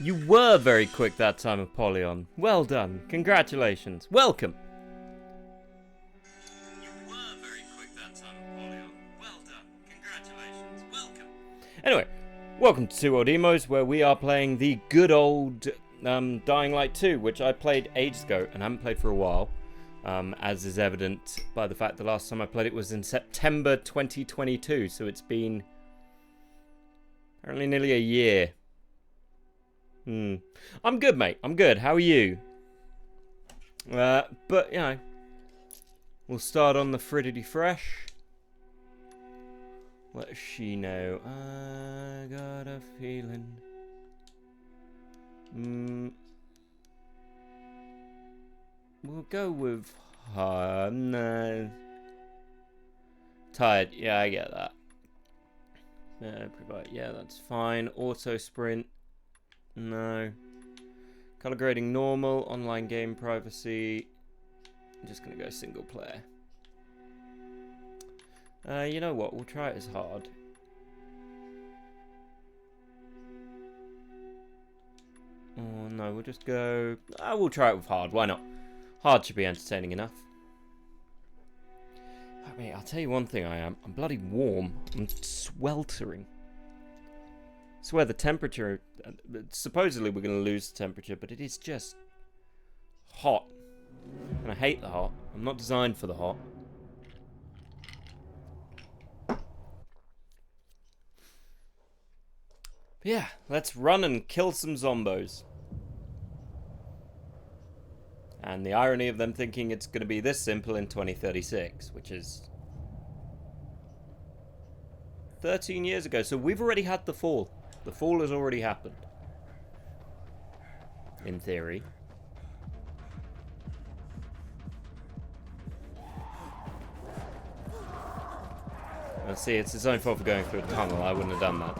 You were very quick that time, Apollyon. Well done. Congratulations. Welcome. You were very quick that time, Apollyon. Well done. Congratulations. Welcome. Anyway, welcome to 2 Old Emos, where we are playing the good old Dying Light 2, which I played ages ago and haven't played for a while. As is evident by the fact the last time I played it was in September 2022, so it's been apparently nearly a year. I'm good, mate. I'm good. How are you? But, you know, we'll start on the Frittity Fresh. What does she know? I got a feeling. We'll go with no. Tired. Yeah, I get that. Yeah, that's fine. Auto sprint. No. Color grading normal. Online game privacy. I'm just gonna go single player. You know what? We'll try it as hard. Oh no, we'll just go. We'll try it with hard. Why not? Hard should be entertaining enough. I mean, I'll tell you one thing I am. I'm bloody warm. I'm sweltering. I swear the temperature... Supposedly we're going to lose the temperature, but it is just hot. And I hate the hot. I'm not designed for the hot. But yeah, let's run and kill some zombos. And the irony of them thinking it's going to be this simple in 2036, which is 13 years ago. So we've already had the fall. The fall has already happened. In theory. Let's see, it's his own fault for going through a tunnel. I wouldn't have done that.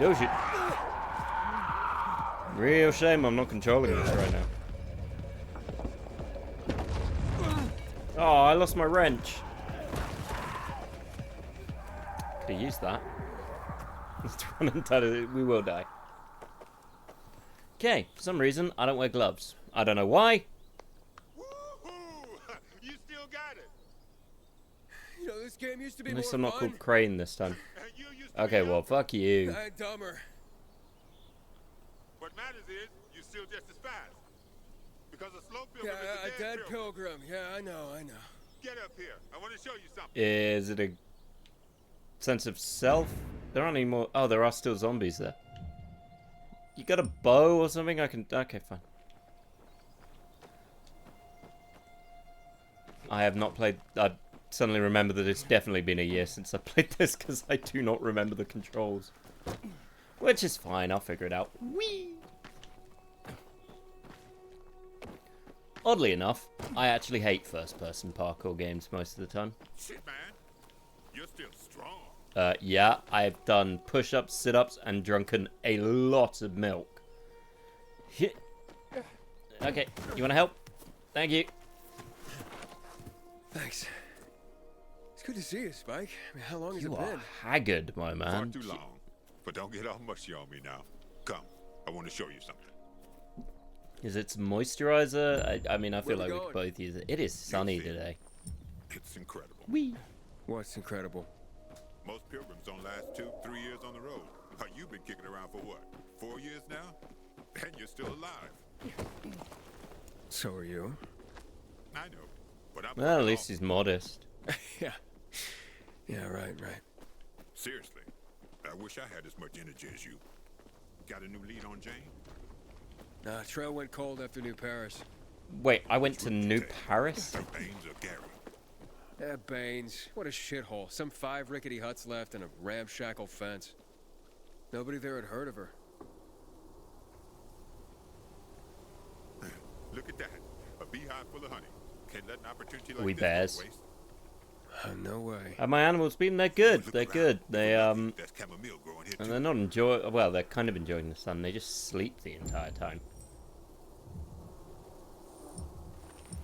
Oh shit. Real shame I'm not controlling this right now. Oh, I lost my wrench. Could have used that. Let's run and tell it. We will die. Okay, for some reason, I don't wear gloves. I don't know why. You still got it. You know, this game used to be At least more I'm not fun. called Crane this time. Okay, well, fuck you. Dumber. What matters is you're still just as fast. Because a slow pilgrim Yeah, is a dead pilgrim. Yeah, I know. Get up here. I want to show you something. Is it a sense of self? There aren't any more. Oh, there are still zombies there. You got a bow or something? I can. Okay, fine. I have not played. I suddenly remember that it's definitely been a year since I played this because I do not remember the controls. Which is fine. I'll figure it out. Whee! Oddly enough, I actually hate first-person parkour games most of the time. Shit, man. You're still strong. Yeah, I've done push-ups, sit-ups, and drunken a lot of milk. Okay, you want to help? Thank you. Thanks. It's good to see you, Spike. I mean, how long has You it are been? haggard, my Far man. too long. But don't get all mushy on me now. Come. I want to show you something. Is it some moisturizer? I mean, I feel Where like we we could going? both use it. It is sunny see. today. It's incredible. Wee. What's incredible? Most pilgrims don't last 2-3 years on the road. You've been kicking around for what? 4 years now? And you're still alive. So are you. I know. But I'm Well, at least he's modest. Yeah. Yeah, right. Seriously. I wish I had as much energy as you. Got a new lead on Jane? Nah, trail went cold after New Paris. Wait, I went to New Paris? Baines or Gary? Yeah, Baines. What a shithole. Some 5 rickety huts left and a ramshackle fence. Nobody there had heard of her. Look at that. A beehive full of honey. Can't let an opportunity like We this go to bears. waste. No way. Have my animals been? They're good. Look They're around. good. They There's chamomile growing here and too. they're not enjoy. Well, they're kind of enjoying the sun. They just sleep the entire time.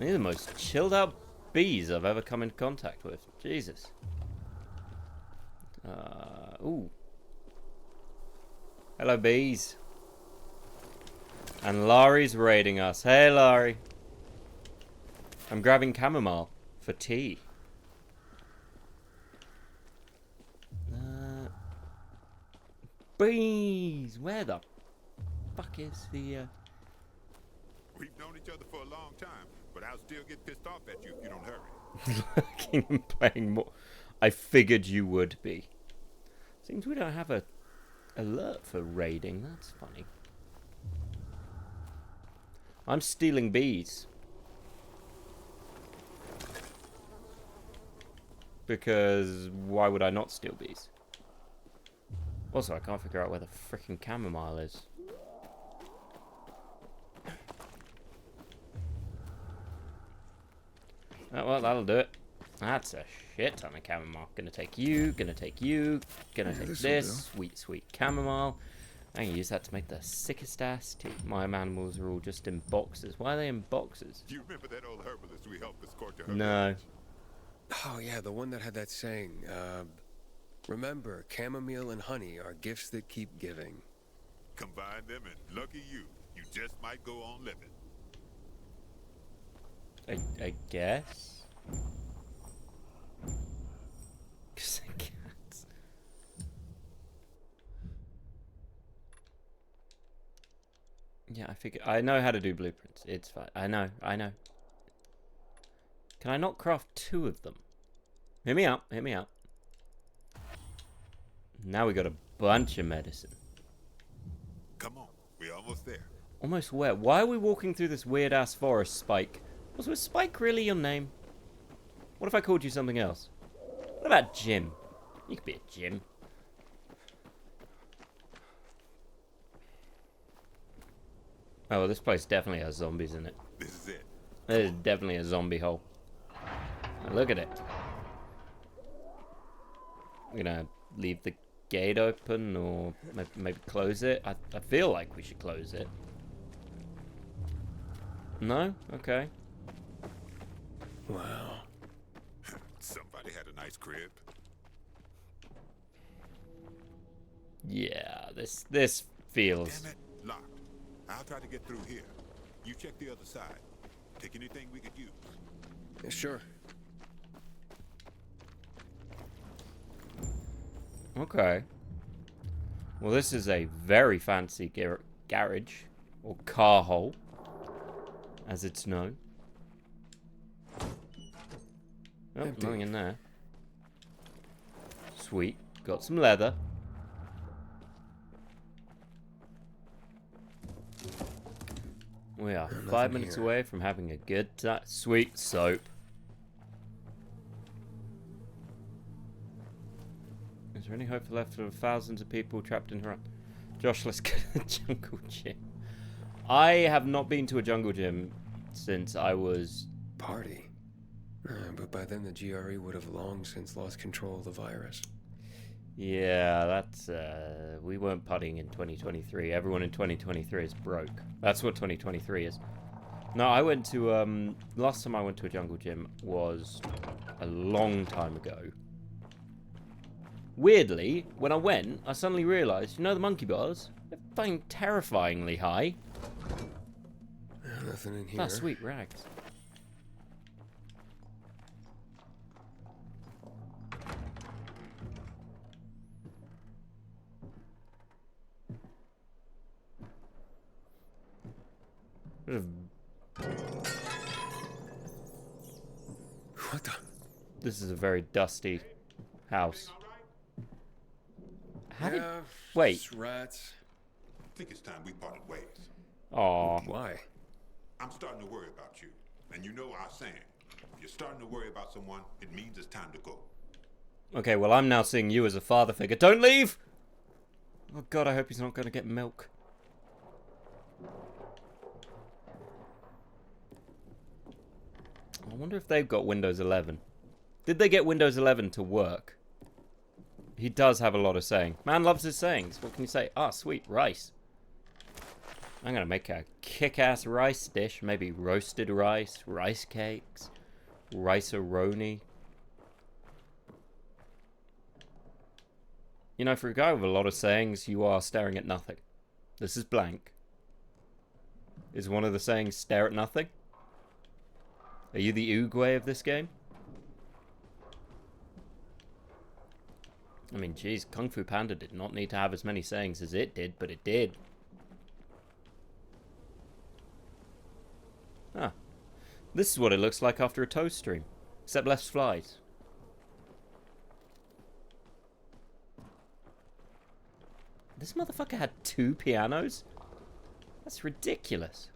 These are the most chilled out bees I've ever come in contact with. Jesus. Ooh. Hello, bees. And Laurie's raiding us. Hey, Laurie. I'm grabbing chamomile for tea. Bees! Where the fuck is the, We've known each other for a long time, but I'll still get pissed off at you if you don't hurry. lurking and playing more? I figured you would be. Seems we don't have a alert for raiding. That's funny. I'm stealing bees. Because why would I not steal bees? Also, I can't figure out where the frickin' chamomile is. Oh, well, that'll do it. That's a shit ton of chamomile. Gonna take you, gonna take you, gonna take this. Sweet, sweet chamomile. I can use that to make the sickest ass tea. My animals are all just in boxes. Why are they in boxes? Do you remember that old herbalist we helped escort to her? No. Oh, yeah, the one that had that saying. Remember, chamomile and honey are gifts that keep giving. Combine them and lucky you. You just might go on living. I guess. 'Cause I can't. Yeah, I figure I know how to do blueprints. It's fine. I know. Can I not craft 2 of them? Hear me out. Hear me out. Now we got a bunch of medicine. Come on, we're almost there. Almost where? Why are we walking through this weird ass forest, Spike? Was Spike really your name? What if I called you something else? What about Jim? You could be a Jim. Oh, well, this place definitely has zombies in it. This is it. There's definitely a zombie hole. Now look at it. I'm gonna leave the gate open or maybe close it. I feel like we should close it. No? Okay. Wow. Somebody had a nice crib. Yeah, this feels... Damn it, locked. I'll try to get through here. You check the other side. Take anything we could use. Yeah, sure. Okay. Well, this is a very fancy garage, or car hole, as it's known. Oh, Empty. nothing in there. Sweet. Got some leather. We are 5 minutes away from having a good time. Sweet soap. Is there any hope left for thousands of people trapped in Haran? Josh, let's go to the jungle gym. I have not been to a jungle gym since I was... Party. But by then the GRE would have long since lost control of the virus. Yeah, that's... we weren't partying in 2023. Everyone in 2023 is broke. That's what 2023 is. No, I went to... last time I went to a jungle gym was a long time ago. Weirdly, when I went, I suddenly realised, you know the monkey bars? They're fucking terrifyingly high. Nothing in here. Ah, sweet rags. What the? This is a very dusty house. How did... Yeah, Wait. just rats. I think it's time we parted ways. Aw. Why? I'm starting to worry about you. And you know our saying. If you're starting to worry about someone, it means it's time to go. Okay, well, I'm now seeing you as a father figure. Don't leave! Oh, God, I hope he's not going to get milk. I wonder if they've got Windows 11. Did they get Windows 11 to work? He does have a lot of saying. Man loves his sayings. What can you say? Ah, sweet, rice. I'm going to make a kick-ass rice dish. Maybe roasted rice, rice cakes, rice-a-roni. You know, for a guy with a lot of sayings, you are staring at nothing. This is blank. Is one of the sayings stare at nothing? Are you the Oogway of this game? I mean, geez, Kung Fu Panda did not need to have as many sayings as it did, but it did. Ah. This is what it looks like after a toast stream. Except less flies. This motherfucker had 2 pianos? That's ridiculous.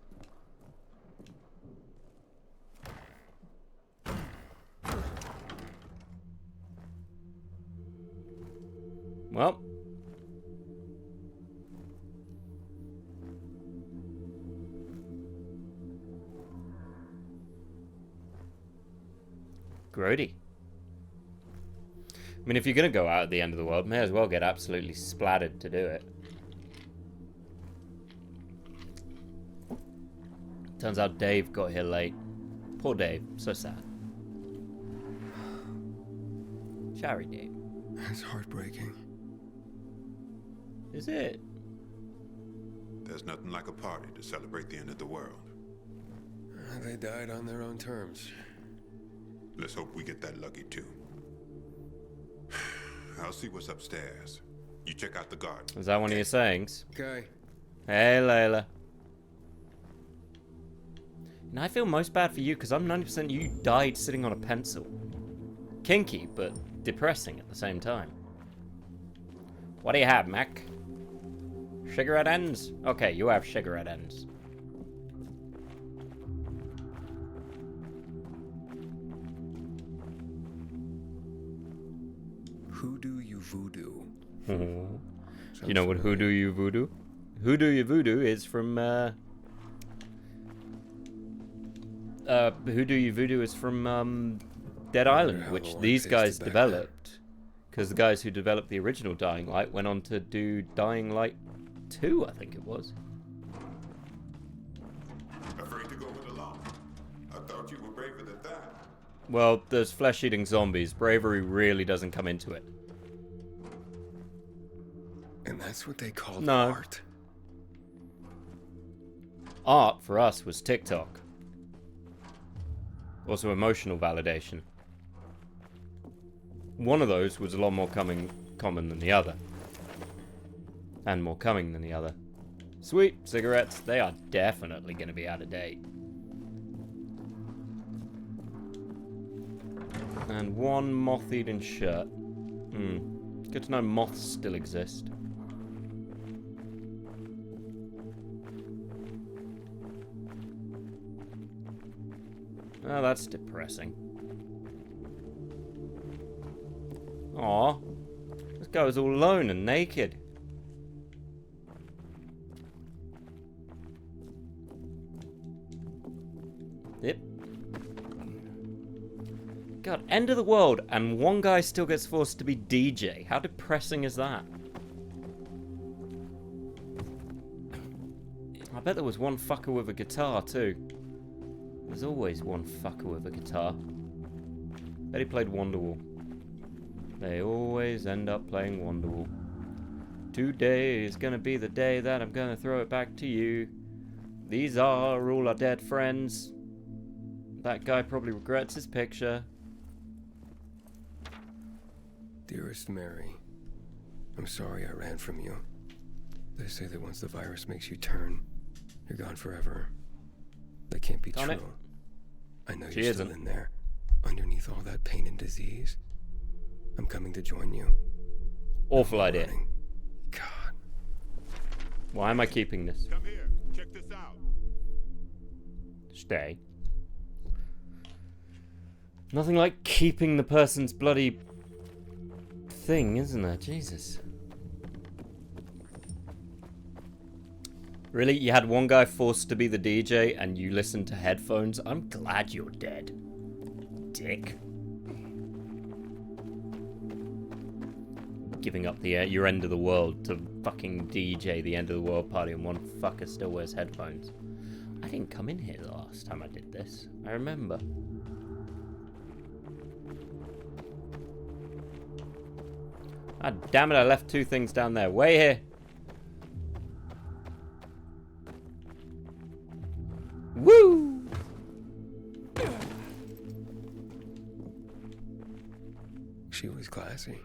Well. Grody. I mean, if you're going to go out at the end of the world, may as well get absolutely splattered to do it. Turns out Dave got here late. Poor Dave. So sad. Sorry, Dave. It's heartbreaking. Is it? There's nothing like a party to celebrate the end of the world. They died on their own terms. Let's hope we get that lucky too. I'll see what's upstairs. You check out the garden. Is that one of your sayings? Okay. Hey, Layla. And I feel most bad for you because I'm 90% you died sitting on a pencil. Kinky, but depressing at the same time. What do you have, Mac? Cigarette ends? Okay, you have cigarette ends. Hoodoo you voodoo. You know what Hoodoo You Voodoo? Hoodoo You Voodoo is from, Hoodoo You Voodoo is from, Dead Island, which these guys developed. Because the guys who developed the original Dying Light went on to do Dying Light 2, I think it was. Afraid to go with alone? I thought you were braver than that. Well, there's flesh-eating zombies. Bravery really doesn't come into it. And that's what they called No. art. Art, for us, was TikTok. Also emotional validation. One of those was a lot more common than the other. And more coming than the other. Sweet, cigarettes, they are definitely going to be out of date. And one moth-eaten shirt. Good to know moths still exist. Oh, that's depressing. Aw. This guy was all alone and naked. Yep. God, end of the world, and one guy still gets forced to be DJ. How depressing is that? I bet there was one fucker with a guitar, too. There's always one fucker with a guitar. Bet he played Wonderwall. They always end up playing Wonderwall. Today is gonna be the day that I'm gonna throw it back to you. These are all our dead friends. That guy probably regrets his picture. Dearest Mary, I'm sorry I ran from you. They say that once the virus makes you turn, you're gone forever. That can't be Darn true. it. I know She you're isn't. still in there, underneath all that pain and disease. I'm coming to join you. Awful I'm idea. running. God. Why am I keeping this? Come here. Check this out. Stay. Nothing like keeping the person's bloody thing, isn't there? Jesus. Really? You had one guy forced to be the DJ and you listened to headphones? I'm glad you're dead. Dick. Giving up your end of the world to fucking DJ the end of the world party and one fucker still wears headphones. I didn't come in here the last time I did this. I remember. Ah, damn it, I left 2 things down there. Way here. Woo! She was classy.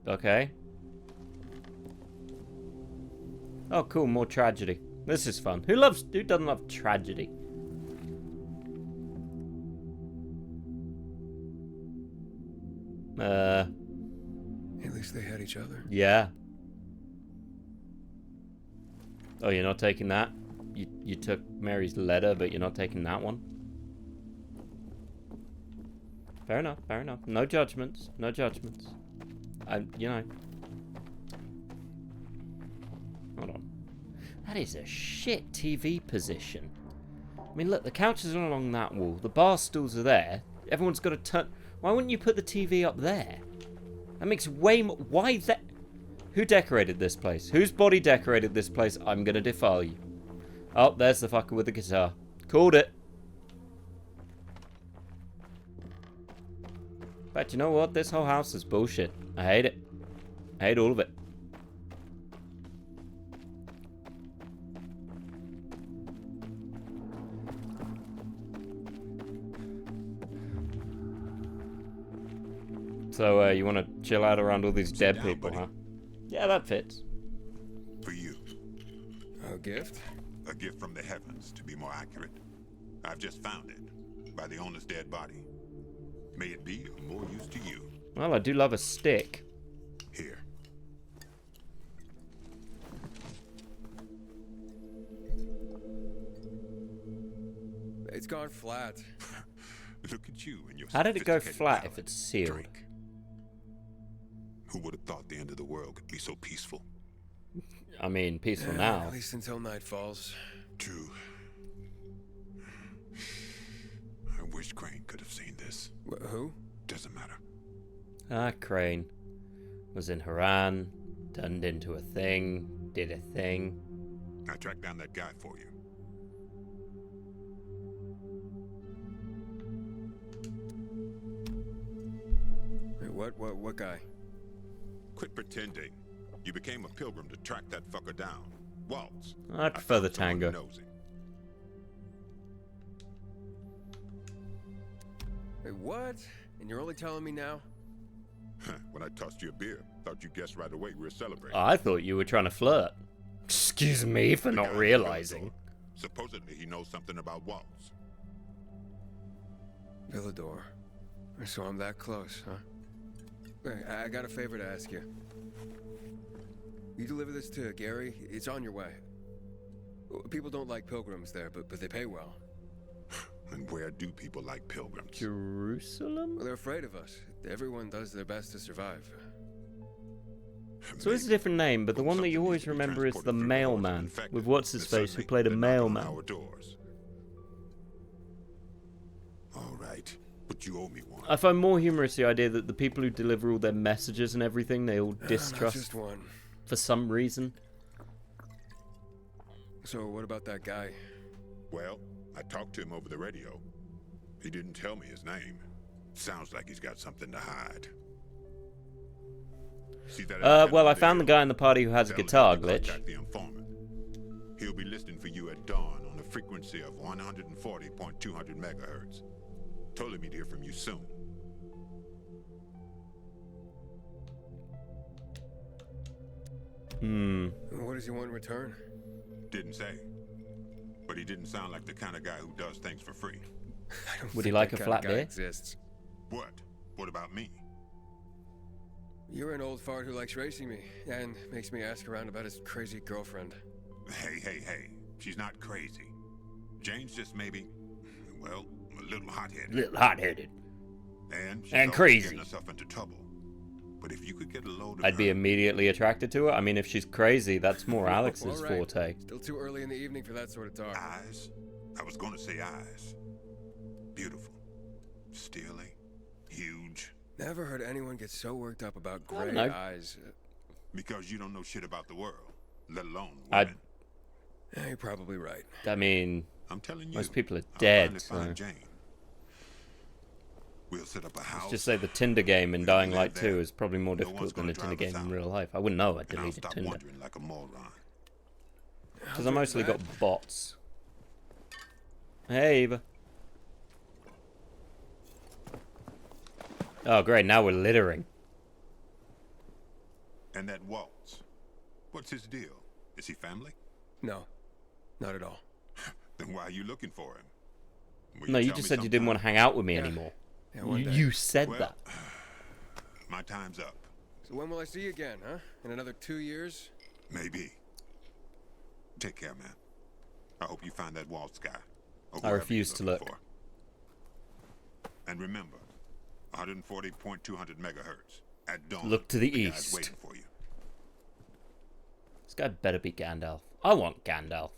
Okay. Oh, cool, more tragedy. This is fun. Who doesn't love tragedy? At least they had each other. Yeah. Oh, you're not taking that? You took Mary's letter, but you're not taking that one? Fair enough, fair enough. No judgments, no judgments. You know. Hold on. That is a shit TV position. I mean, look, the couches are along that wall. The bar stools are there. Everyone's got to turn... Why wouldn't you put the TV up there? That makes way more... Why that... Who decorated this place? Whose body decorated this place? I'm going to defile you. Oh, there's the fucker with the guitar. Called it. But you know what? This whole house is bullshit. I hate it. I hate all of it. So, you want to chill out around all these dead people, huh? Yeah, that fits. For you. A gift? A gift from the heavens, to be more accurate. I've just found it, by the owner's dead body. May it be of more use to you. Well, I do love a stick. Here. It's gone flat. Look at you and your How did it go sophisticated flat palate. if it's sealed? Drink. Who would have thought the end of the world could be so peaceful? I mean, peaceful now. At least until night falls. True. I wish Crane could have seen this. Who? Doesn't matter. Ah, Crane. Was in Haran, turned into a thing, did a thing. I tracked down that guy for you. Wait, what guy? Quit pretending. You became a pilgrim to track that fucker down. Waltz. I prefer the found someone who tango. knows him. Wait, what? And you're only telling me now? When I tossed you a beer, thought you guessed right away we were celebrating. I thought you were trying to flirt. Excuse me for The not guy in realizing. Villador. Supposedly he knows something about Waltz. Villador. So I'm that close, huh? Hey, I got a favor to ask you. You deliver this to Gary, it's on your way. People don't like pilgrims there, but they pay well. And where do people like pilgrims? Jerusalem? Well, they're afraid of us. Everyone does their best to survive. So it's a different name, but the one that you always remember is the mailman, with what's-his-face, who played a mailman. All right, but you owe me one. I find more humorous the idea that the people who deliver all their messages and everything, they all Not distrust just one. for some reason. So what about that guy? Well, I talked to him over the radio. He didn't tell me his name. Sounds like he's got something to hide. See that Well, I found the guy in the party who has a Tell him guitar to glitch. contact the informant. He'll be listening for you at dawn on a frequency of 140.200 megahertz. Told him he'd hear from you soon. What does he want in return? Didn't say. But he didn't sound like the kind of guy who does things for free. I don't Would he think like that a kind of flat guy beer? exists. What? What about me? You're an old fart who likes racing me and makes me ask around about his crazy girlfriend. Hey. She's not crazy. Jane's just maybe, well, a little hot-headed. Little hot-headed. And she's And always crazy. getting herself into trouble. But if you could get a load of I'd be her, immediately attracted to her. I mean, if she's crazy, that's more All Alex's right. forte. Still too early in the evening for that sort of talk. eyes, I was going to say eyes. Beautiful. Steely. Huge. Never heard anyone get so worked up about I don't gray know. eyes. Because you don't know shit about the world, let alone I'd- women. You're probably right. I mean, I'm telling you. most people are I'll dead, finally find so... Jane. We'll set up a house. Let's just say the Tinder game in Dying Light there. 2 is probably more No difficult one's than gonna a Tinder drive us game in out. real life. I wouldn't know I And I'll deleted stop Tinder. wondering like a moron. Because I mostly got bots. Hey, Eva. Oh, great. Now we're littering. And that Waltz, what's his deal? Is he family? No, not at all. Then why are you looking for him? Will No, you tell just me said you didn't sometime? want to hang out with me Yeah. anymore. Yeah, one day. You said Well, that. My time's up. So when will I see you again, huh? In another 2 years? Maybe. Take care, man. I hope you find that Waltz guy. or I whoever refuse you're to looking look. for. And remember, 140.200 megahertz at dawn. Look to the guy's east. waiting for you. This guy better be Gandalf. I want Gandalf.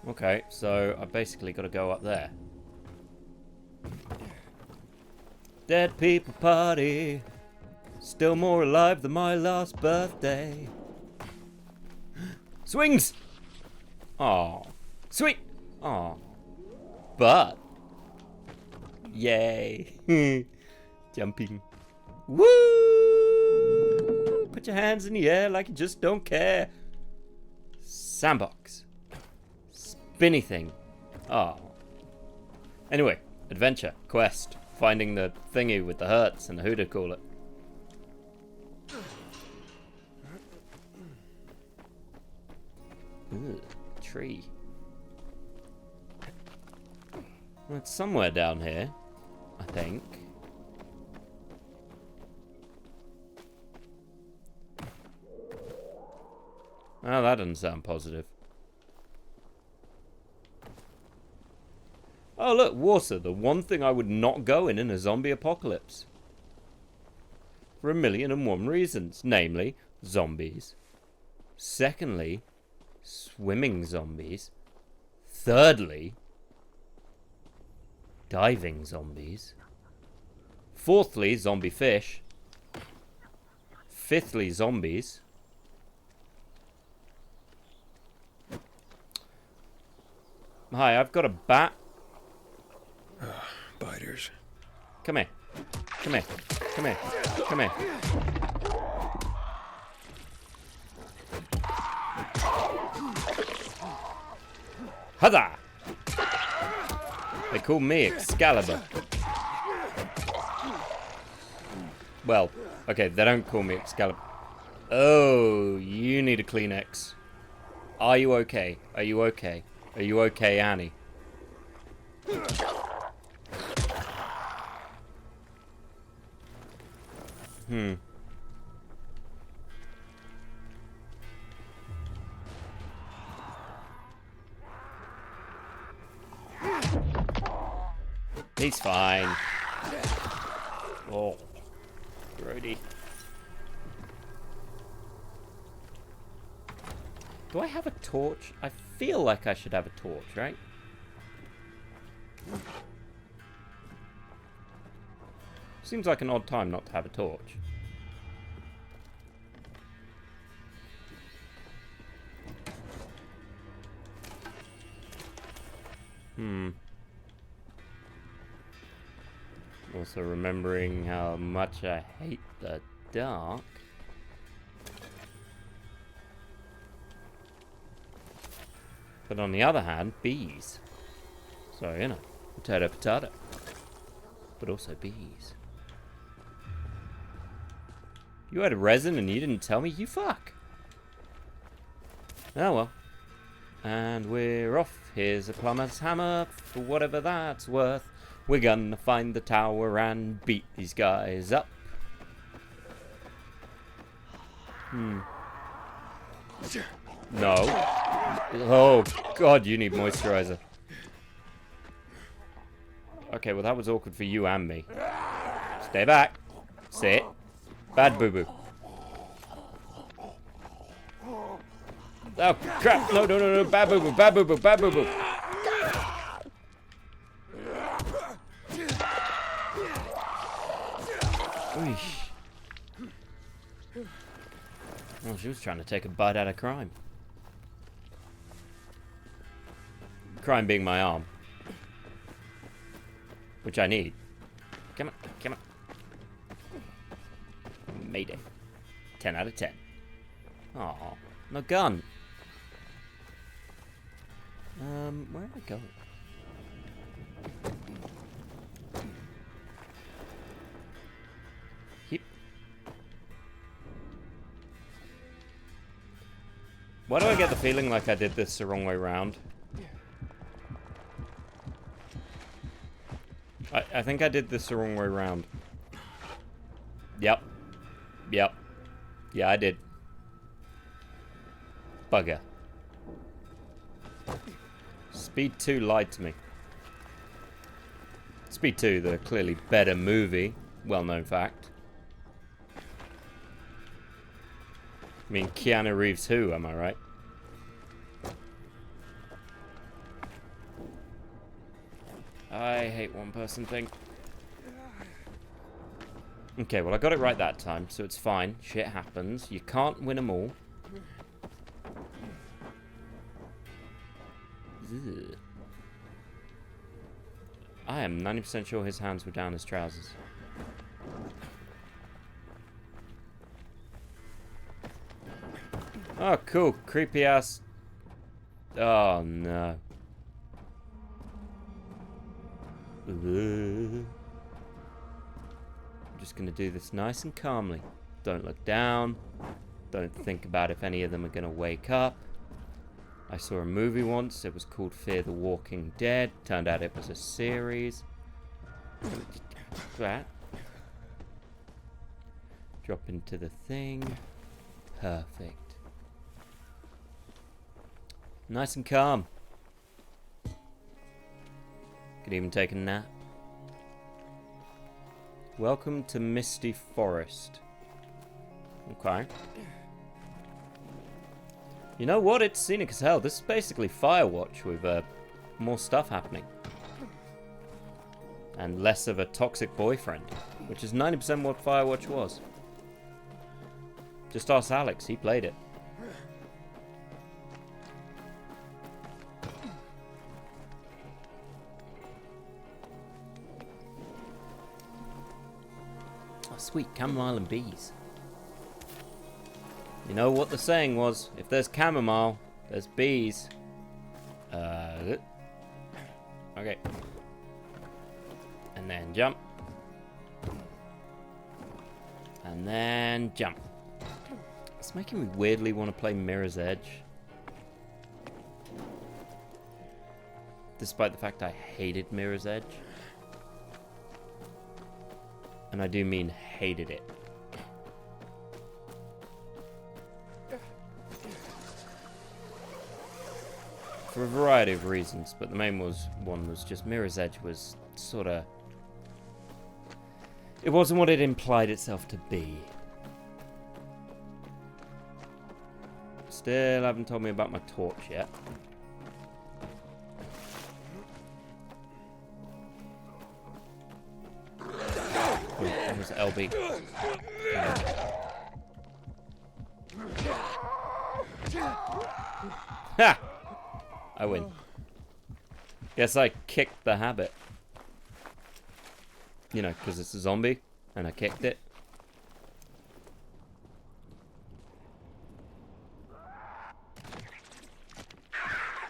Okay, so I basically got to go up there. Dead people party. Still more alive than my last birthday. Swings! Aw. Sweet! Aw. But. Yay. Jumping. Woo! Put your hands in the air like you just don't care. Sandbox. Spinny thing. Oh. Anyway, adventure, quest, finding the thingy with the hurts and who to call it. Ooh, tree. Well, it's somewhere down here, I think. Oh, that doesn't sound positive. Oh, look, water. The one thing I would not go in a zombie apocalypse. For 1,000,001 reasons. Namely, zombies. Secondly, swimming zombies. Thirdly, diving zombies. Fourthly, zombie fish. Fifthly, zombies. Hi, I've got a bat. Biters. Come here. Come here. Come here. Come here. Huzzah! They call me Excalibur. Well, okay, they don't call me Excalibur. Oh, you need a Kleenex. Are you okay? Are you okay? Are you okay, Annie? He's fine. Oh, Brody. Do I have a torch? I feel like I should have a torch, right? Seems like an odd time not to have a torch. Also remembering how much I hate the dark. But on the other hand, bees. So, you know, potato, potato. But also bees. You had resin and you didn't tell me? You fuck. Oh well. And we're off. Here's a plumber's hammer for whatever that's worth. We're gonna find the tower and beat these guys up. No. Oh, God, you need moisturizer. Okay, well, that was awkward for you and me. Stay back. Sit. Bad boo-boo. Oh, crap. No, no, no, no. Bad boo-boo. Bad boo-boo. Bad boo-boo. Well, she was trying to take a bite out of crime. Crime being my arm. Which I need. Come on, come on. Made it. 10 out of 10. Aw, no gun. Where am I going? Yep. Why do I get the feeling like I did this the wrong way round? I think I did this the wrong way round. Yep. Yep. Yeah, I did. Bugger. Speed 2 lied to me. Speed 2, the clearly better movie. Well-known fact. I mean, Keanu Reeves who, am I right? I hate one-person thing. Okay, well I got it right that time, so it's fine. Shit happens. You can't win them all. Ugh. I am 90% sure his hands were down his trousers. Oh, cool. Creepy ass. Oh, no. I'm just going to do this nice and calmly. Don't look down. Don't think about if any of them are going to wake up. I saw a movie once. It was called Fear the Walking Dead. Turned out it was a series. That. Drop into the thing. Perfect. Nice and calm. Could even take a nap. Welcome to Misty Forest. Okay. You know what? It's scenic as hell. This is basically Firewatch with more stuff happening. And less of a toxic boyfriend. Which is 90% what Firewatch was. Just ask Alex. He played it. Oh, sweet. Chamomile and bees. You know what the saying was? If there's chamomile, there's bees. Okay. And then jump. And then jump. It's making me weirdly want to play Mirror's Edge. Despite the fact I hated Mirror's Edge. And I do mean hated it. For a variety of reasons, but the main one was just Mirror's Edge was sort of... It wasn't what it implied itself to be. Still haven't told me about my torch yet. Oh, that was LB. Ha! I win. Guess I kicked the habit. You know, because it's a zombie, and I kicked it.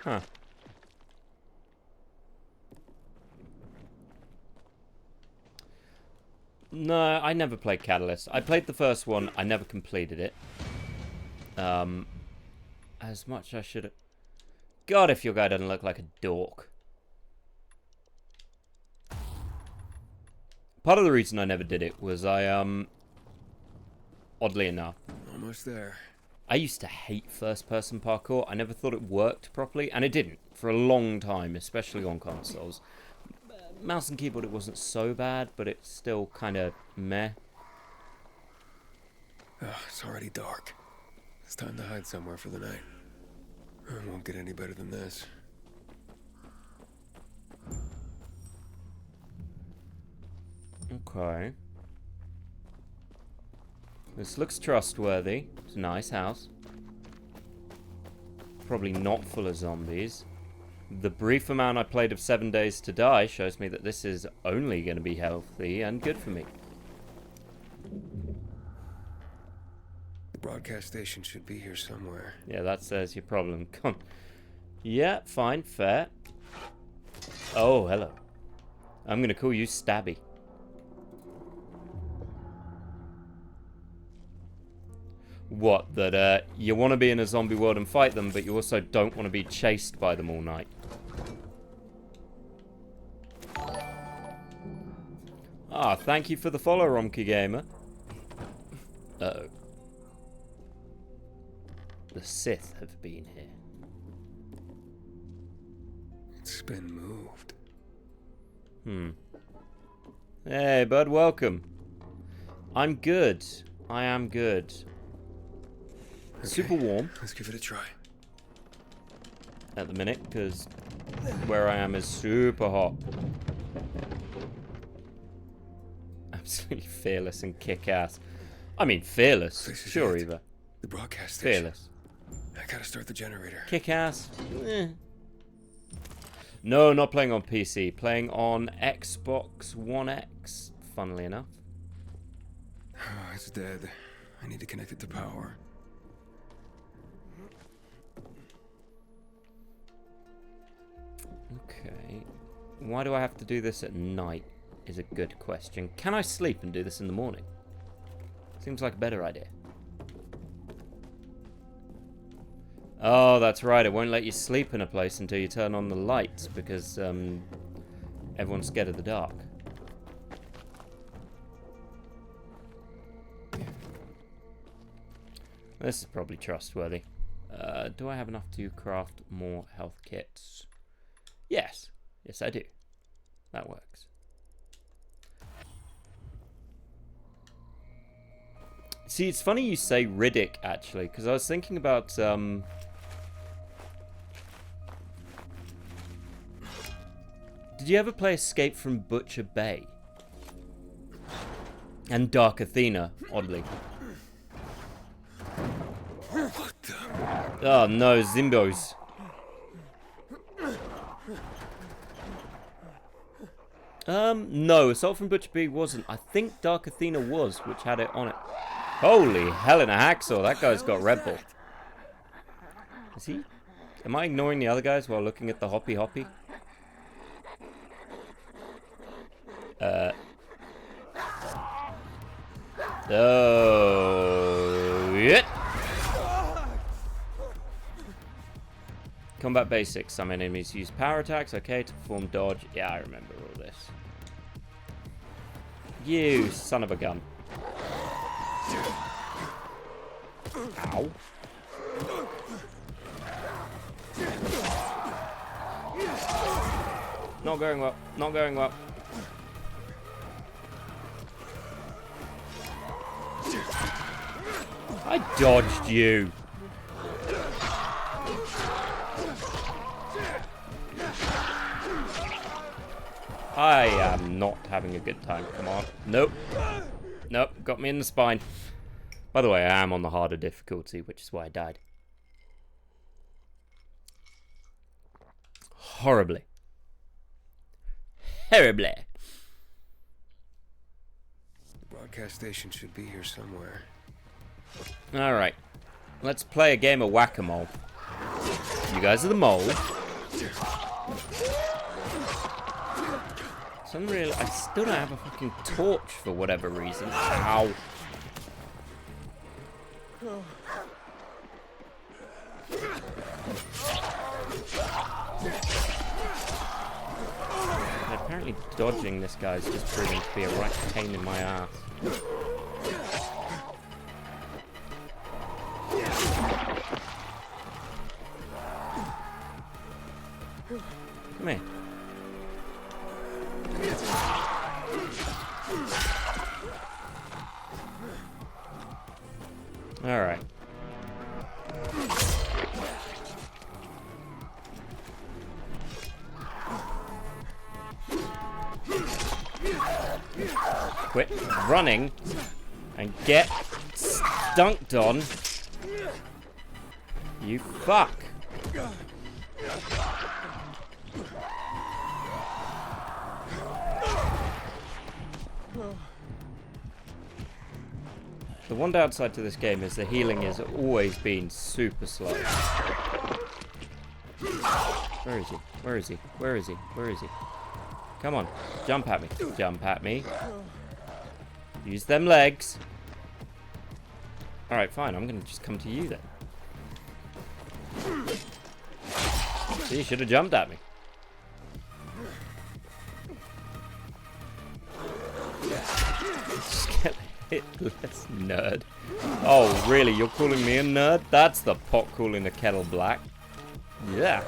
Huh. No, I never played Catalyst. I played the first one. I never completed it. As much as I should have... God, if your guy doesn't look like a dork. Part of the reason I never did it was oddly enough... Almost there. I used to hate first-person parkour. I never thought it worked properly, and it didn't for a long time, especially on consoles. Mouse and keyboard, it wasn't so bad, but it's still kind of meh. Oh, it's already dark. It's time to hide somewhere for the night. It won't get any better than this. Okay. This looks trustworthy. It's a nice house. Probably not full of zombies. The brief amount I played of 7 Days to Die shows me that this is only going to be healthy and good for me. The broadcast station should be here somewhere. Yeah, that says your problem. Come on. Yeah, fine, fair. Oh, hello. I'm going to call you Stabby. What, that you want to be in a zombie world and fight them, but you also don't want to be chased by them all night? Ah, thank you for the follow, Romkey Gamer. Uh-oh. The Sith have been here. It's been moved. Hey, bud, welcome. I'm good. I am good. Okay, Super warm let's give it a try. at the minute, because where I am is super hot. Absolutely fearless and kick-ass. I mean, fearless. This is Sure, it. Eva. The broadcast station. Fearless. I gotta start the generator. Kick-ass. Eh. No, not playing on PC. Playing on Xbox One X, funnily enough. Oh, it's dead. I need to connect it to power. Okay. Why do I have to do this at night is a good question. Can I sleep and do this in the morning? Seems like a better idea. Oh, that's right. It won't let you sleep in a place until you turn on the lights because everyone's scared of the dark. This is probably trustworthy. Do I have enough to craft more health kits? Yes. Yes, I do. That works. See, it's funny you say Riddick, actually, because I was thinking about, Did you ever play Escape from Butcher Bay? And Dark Athena, oddly. What the? Oh no, Zimbos. No, Assault from Butcher Bay wasn't. I think Dark Athena was, which had it on it. Holy hell in a hacksaw, that guy's got Red Bull. Is he? Am I ignoring the other guys while looking at the hoppy? Oh, yeah. Combat basics. Some enemies use power attacks. Okay, to perform dodge. Yeah, I remember all this. You son of a gun. Ow. Not going well. Not going well. I dodged you. I am not having a good time. Come on. Nope. Nope. Got me in the spine. By the way, I am on the harder difficulty, which is why I died. Horribly. Terribly. The broadcast station should be here somewhere. Alright. Let's play a game of whack-a-mole. You guys are the mole. I still don't have a fucking torch for whatever reason. Ow. And apparently dodging this guy's just proving to be a right pain in my ass. Come here. All right. Quit running and get stunked on. You fuck. The one downside to this game is the healing has always been super slow. Where is he? Where is he? Where is he? Where is he? Come on. Jump at me. Jump at me. Use them legs. Alright, fine. I'm going to just come to you then. See, you should have jumped at me. Hitless nerd. Oh, really? You're calling me a nerd? That's the pot calling the kettle black. Yeah.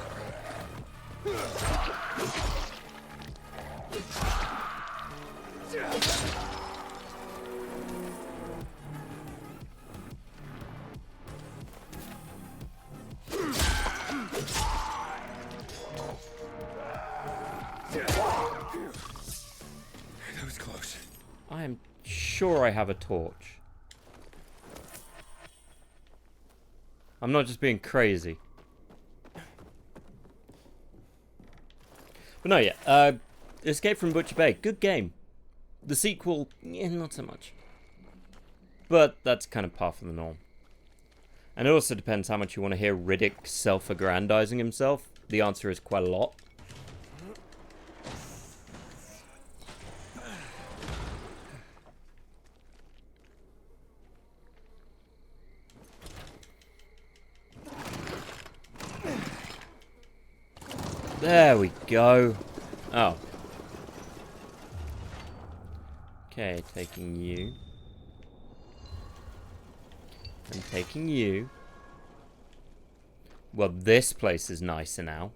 That was close. I am sure I have a torch. I'm not just being crazy. But no, yeah. Escape from Butcher Bay. Good game. The sequel, not so much. But that's kind of par for the norm. And it also depends how much you want to hear Riddick self-aggrandizing himself. The answer is quite a lot. There we go. Oh. Okay, taking you. I'm taking you. Well, this place is nicer now.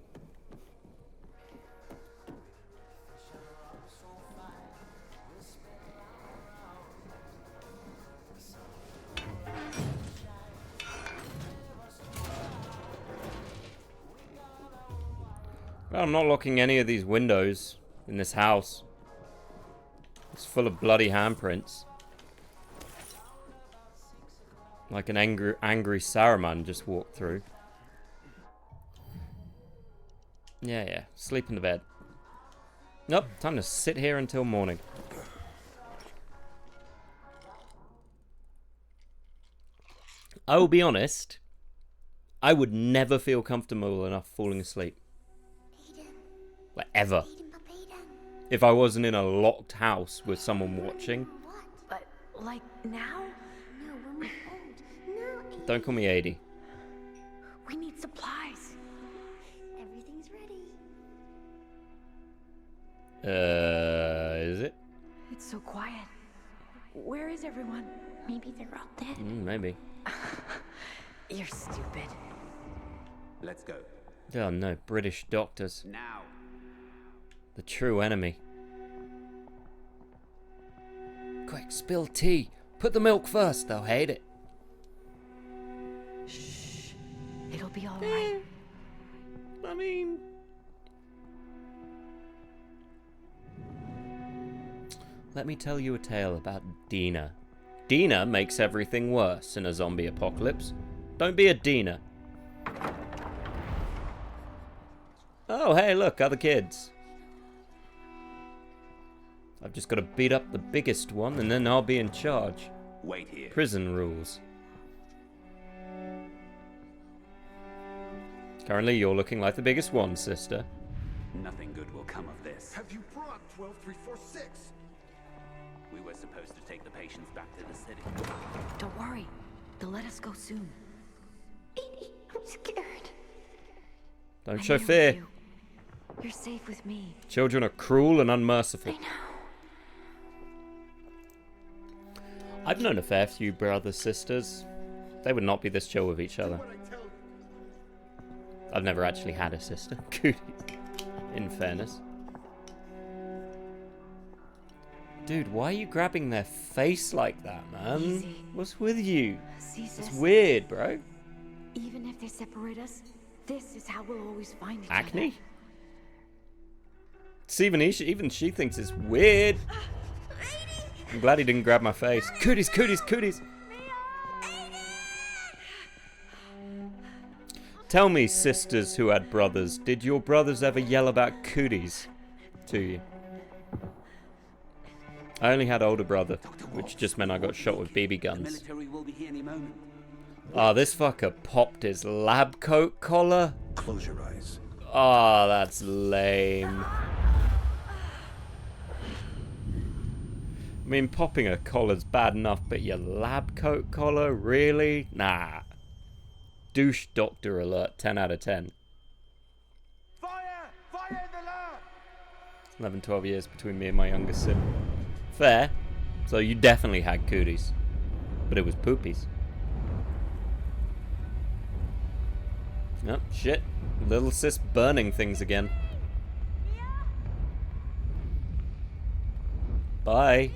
Well, I'm not locking any of these windows in this house. It's full of bloody handprints. Like an angry Saruman just walked through. Yeah. Sleep in the bed. Nope, time to sit here until morning. I will be honest. I would never feel comfortable enough falling asleep. Like, ever. If I wasn't in a locked house with someone watching. But, like, now? No, we're old. No, Don't call me 80. We need supplies. everything's ready. Is it? It's so quiet. Where is everyone? Maybe they're all dead. Maybe. You're stupid. Let's go. Oh no, British doctors. Now. The true enemy. Quick, spill tea. Put the milk first, they'll hate it. Shh. It'll be all right. I mean... Let me tell you a tale about Dina. Dina makes everything worse in a zombie apocalypse. Don't be a Dina. Oh, hey, look, other kids. I've just got to beat up the biggest one and then I'll be in charge. Wait here. Prison rules. Currently, you're looking like the biggest one, sister. Nothing good will come of this. Have you brought 12346? We were supposed to take the patients back to the city. Don't worry. They'll let us go soon. Edie, I'm scared. Don't I'm show here with fear. you. You're safe with me. Children are cruel and unmerciful. I know. I've known a fair few brothers, sisters. They would not be this chill with each other. What I tell you. I've never actually had a sister. Cooties. In fairness. Dude, why are you grabbing their face like that, man? Easy. What's with you? See, It's sis? weird, bro. Even if they separate us, this is how we'll always find each Acne? other. Even she thinks it's weird. I'm glad he didn't grab my face. Cooties, cooties, cooties. Tell me, sisters who had brothers, did your brothers ever yell about cooties to you? I only had older brother, which just meant I got shot with BB guns. Military will be here any moment. Oh, this fucker popped his lab coat collar. Close your eyes. Oh, that's lame. I mean, popping a collar's bad enough, but your lab coat collar? Really? Nah. Douche doctor alert, 10 out of 10. Fire! Fire in the lab! 11, 12 years between me and my youngest sibling. Fair. So you definitely had cooties. But it was poopies. Oh, shit. Little sis burning things again. Bye.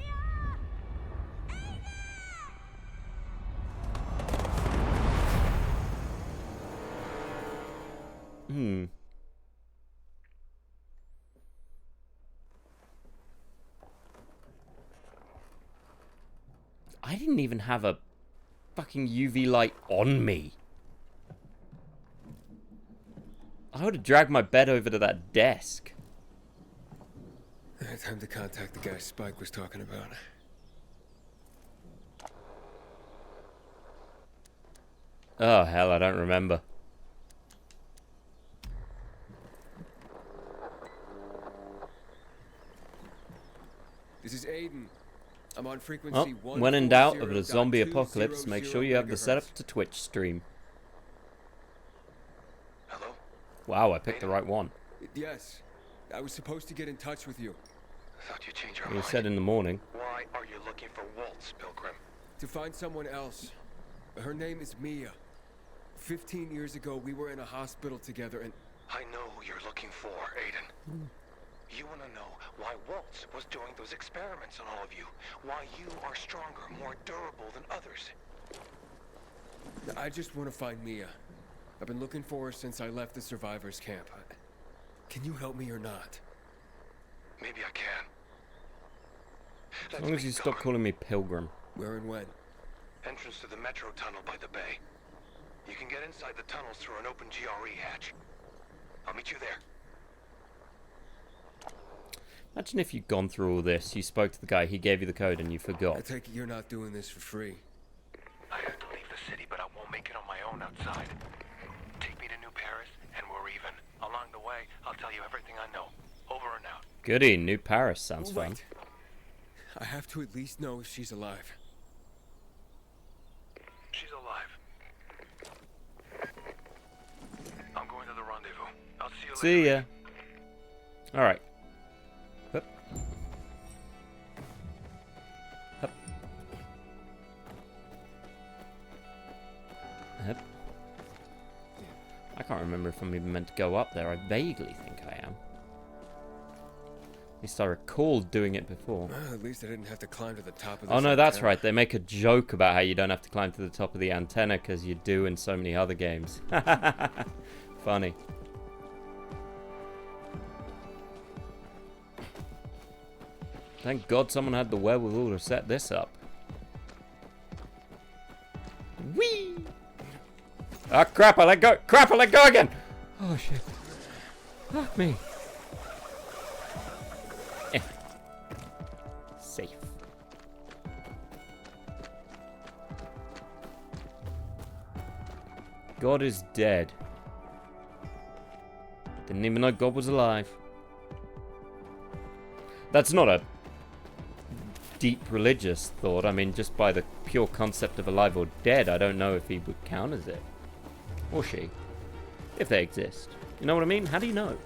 I didn't even have a fucking UV light on me. I would have dragged my bed over to that desk. Time to contact the guy Spike was talking about. Oh, hell, I don't remember. This is Aiden. I'm on frequency Oh, when in doubt of the 140.200 zombie apocalypse, make sure you have the megahertz. setup to Twitch stream. Hello? Wow, I picked the right one. Yes. I was supposed to get in touch with you. Thought you changed your You mind. said in the morning. Why are you looking for Waltz, Pilgrim? To find someone else. Her name is Mia. 15 years ago, we were in a hospital together and... I know who you're looking for, Aiden. You want to know why Waltz was doing those experiments on all of you. Why you are stronger, more durable than others. I just want to find Mia. I've been looking for her since I left the survivors camp. Can you help me or not? Maybe I can. As long as you stop calling me Pilgrim. Where and when? Entrance to the metro tunnel by the bay. You can get inside the tunnels through an open GRE hatch. I'll meet you there. Imagine if you'd gone through all this, you spoke to the guy, he gave you the code, and you I forgot. take it you're not doing this for free. I have to leave the city, but I won't make it on my own outside. Take me to New Paris, and we're even. Along the way, I'll tell you everything I know. Over and out. Goody, New Paris sounds fun. Wait. I have to at least know if she's alive. She's alive. I'm going to the rendezvous. I'll see you later. See ya. Alright. Hup. Hup. Hup. I can't remember if I'm even meant to go up there. I vaguely think I am. At least I recalled doing it before. Well, at least I didn't have to climb to the top of this Oh no, that's antenna. right. They make a joke about how you don't have to climb to the top of the antenna because you do in so many other games. Funny. Thank God someone had the wherewithal to set this up. Whee! Ah, crap, I let go! Crap, I let go again! Oh, shit. Fuck me. Eh. Safe. God is dead. Didn't even know God was alive. That's not a deep religious thought. I mean, just by the pure concept of alive or dead, I don't know if he would count as it. Or she. If they exist. You know what I mean? How do you know?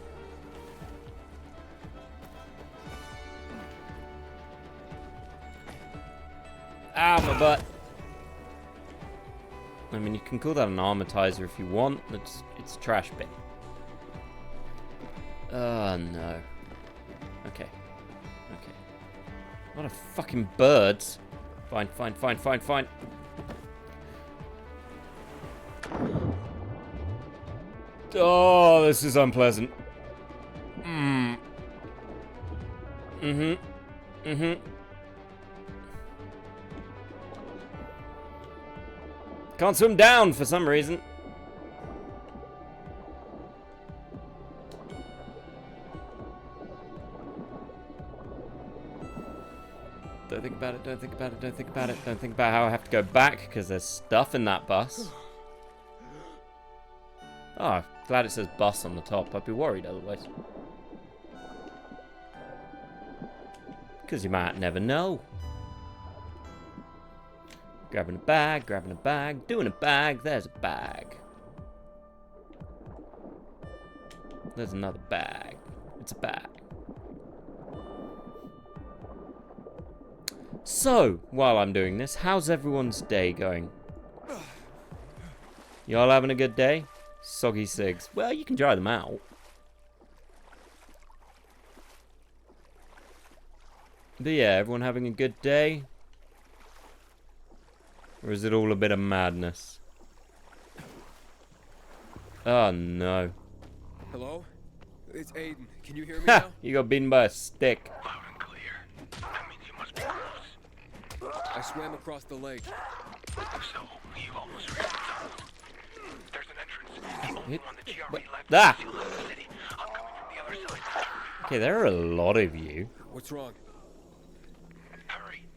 Ow, my butt. I mean, you can call that an armatizer if you want. It's trash bin. Oh, no. Okay. Okay. A lot of fucking birds. Fine, fine, fine, fine, fine. Oh, this is unpleasant. Can't swim down for some reason. Don't think about it. Don't think about it. Don't think about it. Don't think about how I have to go back because there's stuff in that bus. Oh, glad it says bus on the top. I'd be worried otherwise. Because you might never know. Grabbing a bag, doing a bag, there's a bag. There's another bag. It's a bag. So, while I'm doing this, how's everyone's day going? You all having a good day? Soggy cigs. Well, you can dry them out. But yeah, everyone having a good day? Or is it all a bit of madness? Oh no. Hello? It's Aiden. Can you hear me Ha! now? You got beaten by a stick. Loud and clear. That means you must be close. I swam across the lake. So, you almost reached the tunnel. There's an entrance. The only one the GRE left Ah! to left the city. I'm coming from the other side. Okay, there are a lot of you. What's wrong? Hurry.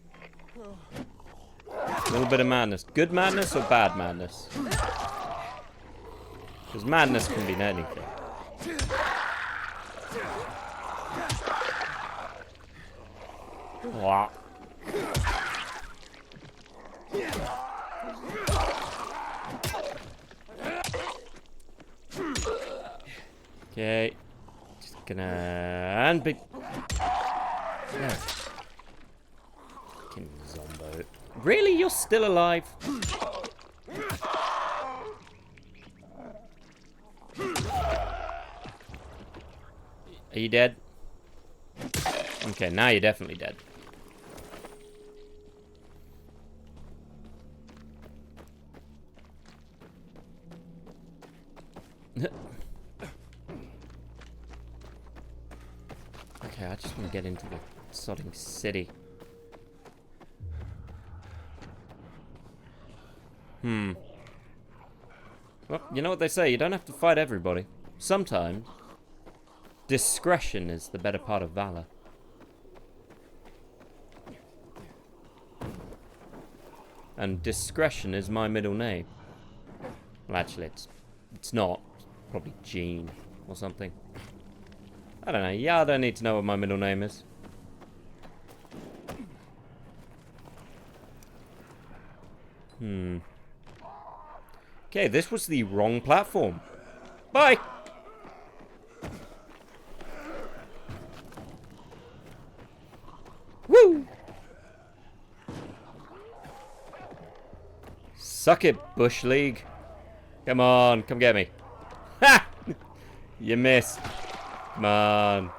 A little bit of madness. Good madness or bad madness? Because madness can be anything. Wow. Okay. Just gonna... And big... Yeah. Fucking Zombo. Really? You're still alive? Are you dead? Okay, now you're definitely dead. Okay, I just want to get into the sodding city. Well, you know what they say, you don't have to fight everybody. Sometimes, discretion is the better part of valor. And discretion is my middle name. Well, actually, it's not. It's probably Gene or something. I don't know. Yeah, I don't need to know what my middle name is. Okay, this was the wrong platform. Bye! Woo! Suck it, Bush League. Come on, come get me. Ha! You missed. Come on.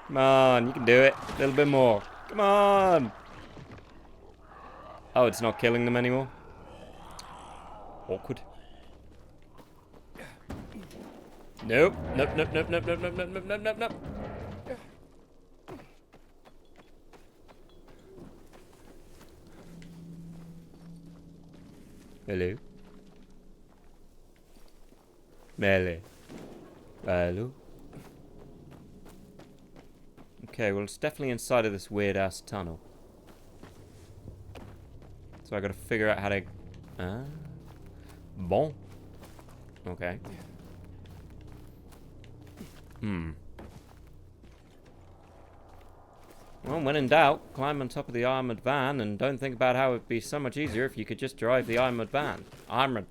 Come on, you can do it. A little bit more. Come on. Oh, it's not killing them anymore? Awkward. Nope. Nope, nope, nope, nope, nope, nope, nope, nope, nope, nope, nope. Hello? Melee. Hello? Okay, well, it's definitely inside of this weird-ass tunnel. So I gotta figure out how to... Bon. Okay. Well, when in doubt, climb on top of the armored van and don't think about how it'd be so much easier if you could just drive the armored van. Armored?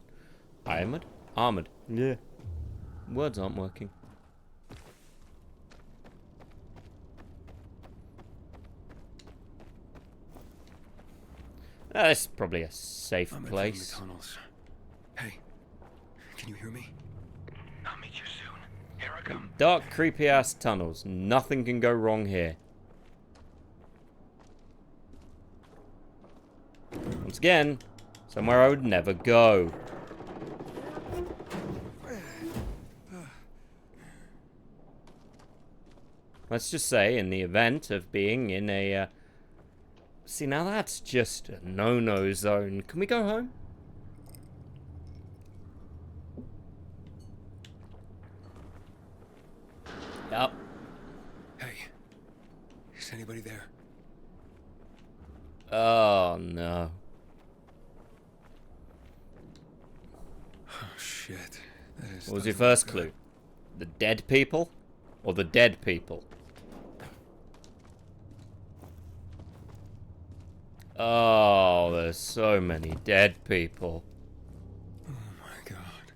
Armored. Yeah. Words aren't working. This is probably a safe place. The tunnels. Hey, can you hear me? I'll meet you soon. Here I come. Dark, creepy-ass tunnels. Nothing can go wrong here. Once again, somewhere I would never go. Let's just say, in the event of being in a... See, now that's just a no-no zone. Can we go home? Yep. Hey, is anybody there? Oh, no. Oh, shit. What was your first clue? The dead people? Or the dead people? Oh, there's so many dead people. Oh my god.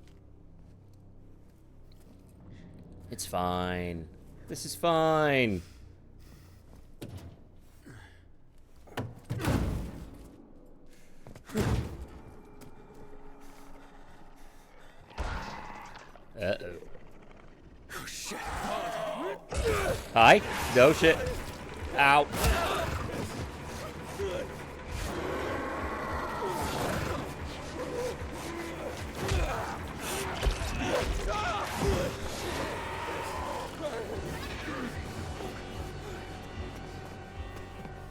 It's fine. This is fine. Uh-oh. Oh shit. Hi? No shit. Ow.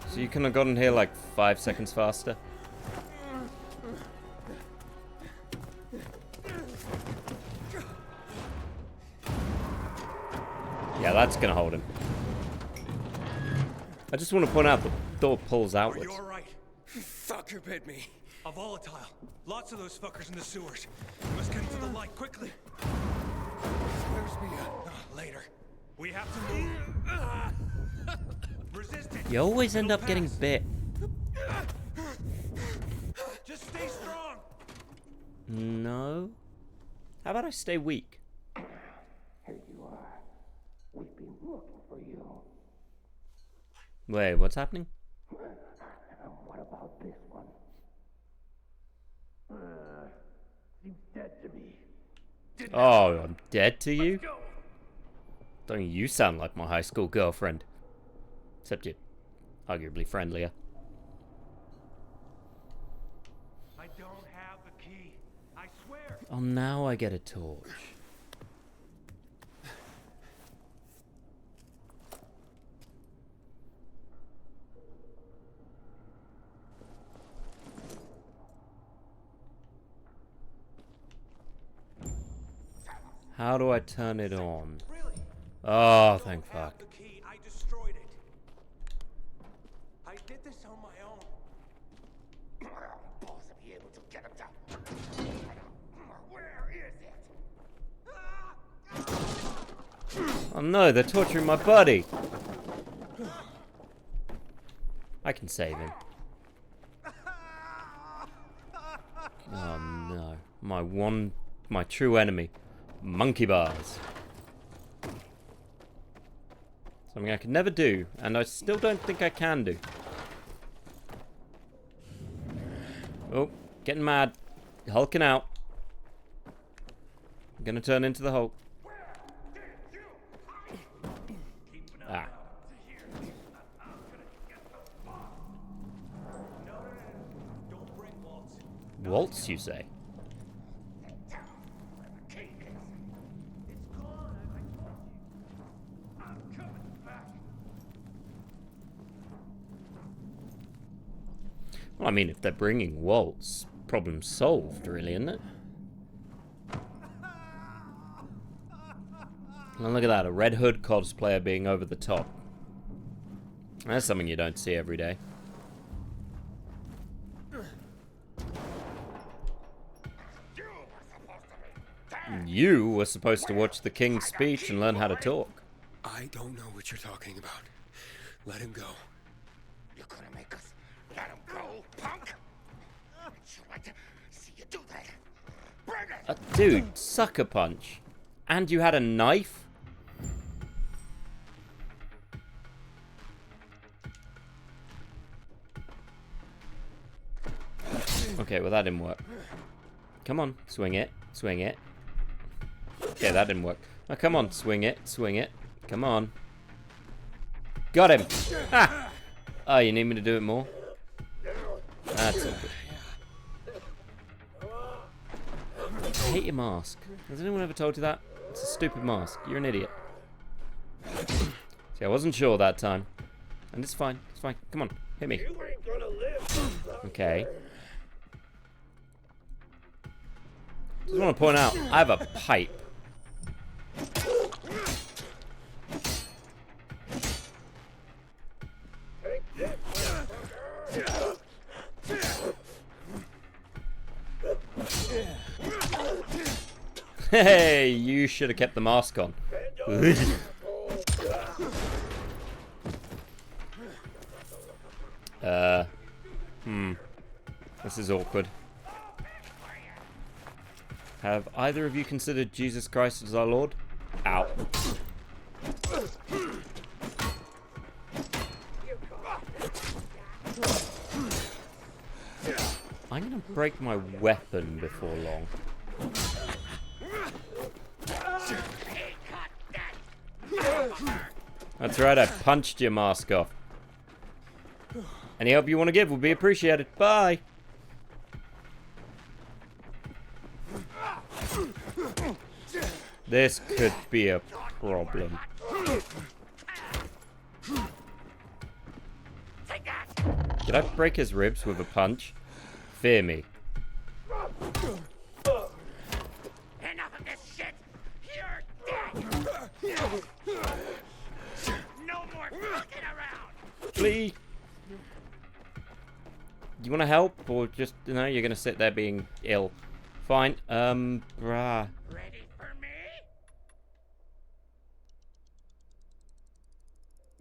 So you couldn't have gotten here like 5 seconds faster? Yeah, that's gonna hold him. I just want to point out the door pulls Are outwards. you alright? Fucker bit me. A volatile. Lots of those fuckers in the sewers. We must get into the light quickly. Where's Mia? Later. We have to move. Resist it. You always end It'll up getting pass. bit. Just stay strong. No? How about I stay weak? Here you are. We've been looking for you. Wait, what's happening? What about this one? Seems dead to me. Oh, I'm dead to you? Don't you sound like my high school girlfriend. Except you're arguably friendlier. I don't have the key. I swear. Oh, now I get a torch. How do I turn it on? Really? Oh, thank I don't fuck. have the key. I destroyed it. I did this on my own. Balls to be able to get him down. Where is it? Oh no, they're torturing my buddy. I can save him. Oh no. My true enemy. Monkey bars. Something I could never do, and I still don't think I can do. Oh, getting mad. Hulking out. I'm gonna turn into the Hulk. Ah. Don't break Waltz. Waltz, you say? It's gone. I told you. I'm coming back. Well, I mean, if they're bringing Waltz, problem solved, really, isn't it? And look at that, a Red Hood cosplayer being over the top. That's something you don't see every day. You were supposed to watch the King's speech and learn how to talk. I don't know what you're talking about. Let him go. You're gonna make us let him go, punk? I'd sure like to see you do that. Bring it! Dude, sucker punch. And you had a knife? Okay, well that didn't work. Come on, swing it, swing it. Okay, that didn't work. Oh, come on, swing it, swing it. Come on. Got him! Ah! Oh, you need me to do it more? That's all good. I hate your mask. Has anyone ever told you that? It's a stupid mask. You're an idiot. See, I wasn't sure that time. And it's fine. It's fine. Come on. Hit me. Okay. Just want to point out, I have a pipe. Hey, you should have kept the mask on. This is awkward. Have either of you considered Jesus Christ as our Lord? Ow. I'm gonna break my weapon before long. That's right, I punched your mask off. Any help you want to give would be appreciated. Bye. This could be a problem. Did I break his ribs with a punch? Fear me. Enough of this shit! You're dead! No more fucking around! Flee. You want to help, or just no? You're gonna sit there being ill. Fine. Brah. Ready for me?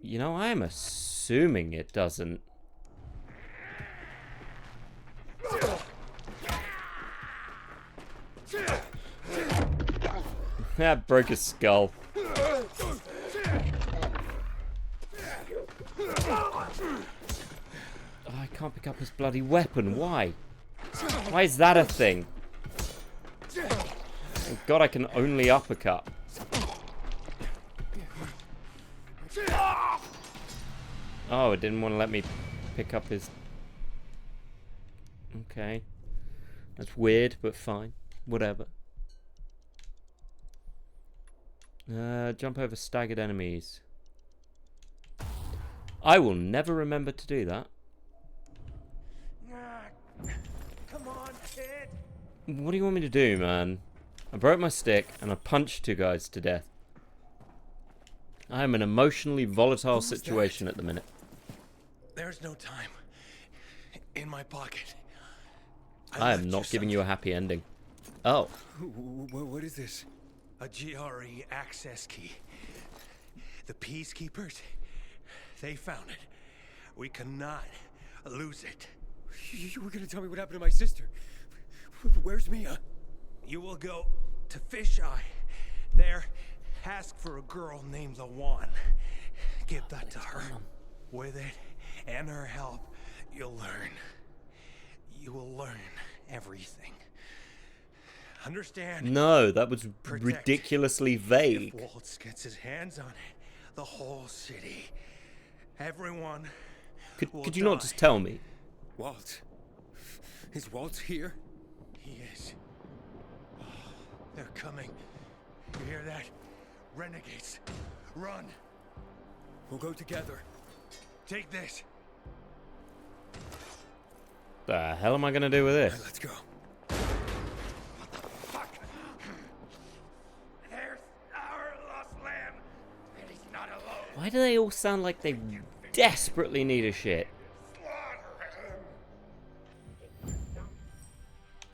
You know, I am assuming it doesn't. That broke his skull. Oh, I can't pick up his bloody weapon. Why? Why is that a thing? Oh God, I can only uppercut. Oh, it didn't want to let me pick up his... Okay. That's weird, but fine. Whatever. Jump over staggered enemies. I will never remember to do that. Come on, kid! What do you want me to do, man? I broke my stick and I punched two guys to death. I am in an emotionally volatile situation at the minute. There's no time. In my pocket. I am not giving you a happy ending. Oh. What is this? A GRE access key. The Peacekeepers, they found it. We cannot lose it. You were gonna tell me what happened to my sister. Where's Mia? You will go to Fisheye. There, ask for a girl named Lawan. Give that to her. With it and her help, you'll learn. You will learn everything. Understand? No, that was Protect. ridiculously vague. If Waltz gets his hands on it, the whole city, everyone will Could you not die. just tell me? Walt. Is Walt here? He is. They're coming. You hear that? Renegades. Run. We'll go together. Take this. The hell am I gonna do with this? Let's go. There's our lost lamb, and he's not alone. Why do they all sound like they desperately need a shit? Slaughter him.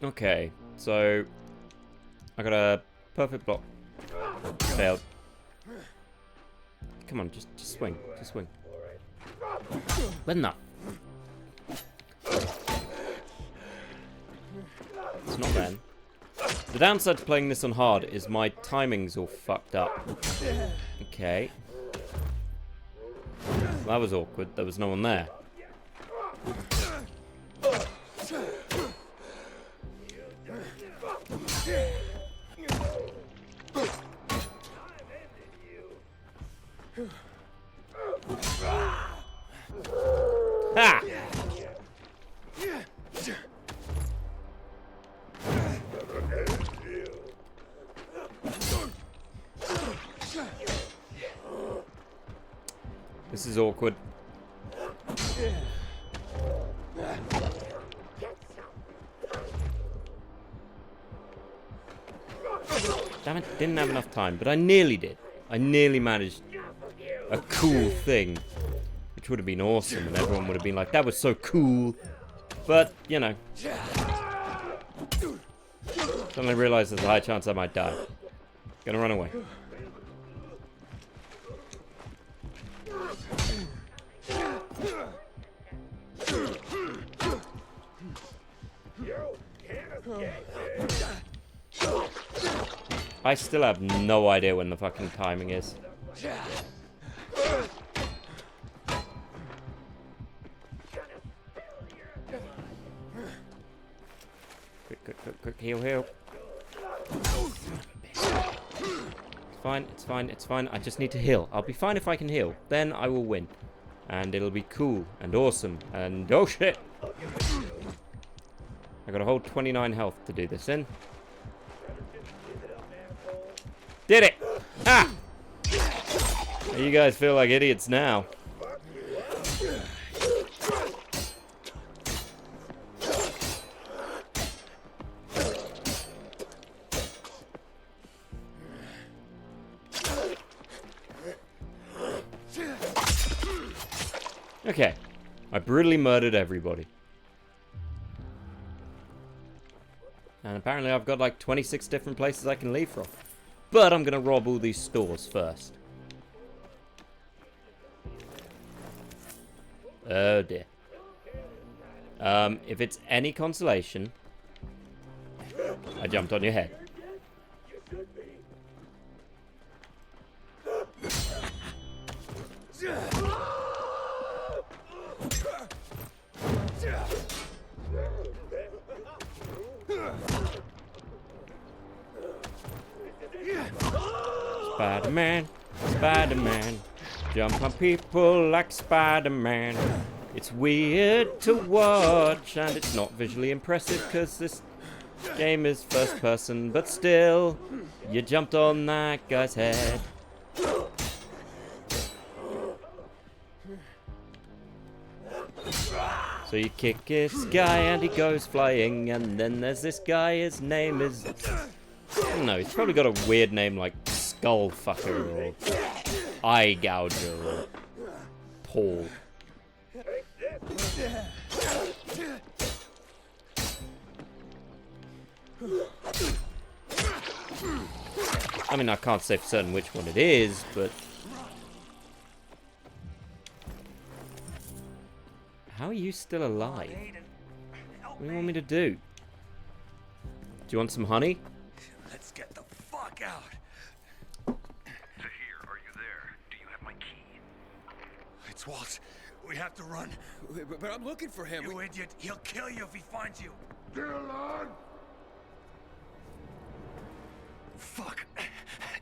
Okay, so I got a perfect block. Failed. Come on, just swing. Just swing. But no. It's not then. The downside to playing this on hard is my timing's all fucked up. Okay. That was awkward. There was no one there. Ha! This is awkward. Damn it, didn't have enough time, but I nearly did. I nearly managed a cool thing, which would have been awesome, and everyone would have been like, that was so cool. But, you know. Suddenly realize there's a high chance I might die. Gonna run away. I still have no idea when the fucking timing is. Quick, heal. It's fine. I just need to heal. I'll be fine if I can heal. Then I will win. And it'll be cool and awesome. And oh shit! I got a whole 29 health to do this in. Did it! Ah! You guys feel like idiots now. Okay. I brutally murdered everybody. And apparently I've got like 26 different places I can leave from. But I'm gonna rob all these stores first. Oh dear. If it's any consolation, I jumped on your head. Spider-Man, jump on people like Spider-Man. It's weird to watch, and it's not visually impressive because this game is first person, but still, you jumped on that guy's head. So you kick this guy and he goes flying, and then there's this guy, his name is... I don't know, he's probably got a weird name like Skull Fucker or Eye Gouger or Paul. I mean, I can't say for certain which one it is, but... How are you still alive? What do you want me to do? Do you want some honey? Let's get the fuck out. Zahir, are you there? Do you have my key? It's Walt. We have to run. But I'm looking for him. You idiot. He'll kill you if he finds you. Fuck.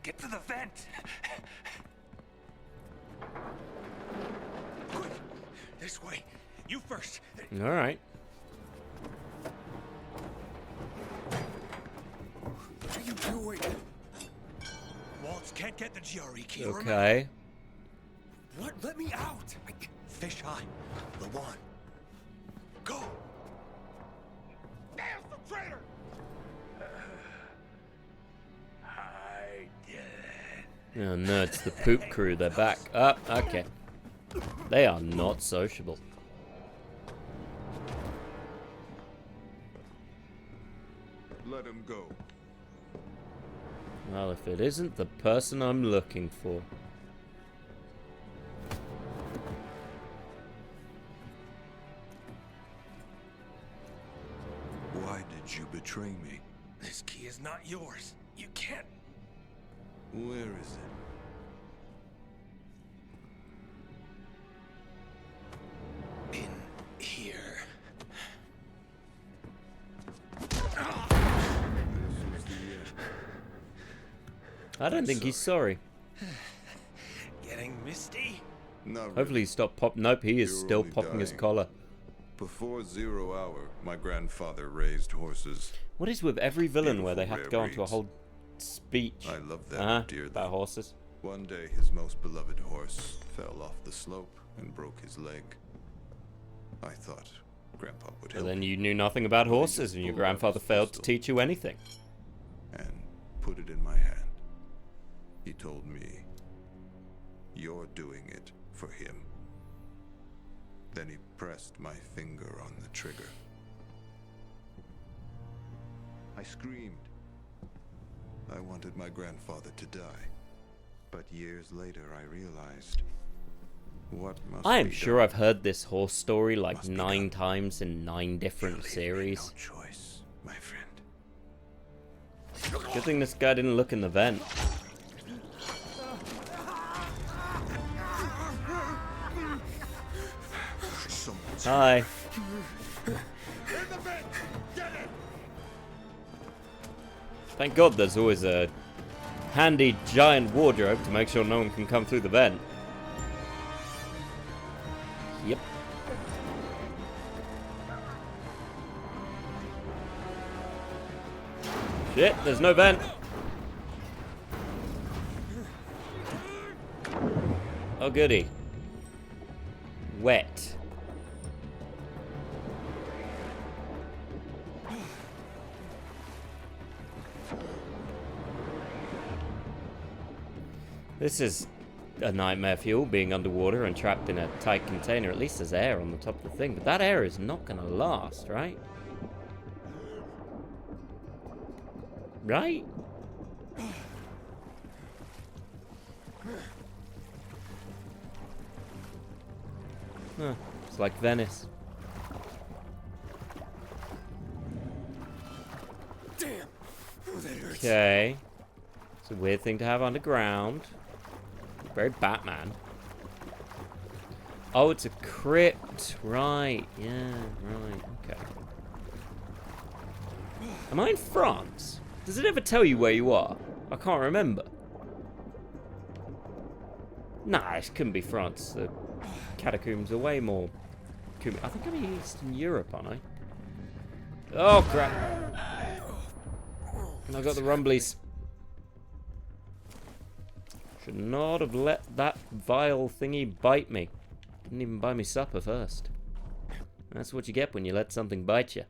Get to the vent. Quick. This way. You first. All right. What are you doing? Waltz can't get the GRE key. Okay. What? Let me out. Fish eye. The one. Go. There's the traitor. I did it. Oh no, it's the poop crew. They're back. Oh, okay. They are not sociable. Let him go. Well, if it isn't the person I'm looking for. Why did you betray me? This key is not yours. You can't. Where is it? In here. I don't think he's sorry. Getting misty? Not really. Hopefully he stopped pop. Nope, he is You're still only popping his dying. collar. Before 0 hour, my grandfather raised horses. What is with every villain where they Beautiful have to go rare into a breeds. whole speech? I love that dearly. About horses. One day, his most beloved horse fell off the slope and broke his leg. I thought Grandpa would But help then me you knew nothing about horses, and your pulled out grandfather his failed to pistol. teach you anything. and put it in my hand. He told me, "You're doing it for him." Then he pressed my finger on the trigger. I screamed. I wanted my grandfather to die. But years later, I realized what must I am be sure done I've heard this horse story like must be 9 done. times in 9 different You leave me series. no choice, my friend. Good thing this guy didn't look in the vent. Someone's Hi. Thank God there's always a handy giant wardrobe to make sure no one can come through the vent. Yep. Shit, there's no vent. Oh goody. Wet. This is a nightmare for you all, being underwater and trapped in a tight container. At least there's air on the top of the thing, but that air is not gonna last, right? Right? Huh, it's like Venice. Damn. Oh, that hurts. Okay. It's a weird thing to have underground. Very Batman. Oh, it's a crypt. Right. Yeah, right. Okay. Am I in France? Does it ever tell you where you are? I can't remember. Nah, it couldn't be France. The catacombs are way more... I think I'm in Eastern Europe, aren't I? Oh, crap. I got the rumblies. Should not have let that vile thingy bite me. Didn't even buy me supper first. That's what you get when you let something bite you.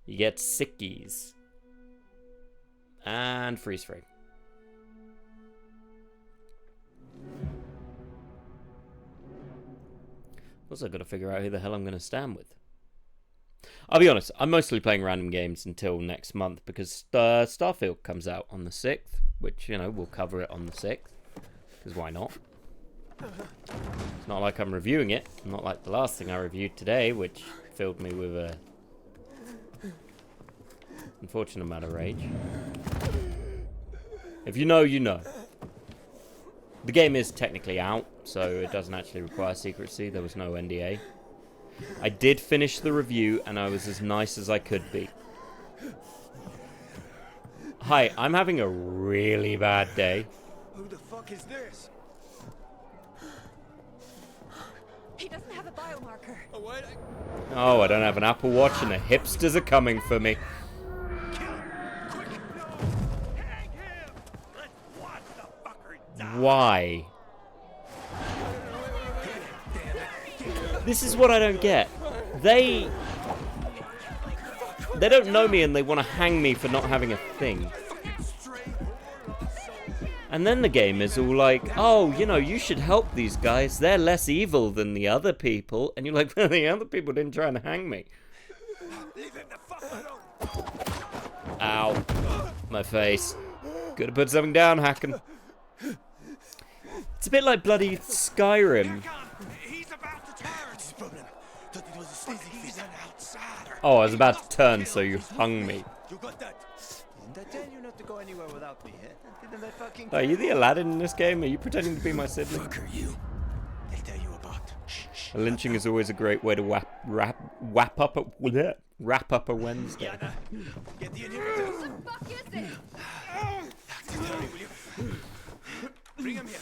You get sickies. And freeze frame. Also got to figure out who the hell I'm going to stand with. I'll be honest, I'm mostly playing random games until next month because Starfield comes out on the 6th, which, you know, we'll cover it on the 6th, because why not? It's not like I'm reviewing it, not like the last thing I reviewed today, which filled me with a unfortunate amount of rage. If you know, you know. The game is technically out, so it doesn't actually require secrecy. There was no NDA. I did finish the review, and I was as nice as I could be. Hi, I'm having a really bad day. Who the fuck is this? He doesn't have a biomarker. Oh, what? Oh, I don't have an Apple Watch, and the hipsters are coming for me. Kill him! Quick! No! Hang him! Let's watch the fucker die! Why? This is what I don't get. They don't know me and they want to hang me for not having a thing. And then the game is all like, oh, you know, you should help these guys. They're less evil than the other people. And you're like, well, the other people didn't try and hang me. Leave him the fuck alone! Ow. My face. Could have put something down, Hacken. It's a bit like bloody Skyrim. He's about to turn! Thought it was a sleazy he's an outsider. Oh, I was about to turn, so you hung me. You got that? Didn't I tell you not to go anywhere without me, eh? Didn't I fucking Are you the Aladdin in this game? Are you pretending to be my sibling? Fuck are you? They'll tell you about. A lynching is always a great way to wrap up a Wednesday. Get the inhibitor. What the fuck is it? Will you? Bring him here.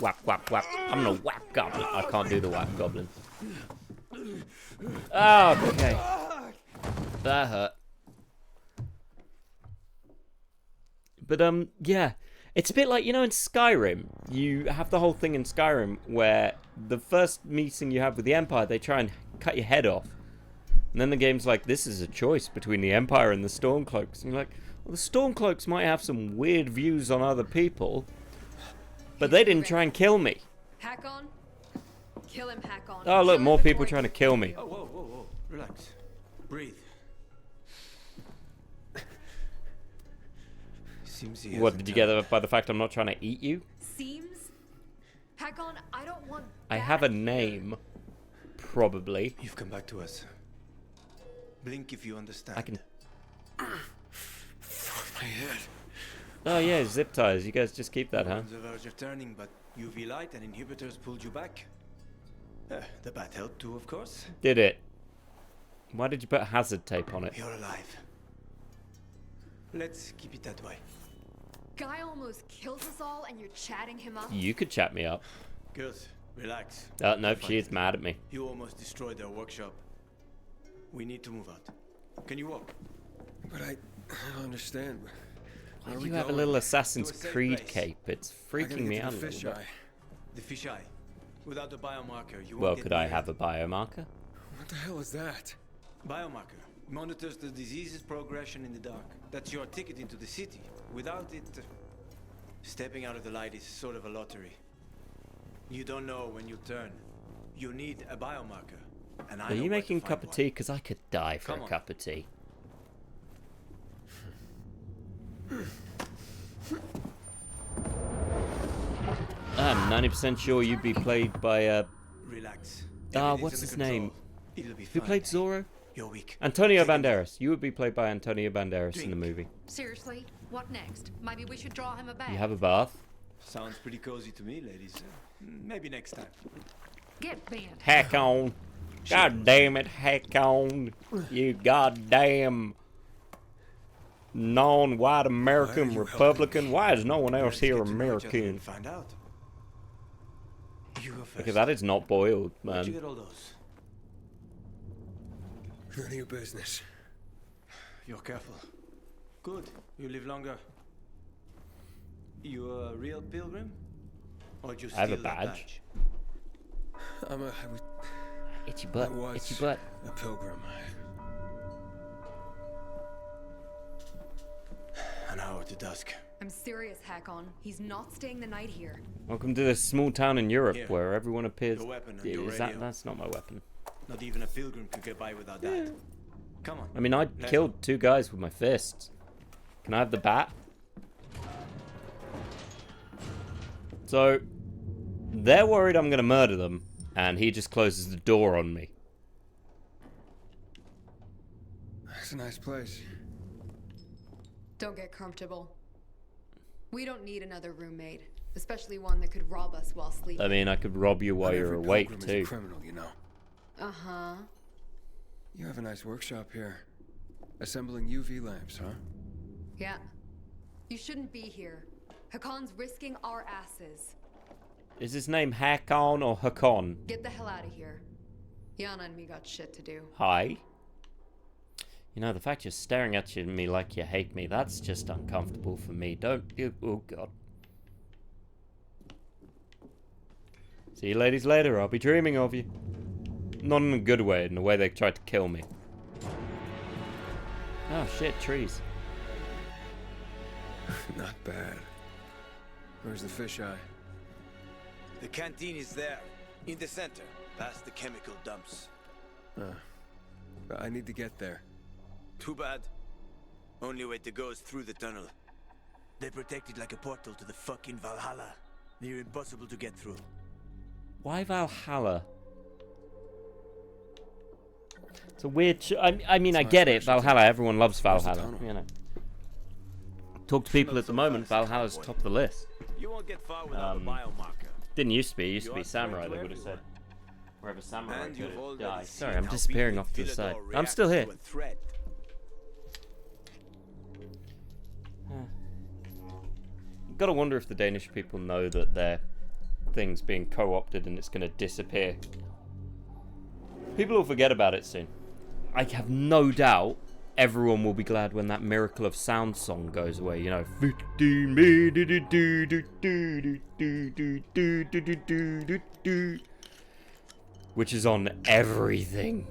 Whap, whap, whap. I'm gonna whap goblin. I can't do the whap goblin. Oh, okay. That hurt. But, yeah. It's a bit like, you know, in Skyrim, you have the whole thing in Skyrim where the first meeting you have with the Empire, they try and cut your head off. And then the game's like, this is a choice between the Empire and the Stormcloaks. And you're like, well, the Stormcloaks might have some weird views on other people, but they didn't try and kill me. Hack on. Kill him, hack on. Oh, look, Kill him more people before trying to kill me. Oh, whoa, whoa, whoa. Relax. Breathe. Seems he What, hasn't did you get turned. that by the fact I'm not trying to eat you? Seems? Hakon, I don't want I that have a here. name. Probably. You've come back to us. Blink if you understand. I can... Fuck my head. Oh yeah, zip ties. You guys just keep that, huh? On the verge of turning, but UV light and inhibitors pulled you back. The bat helped too, of course. Did it? Why did you put hazard tape on it? You're alive. Let's keep it that way. Guy almost kills us all and you're chatting him up? You could chat me up. Girls, relax. Nope, she is mad at me. You almost destroyed their workshop. We need to move out. Can you walk? But I don't understand. Why Where do we you have a going? little Assassin's To a safe Creed place. cape? It's I gotta freaking get me to out a the little bit. fisheye. The fisheye. Without the biomarker, you Well, won't get could I near have it. a biomarker? What the hell is that? Biomarker monitors the disease's progression in the dark. That's your ticket into the city. Without it, stepping out of the light is sort of a lottery. You don't know when you'll turn. You need a biomarker. And I Are know you where making a to cup find of tea? Because I could die for Come a on. cup of tea. I'm 90% sure you'd be played by one. Relax. what's Everything's his under control. name? It'll be Who fine. played Zorro? You're weak. Antonio Take him. Banderas. You would be played by Antonio Banderas in the Drink. movie. Seriously? What next? Maybe we should draw him a bag. You have a bath. Sounds pretty cozy to me, ladies. Maybe next time. Get banned. Heck on. God damn it, heck on. You goddamn non-white American you Republican. Why is no one else Let's here get to know each other American? and find out. You go first. Because that is not boiled, Where'd you man. get all those? None of your business. You're careful. Good. You live longer. You a real pilgrim? Or did you I have a steal that badge. I was Itchy butt, I was itchy butt. a pilgrim. An hour to dusk. I'm serious, Hakon. He's not staying the night here. Welcome to this small town in Europe Here. where everyone appears. Your weapon and your Is that? radio. That's not my weapon. Not even a pilgrim could get by without that. Come on. I mean, I Let's killed 2 guys with my fists. Can I have the bat? So, they're worried I'm going to murder them, and he just closes the door on me. It's a nice place. Don't get comfortable. We don't need another roommate, especially one that could rob us while sleeping. I mean, I could rob you while Not you're every awake, pilgrim is a too. criminal, you know. Uh-huh. You have a nice workshop here. Assembling UV lamps, huh? Yeah. You shouldn't be here. Hakon's risking our asses. Is his name Hakon or Hakon? Get the hell out of here. Yana and me got shit to do. Hi. You know, the fact you're staring at me like you hate me, that's just uncomfortable for me. Don't you? Oh, God. See you ladies later. I'll be dreaming of you. Not in a good way, in the way they tried to kill me. Oh, shit, trees. Not bad. Where's the fisheye? The canteen is there. In the center. Past the chemical dumps. I need to get there. Too bad. Only way to go is through the tunnel. They protect it like a portal to the fucking Valhalla. Near impossible to get through. Why Valhalla? It's a weird... I mean, I my get it. specialty. Valhalla. Everyone loves Where's the Valhalla. tunnel? You know. Talk to people Not at the so moment. fast, Valhalla's cowboy. top of the list. You won't get far without a Um, biomarker. Didn't used to be. It used to You be are samurai. threat They to would have said. everyone. Wherever samurai And could you've have already died. seen Sorry, I'm how disappearing people off to in the side. Villador I'm still here. react to a threat. Gotta wonder if the Danish people know that their thing's being co-opted and it's gonna disappear. People will forget about it soon. I have no doubt everyone will be glad when that Miracle of Sound song goes away. You know, 15 which is on everything.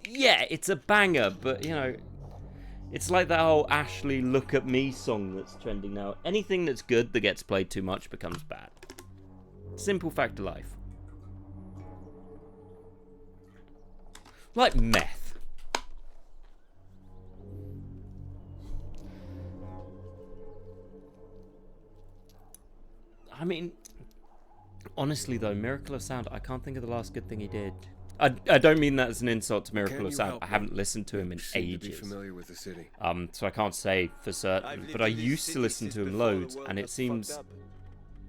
Yeah, it's a banger, but you know, it's like that whole Ashley Look at Me song that's trending now. Anything that's good that gets played too much becomes bad. Simple fact of life. Like meth. I mean, honestly though, Miracle of Sound, I can't think of the last good thing he did. I don't mean that as an insult to Miracle of Sound. I haven't listened to him in ages. Familiar with the city. So I can't say for certain. But I used to listen to him loads, and it seems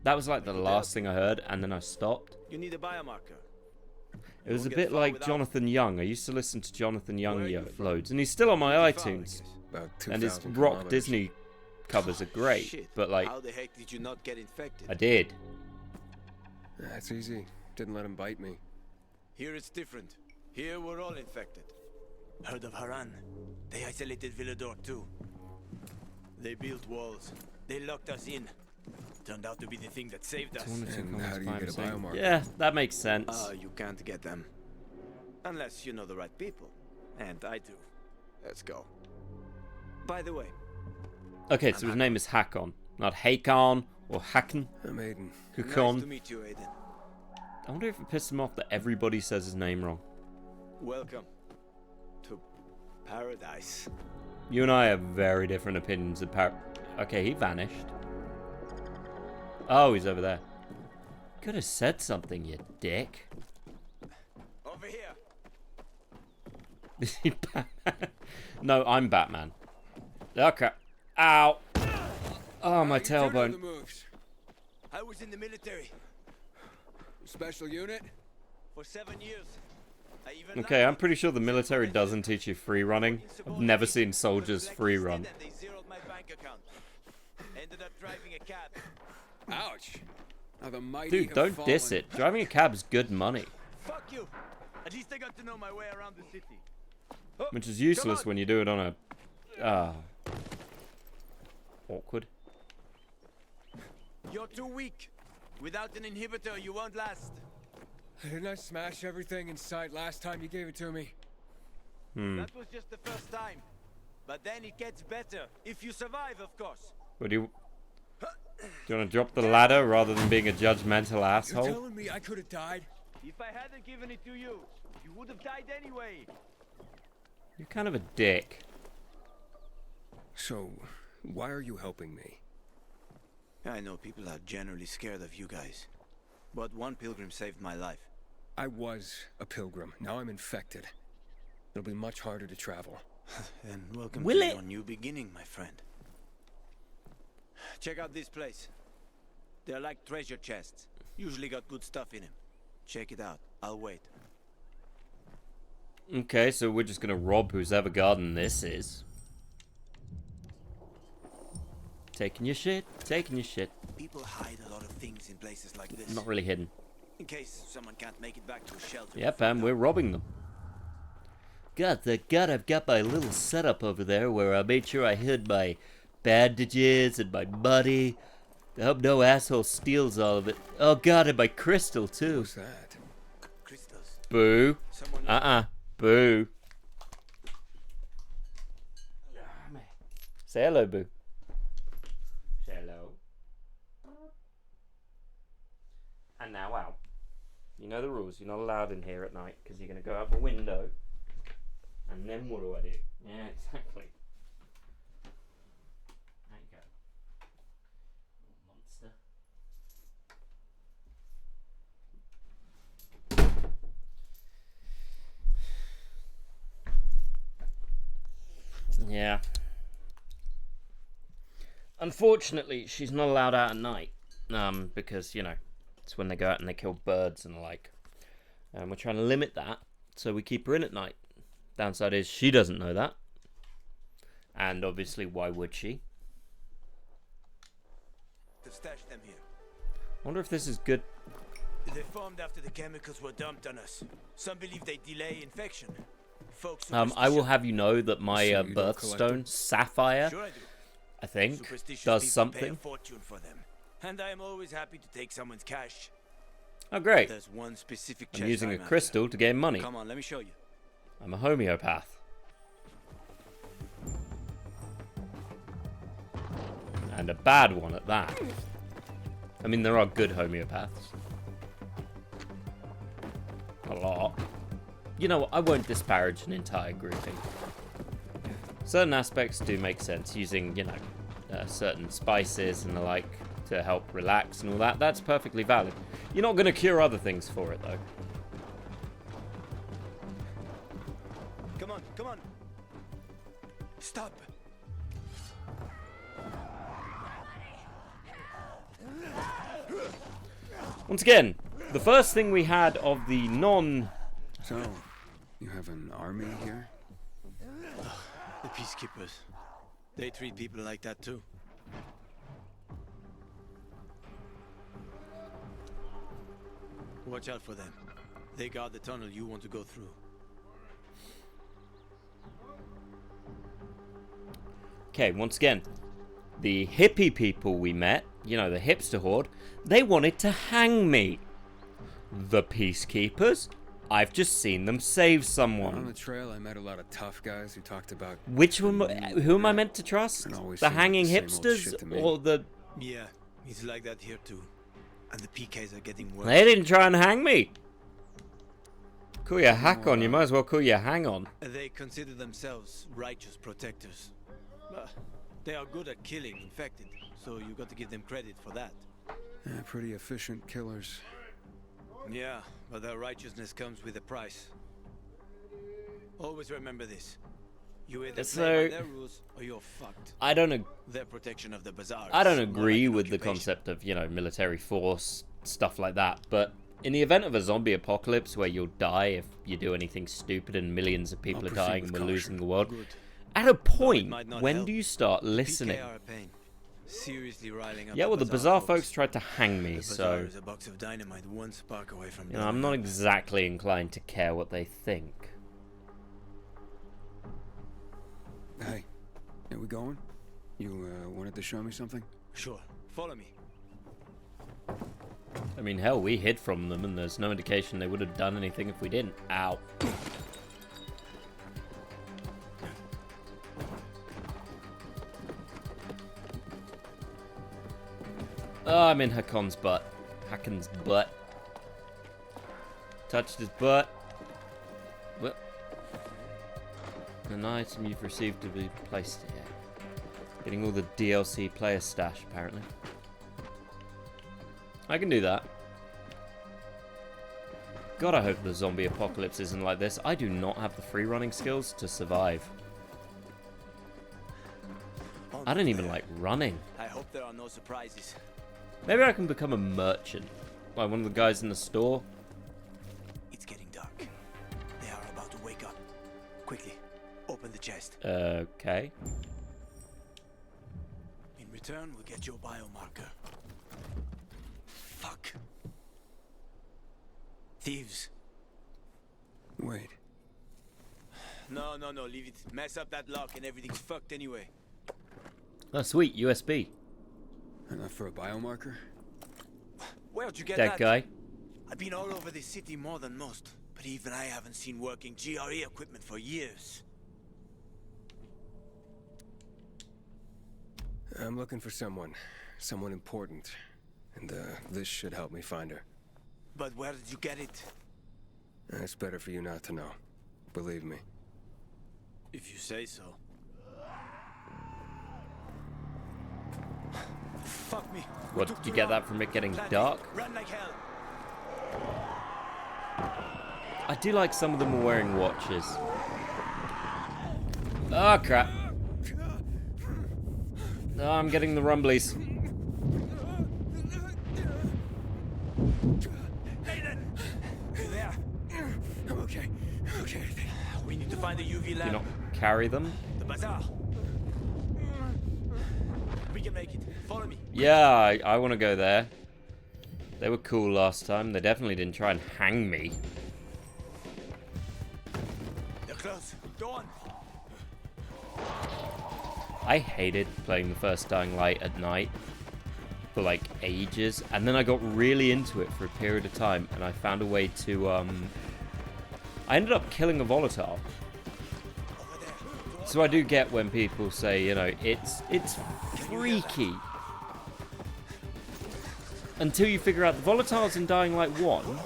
that was like the last thing I heard, and then I stopped. You need a biomarker. It was a bit like Jonathan Young. I used to listen to Jonathan Young loads, and he's still on my iTunes. And his rock Disney covers are great, but like, how the heck did you not get infected? I did. That's easy. Didn't let him bite me. Here it's different. Here we're all infected. Heard of Haran? They isolated Villador too. They built walls. They locked us in. Turned out to be the thing that saved us. And how do you get a biomarker? Yeah, that makes sense. You can't get them. Unless you know the right people. And I do. Let's go. By the way. Okay, so his name is Hakon. Not Hakon or Haken. I'm Aiden. Hakon. Nice to meet you, Aiden. I wonder if it pisses him off that everybody says his name wrong. Welcome to paradise. You and I have very different opinions of Okay, he vanished. Oh, he's over there. Could have said something, you dick. Over here. Is he Batman? No, I'm Batman. Okay. Ow. Oh, my tailbone. I was in the military. Special unit? For 7 years. I even Okay, I'm pretty sure the military doesn't teach you free running. I've never seen soldiers free run. They zeroed my bank account. Ended up driving a cab. Ouch. How the mighty Dude, have don't fallen. diss it. Driving a cab is good money. Fuck you. At least I got to know my way around the city. Which is useless when you do it on a... awkward. You're too weak. Without an inhibitor, you won't last. Didn't I smash everything in sight last time you gave it to me? That was just the first time. But then it gets better. If you survive, of course. What do you want to drop the ladder rather than being a judgmental asshole? You're telling me I could have died? If I hadn't given it to you, you would have died anyway. You're kind of a dick. So, why are you helping me? I know people are generally scared of you guys. But one pilgrim saved my life. I was a pilgrim. Now I'm infected. It'll be much harder to travel. Then welcome Will to it? your new beginning, my friend. Check out this place. They're like treasure chests. Usually got good stuff in them. Check it out. I'll wait. Okay, so we're just gonna rob whose ever garden this is. Taking your shit, taking your shit. People hide a lot of things in places like this. Not really hidden. In case someone can't make it back to a shelter. Yep, and we're robbing them. God, thank God I've got my little setup over there where I made sure I hid my bandages and my money. I hope no asshole steals all of it. Oh God, and my crystal too. What's that? Crystals. Boo. Boo. Say hello, Boo. Say hello. And now out. You know the rules. You're not allowed in here at night because you're going to go out the window. And then what do I do? Yeah, exactly. There you go. Monster. Yeah. Unfortunately, she's not allowed out at night. Because, you know, it's when they go out and they kill birds and the like. And we're trying to limit that, so we keep her in at night. Downside is she doesn't know that. And obviously, why would she? To stash them here. I wonder if this is good. They formed after the chemicals were dumped on us. Some believe they delay infection. Folks I will have you know that my So you don't collect birthstone, them? Sapphire, Sure I do. I think, Superstitious does people Pay a something. fortune for them. And I am always happy to take someone's cash. Oh, great. There's one specific I'm chest using a after. crystal to gain money. Come on, let me show you. I'm a homeopath. And a bad one at that. I mean, there are good homeopaths. A lot. you know what, I won't disparage an entire grouping. Certain aspects do make sense, using, you know, certain spices and the like to help relax and all that. That's perfectly valid. You're not going to cure other things for it, though. Come on, come on. Stop. Once again, the first thing we had of the non... So, you have an army here? The peacekeepers. They treat people like that too. Watch out for them. They guard the tunnel you want to go through. Okay, once again, the hippie people we met, you know, the hipster horde, they wanted to hang me. The peacekeepers, I've just seen them save someone. On the trail, I met a lot of tough guys who talked about... Which one? Who am I meant to trust? The hanging hipsters or the... Yeah, it's like that here too. And the PKs are getting worse. They didn't try and hang me. Call you a hack on, you might as well call you a hang on. They consider themselves righteous protectors. They are good at killing infected, so you got to give them credit for that. Yeah, pretty efficient killers. Yeah, but their righteousness comes with a price. Always remember this. You either play by their rules or you're fucked. Their protection of the bazaar. I don't agree with the concept of, you know, military force, stuff like that, but in the event of a zombie apocalypse where you'll die if you do anything stupid and millions of people are dying and we're losing the world, at a point, when do you start listening? Seriously riling up yeah, well, the bazaar folks tried to hang me, so... Is a box of dynamite one spark away from you know, I'm not exactly inclined to care what they think. Hey, are we going? You wanted to show me something? Sure, follow me. I mean, hell, we hid from them, and there's no indication they would have done anything if we didn't. Ow. Oh, I'm in Hakon's butt. Hakon's butt. Touched his butt. What? An item you've received to be placed here. Getting all the DLC player stash, apparently. I can do that. God, I hope the zombie apocalypse isn't like this. I do not have the free running skills to survive. I don't even like running. I hope there are no surprises. Maybe I can become a merchant. Like one of the guys in the store. It's getting dark. They are about to wake up. Quickly, open the chest. Okay. In return, we'll get your biomarker. Fuck. Thieves. Wait. No, leave it. Mess up that lock and everything's fucked anyway. Oh, sweet, USB. Enough for a biomarker? Where'd you get that? Guy. I've been all over this city more than most, but even I haven't seen working GRE equipment for years. I'm looking for someone important, and this should help me find her. But where did you get it? It's better for you not to know. Believe me. If you say so. Fuck me. What, did you get that from it getting dark? Run like hell. I do like some of them are wearing watches. Oh, crap. Oh, I'm getting the rumblies. Nathan! You there? I'm okay. Okay. We need to find the UV lamp. Do you not carry them? The bazaar. We can make it. Follow me. Yeah, I want to go there. They were cool last time. They definitely didn't try and hang me. They're close. Go on. I hated playing the first Dying Light at night for like ages, and then I got really into it for a period of time, and I found a way to I ended up killing a volatile. So I do get when people say, you know, it's freaky. Until you figure out the volatiles in Dying Light 1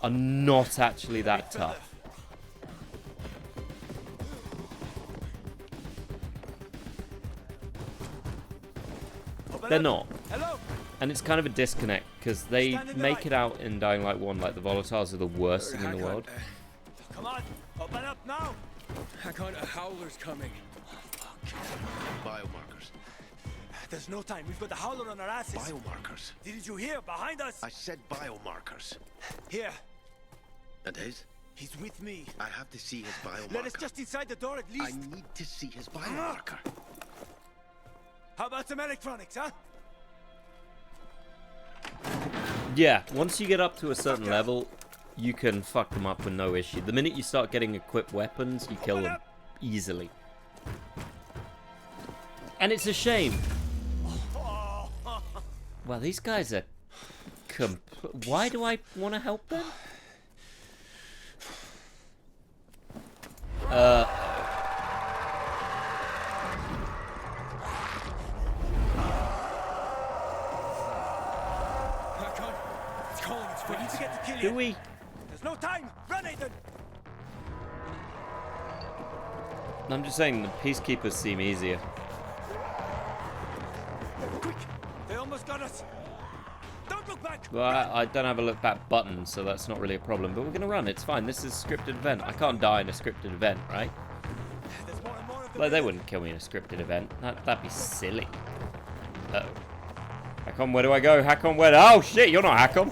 are not actually that tough. they're not. Hello? And it's kind of a disconnect, because they make it out in Dying Light 1 like the volatiles are the worst thing in the world. Come on, open up now. Hakon, a howler's coming. Biomarkers. There's no time. We've got the howler on our asses. Biomarkers. Didn't you hear? Behind us. I said biomarkers. Here. And his? He's with me. I have to see his biomarker. Let us just inside the door at least. I need to see his biomarker. How about some electronics, huh? Yeah, once you get up to a certain level, you can fuck them up with no issue. The minute you start getting equipped weapons, you kill them easily. And it's a shame. Well, these guys are... Why do I want to help them? Hakon, it's calling its We need to get to Killian. Do we? There's no time. Run, Ethan. I'm just saying the peacekeepers seem easier. Quick. They almost got us. Don't look back. Well, I don't have a look back button, so that's not really a problem. But we're going to run. It's fine. This is a scripted event. I can't die in a scripted event, right? There's more and more of them. Like, they wouldn't kill me in a scripted event. That'd be silly. Uh-oh. Hakon, where do I go? Hakon, where? Oh, shit, you're not Hakon.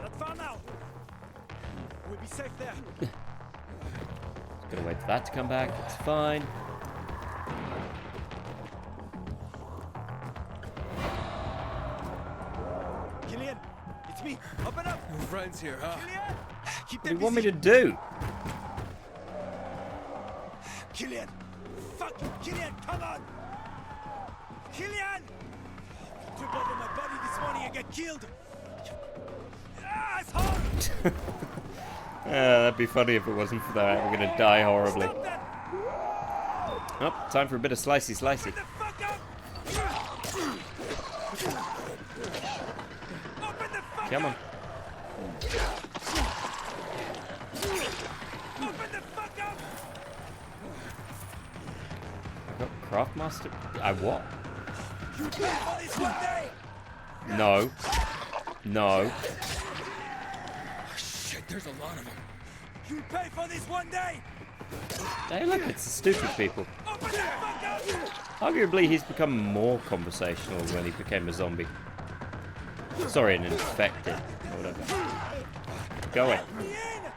Not far now. We'll be safe there. Gonna wait for that to come back. It's fine. Killian, it's me. Open up. Your friends here, huh? Killian. Keep What do them you want me busy. to do? Killian. Fuck. Killian, come on. Killian. Trip over my body this morning and get killed. Ah, it's hard. That'd be funny if it wasn't for that. We're gonna die horribly. Stop that. Oh, time for a bit of slicey slicey. Open the fuck up. Open the fuck Come on. up. Open the fuck up. I got Craftmaster. I what? You pay for this one day. No. No. Shit, there's a lot of them. You pay for this one day. Hey, look, it's the stupid people. Open the fuck up. Arguably, he's become more conversational when he became a zombie. Sorry, an infected. Or whatever. Go away.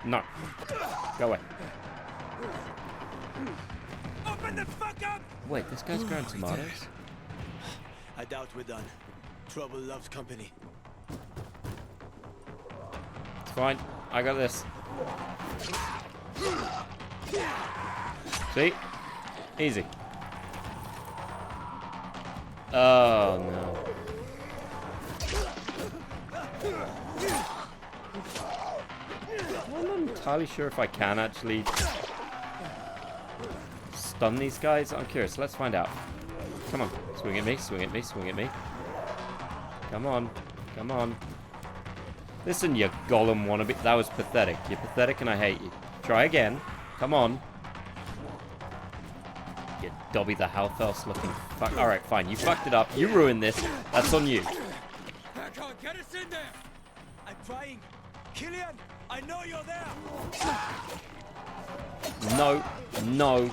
No. Go away. Open the fuck up. Wait, this guy's growing tomatoes? I doubt we're done. Trouble loves company. It's fine. I got this. See? Easy. Oh, no. I'm not entirely sure if I can actually stun these guys. I'm curious. Let's find out. Come on. Swing at me, swing at me, swing at me. Come on. Come on. Listen, you golem wannabe. That was pathetic. You're pathetic and I hate you. Try again. Come on. You Dobby the Halfels looking fuck. Alright, fine. You fucked it up. You ruined this. That's on you. Hakon, get us in there! I'm trying. Killian, I know you're there. No. No.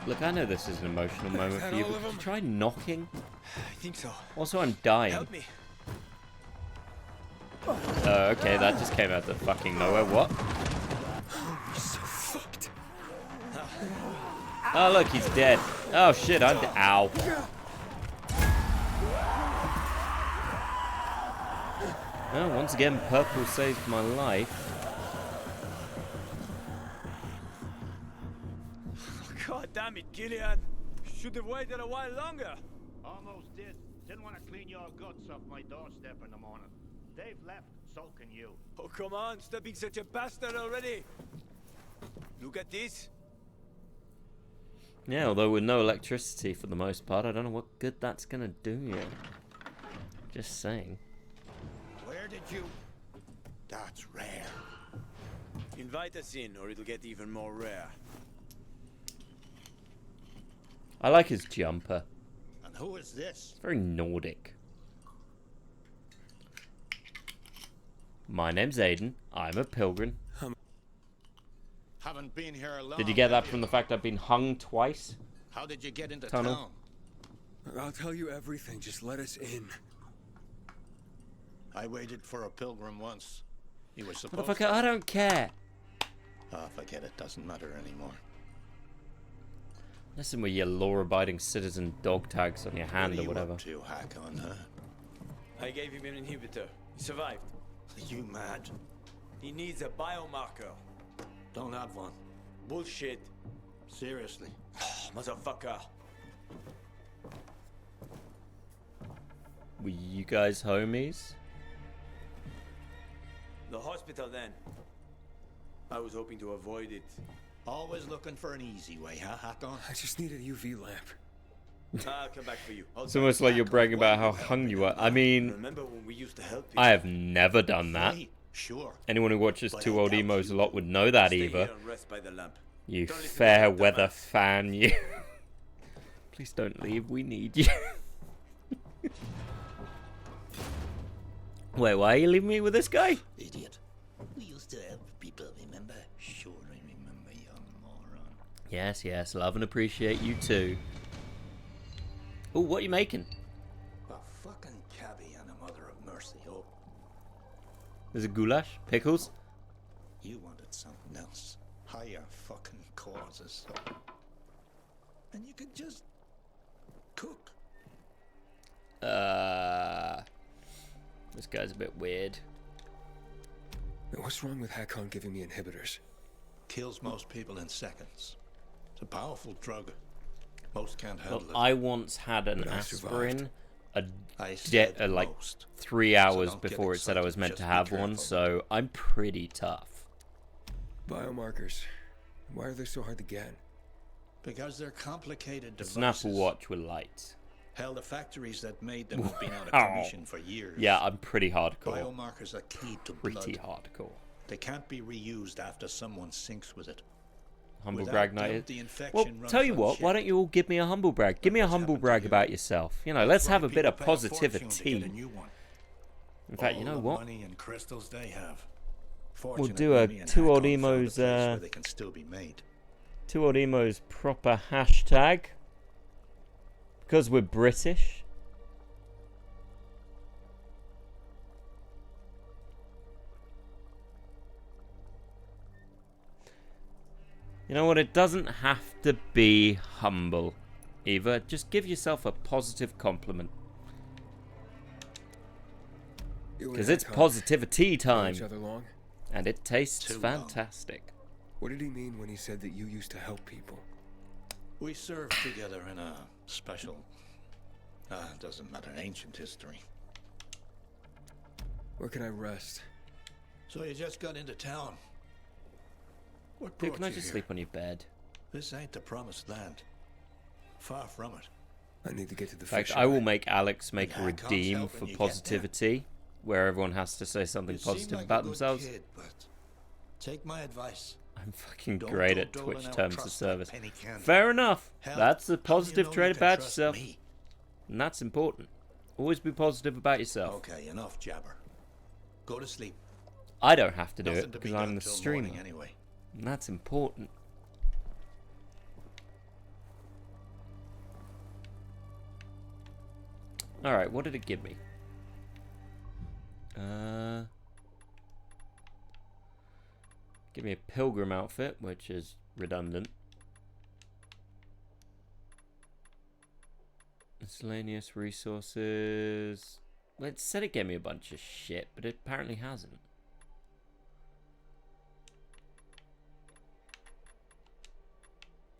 Look, I know this is an emotional moment for you, but could you try knocking? I think so. Also, I'm dying. Help me. Okay, that just came out of fucking nowhere. What? We're so fucked. Oh, look, he's dead. Oh, shit, I'm dead. Ow. Oh, once again, purple saved my life. God damn it, Killian. Should have waited a while longer. Almost did. Didn't want to clean your guts off my doorstep in the morning. They've left, so can you. Oh, come on. Stop being such a bastard already. Look at this. Yeah, although with no electricity for the most part, I don't know what good that's gonna do you. Just saying. Where did you... That's rare. In Invite us in, or it'll get even more rare. I like his jumper. And who is this? It's very Nordic. My name's Aiden. I'm a pilgrim. Haven't been here long. Did you get that from the fact I've been hung twice? How did you get into Tunnel. town? I'll tell you everything. Just let us in. I waited for a pilgrim once. He was supposed Motherfucker, I don't care. Oh, forget it. Doesn't matter anymore. Listen with your law-abiding citizen dog tags on your hand or whatever. What are you up to, Hakon, huh? I gave him an inhibitor. He survived. You mad? He needs a biomarker. Don't have one. Bullshit. Seriously. Motherfucker. Were you guys homies? The hospital then. I was hoping to avoid it. Always looking for an easy way, huh, Hakon? I just need a UV lamp. I'll come back for you. It's almost like you're bragging about how hung you are. I mean, Remember when we used to help people? I have never done that. Sure. Anyone who watches Two Old Emos a lot would know that Stay either. here and rest by the lamp. You Don't listen to fair that weather dumbass. fan, you. Please don't leave. We need you. Wait, why are you leaving me with this guy? Idiot. We used to help people, remember? Sure, I remember, young moron. Yes, yes. Love and appreciate you too. Oh, what are you making? A fucking cabbie and a mother of mercy. Oh, There's a goulash? Pickles? you wanted something else. Higher fucking causes. And you could just cook. This guy's a bit weird. What's wrong with Hakon giving me inhibitors? Kills most people in seconds. It's a powerful drug. Most can't Well, handle it. I once had an But I aspirin I said like most. 3 So hours don't get before it said I was excited, meant just to be have one, careful. so I'm pretty tough. Biomarkers. Why are they so hard to get? Because they're complicated It's devices. an Apple Watch with lights. Hell, the factories that made them have been out of Wow. commission for years. Yeah, I'm pretty hardcore. Biomarkers are key to Pretty blood. hardcore. They can't be reused after someone sinks with it. Humble Without brag them, night. the infection Well, runs tell you what, unchecked. why don't you all give me a humble brag? Give me a What's humble happened to brag you? about yourself. You know, let's That's have why a bit of people pay a fortune to get a positivity. new one. In fact, you know All the what? money and crystals they have. We'll do a Fortunately, me and Two Old Hakon found a Emos, place where they can still be made. Two Old Emos proper hashtag. Because we're British. You know what? It doesn't have to be humble, either. Just give yourself a positive compliment. Because it's positivity Know time. each other long? And it tastes Too long. fantastic. What did he mean when he said that you used to help people? We served together in a special, doesn't matter, ancient history. Where can I rest? So you just got into town. What Dude, brought can I you just here? sleep on your bed? This ain't the promised land. Far from it. I need to get to the In fact, fish. I will eye. make Alex make a Hakon's redeem helping for you get there. positivity, where everyone has to say something You seem positive like about a good themselves. Kid, but take my advice. I'm fucking Don't great go at doling Twitch out terms of trust like service. penny candy. Fair enough. Hell, That's a how do you positive know trait you can about trust yourself. me? And that's important. Always be positive about yourself. Okay, enough jabber. Go to sleep. I don't have to do Nothing it to because be I'm done the till streamer. morning anyway. And that's important. Alright, what did it give me? Give me a pilgrim outfit, which is redundant. Miscellaneous resources. Well, it said it gave me a bunch of shit, but it apparently hasn't.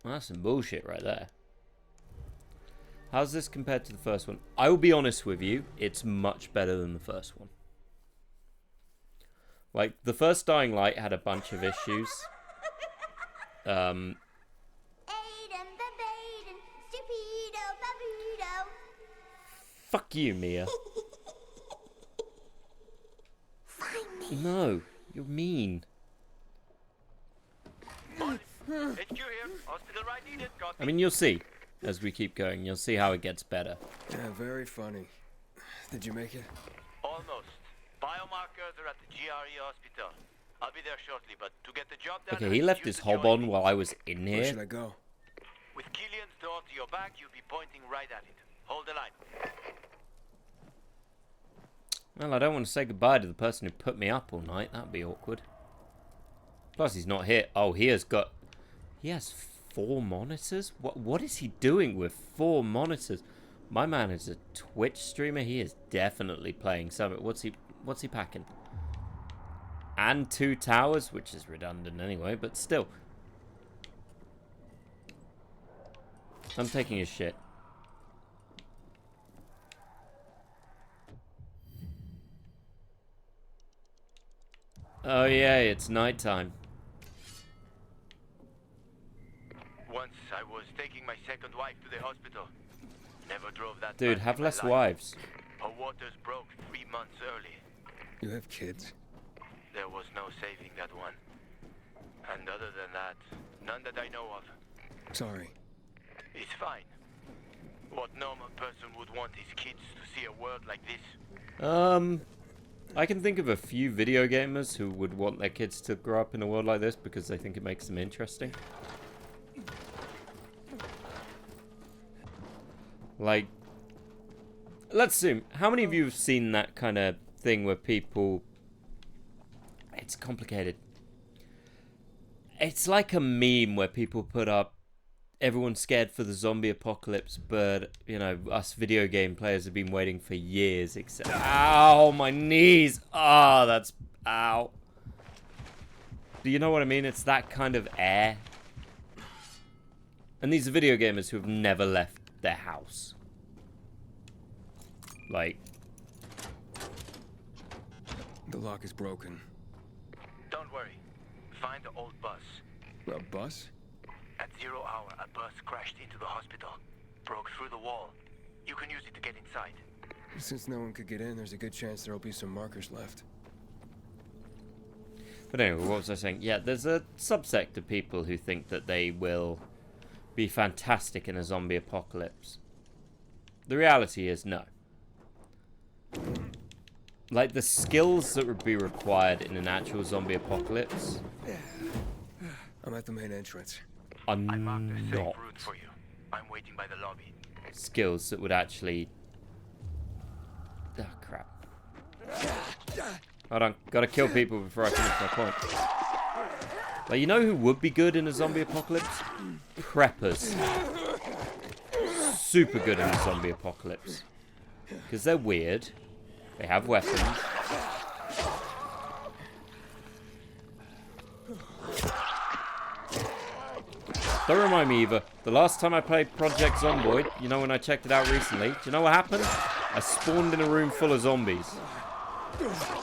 Well, that's some bullshit right there. How's this compared to the first one? I will be honest with you, it's much better than the first one. Like, the first Dying Light had a bunch of issues. Aiden, babaden, stupido, babudo. Fuck you, Mia. Find me. No, you're mean. HQ here. Hospital right needed. Copy. I mean, you'll see as we keep going. You'll see how it gets better. Yeah, very funny. Did you make it? Almost. Biomarkers are at the GRE hospital. I'll be there shortly, but to get the job done... Okay, he left his hob on while I was in Where should here. I go? With Killian's door to your back, you'll be pointing right at it. Hold the line. Well, I don't want to say goodbye to the person who put me up all night. That'd be awkward. Plus, he's not here. Oh, he has 4 monitors? What is he doing with 4 monitors? My man is a Twitch streamer. He is definitely playing something. What's he packing? And 2 towers, which is redundant anyway, but still. I'm taking his shit. Oh yeah, it's nighttime. Once I was taking my second wife to the hospital. Never drove that Dude, fast have in my less life. wives. Her waters broke 3 months early. You have kids? There was no saving that one. And other than that, none that I know of. Sorry. It's fine. What normal person would want his kids to see a world like this? I can think of a few video gamers who would want their kids to grow up in a world like this because they think it makes them interesting. Like, let's assume, how many of you have seen that kind of thing where people... It's complicated. It's like a meme where people put up, everyone's scared for the zombie apocalypse, but, you know, us video game players have been waiting for years, except... Ow, my knees! Ah, that's... Ow. Do you know what I mean? It's that kind of air. And these are video gamers who have never left their house. Like... The lock is broken. Don't worry. Find the old bus. A bus? At 0 hour, a bus crashed into the hospital. Broke through the wall. You can use it to get inside. Since no one could get in, there's a good chance there'll be some markers left. But anyway, what was I saying? Yeah, there's a subsect of people who think that they will be fantastic in a zombie apocalypse. The reality is no. Like, the skills that would be required in an actual zombie apocalypse I'm at the main entrance. are I marked a safe not route for you. I'm waiting by the lobby. skills that would actually... Oh, crap. Hold on, gotta kill people before I finish my point. Like, you know who would be good in a zombie apocalypse? Preppers. Super good in a zombie apocalypse. Because they're weird. They have weapons. Don't remind me either. The last time I played Project Zomboid, you know, when I checked it out recently, do you know what happened? I spawned in a room full of zombies.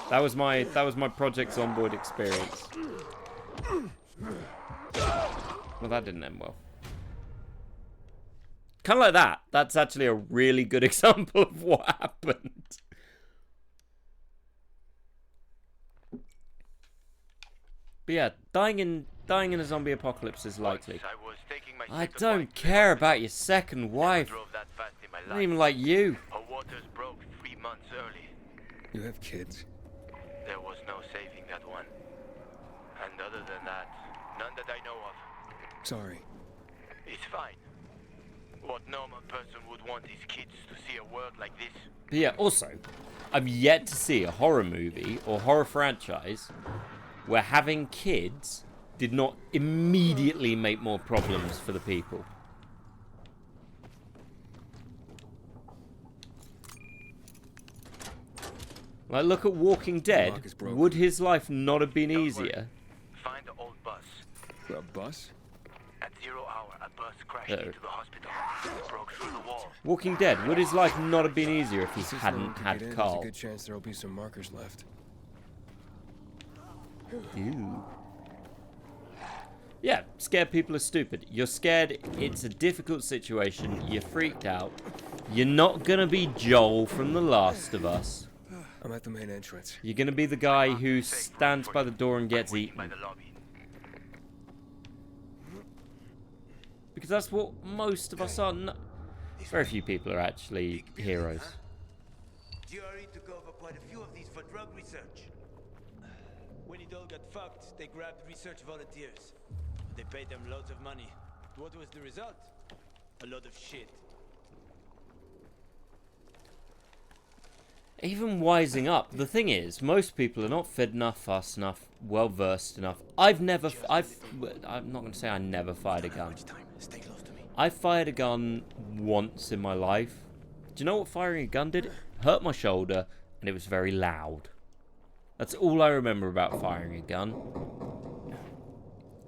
That was my Project Zomboid experience. Well, that didn't end well. Kind of like that. That's actually a really good example of what happened. But yeah, dying in a zombie apocalypse is likely. I don't care about your second wife. Not even like you. Her waters broke 3 months early. You have kids? There was no saving that one. And other than that, none that I know of. Sorry. It's fine. What normal person would want his kids to see a world like this? But yeah, also, I've yet to see a horror movie or horror franchise where having kids did not immediately make more problems for the people. Like, look at Walking Dead. Would his life not have been easier? Find the old bus. A bus? At 0 hour, a bus crashed into the hospital. Broke through the wall. Walking Dead, would his life not have been easier if he Since no hadn't one could had get in, Carl? There's a good chance there'll be some markers left. Ew. Yeah, scared people are stupid. You're scared, it's a difficult situation, you're freaked out. You're not gonna be Joel from The Last of Us. I'm at the main entrance. You're gonna be the guy who stands by the door and gets eaten. Because that's what most of us are. Very few people are actually heroes. GRE took over quite a few of these for drug research. When it all got fucked, they grabbed research volunteers. They paid them loads of money. What was the result? A lot of shit. Even wising up, the thing is, most people are not fit enough, fast enough, well versed enough. I'm not going to say I never fired a gun. I fired a gun once in my life. Do you know what firing a gun did? It hurt my shoulder, and it was very loud. That's all I remember about firing a gun.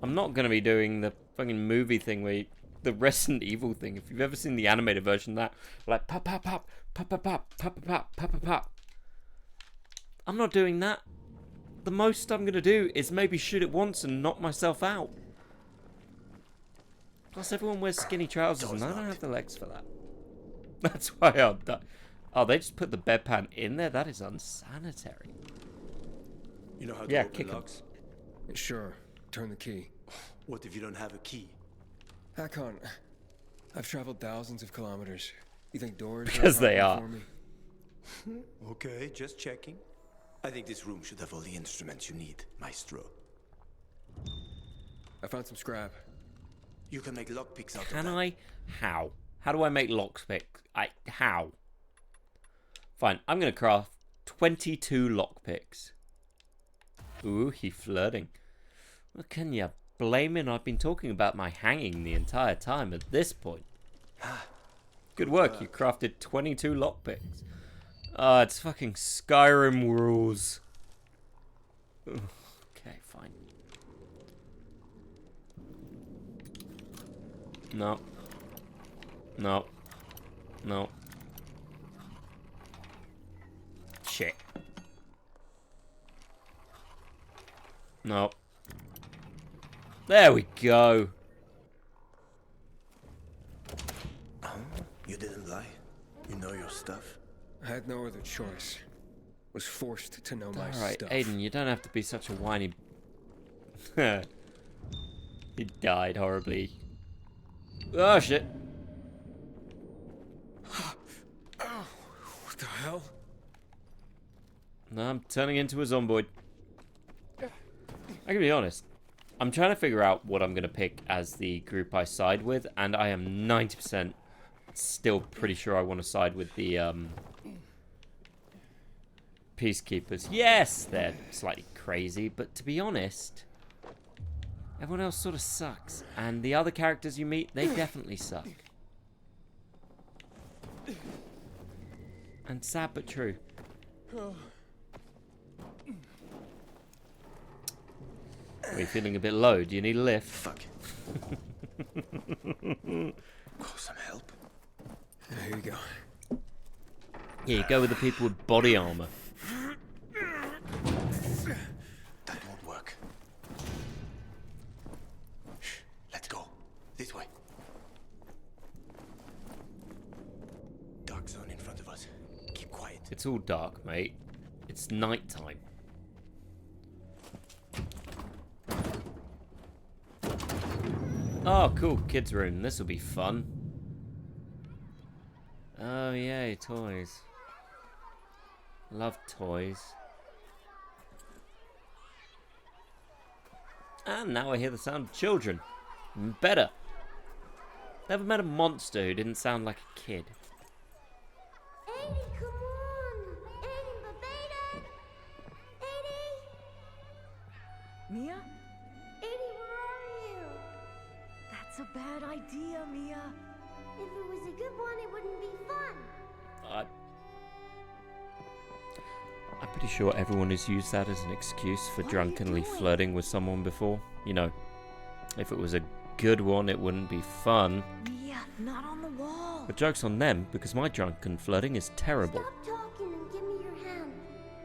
I'm not going to be doing the fucking movie thing where the Resident Evil thing. If you've ever seen the animated version of that, like pop, pop, pop, pop, pop, pop, pop, pop, pop, pop, pop. I'm not doing that. The most I'm going to do is maybe shoot it once and knock myself out. Plus, everyone wears skinny trousers, and I don't have the legs for that. That's why I'm done. Oh, they just put the bedpan in there? That is unsanitary. You know how to open locks? Sure. Turn the key. What if you don't have a key? Hakon, I've traveled thousands of kilometers. You think doors because they are. For me? Okay, just checking. I think this room should have all the instruments you need, Maestro. I found some scrap. You can make lockpicks out of that. Can I? How? How do I make lockpicks? How? Fine, I'm going to craft 22 lockpicks. Ooh, he flirting. Well, can you blame him? I've been talking about my hanging the entire time at this point. Good work, you crafted 22 lockpicks. It's fucking Skyrim rules. Ugh, okay, fine. No. No. No. Shit. No. There we go. You didn't lie. You know your stuff. I had no other choice. Was forced to know my Alright, stuff. Aiden, you don't have to be such a whiny... He died horribly. Oh, shit. What the hell? No, I'm turning into a zomboid. I can be honest. I'm trying to figure out what I'm going to pick as the group I side with, and I am 90% still pretty sure I want to side with the Peacekeepers. Yes, they're slightly crazy, but to be honest, everyone else sort of sucks. And the other characters you meet, they definitely suck. And sad but true. Are you feeling a bit low? Do you need a lift? Fuck. Call some help. There you go. Here you go with the people with body armor. That won't work. Shh, let's go. This way. Dark zone in front of us. Keep quiet. It's all dark, mate. It's nighttime. Oh, cool. Kids' room. This will be fun. Oh, yay. Toys. Love toys. And now I hear the sound of children. Better. Never met a monster who didn't sound like a kid. Eddie, come on! Eddie, baby! Eddie! Mia? Eddie, where are you? That's a bad idea, Mia. If it was a good one, it wouldn't be fun. I'm pretty sure everyone has used that as an excuse for drunkenly flirting with someone before. You know, if it was a good one, it wouldn't be fun. Mia, not on the wall. But joke's on them, because my drunken flirting is terrible. Stop talking and give me your hand.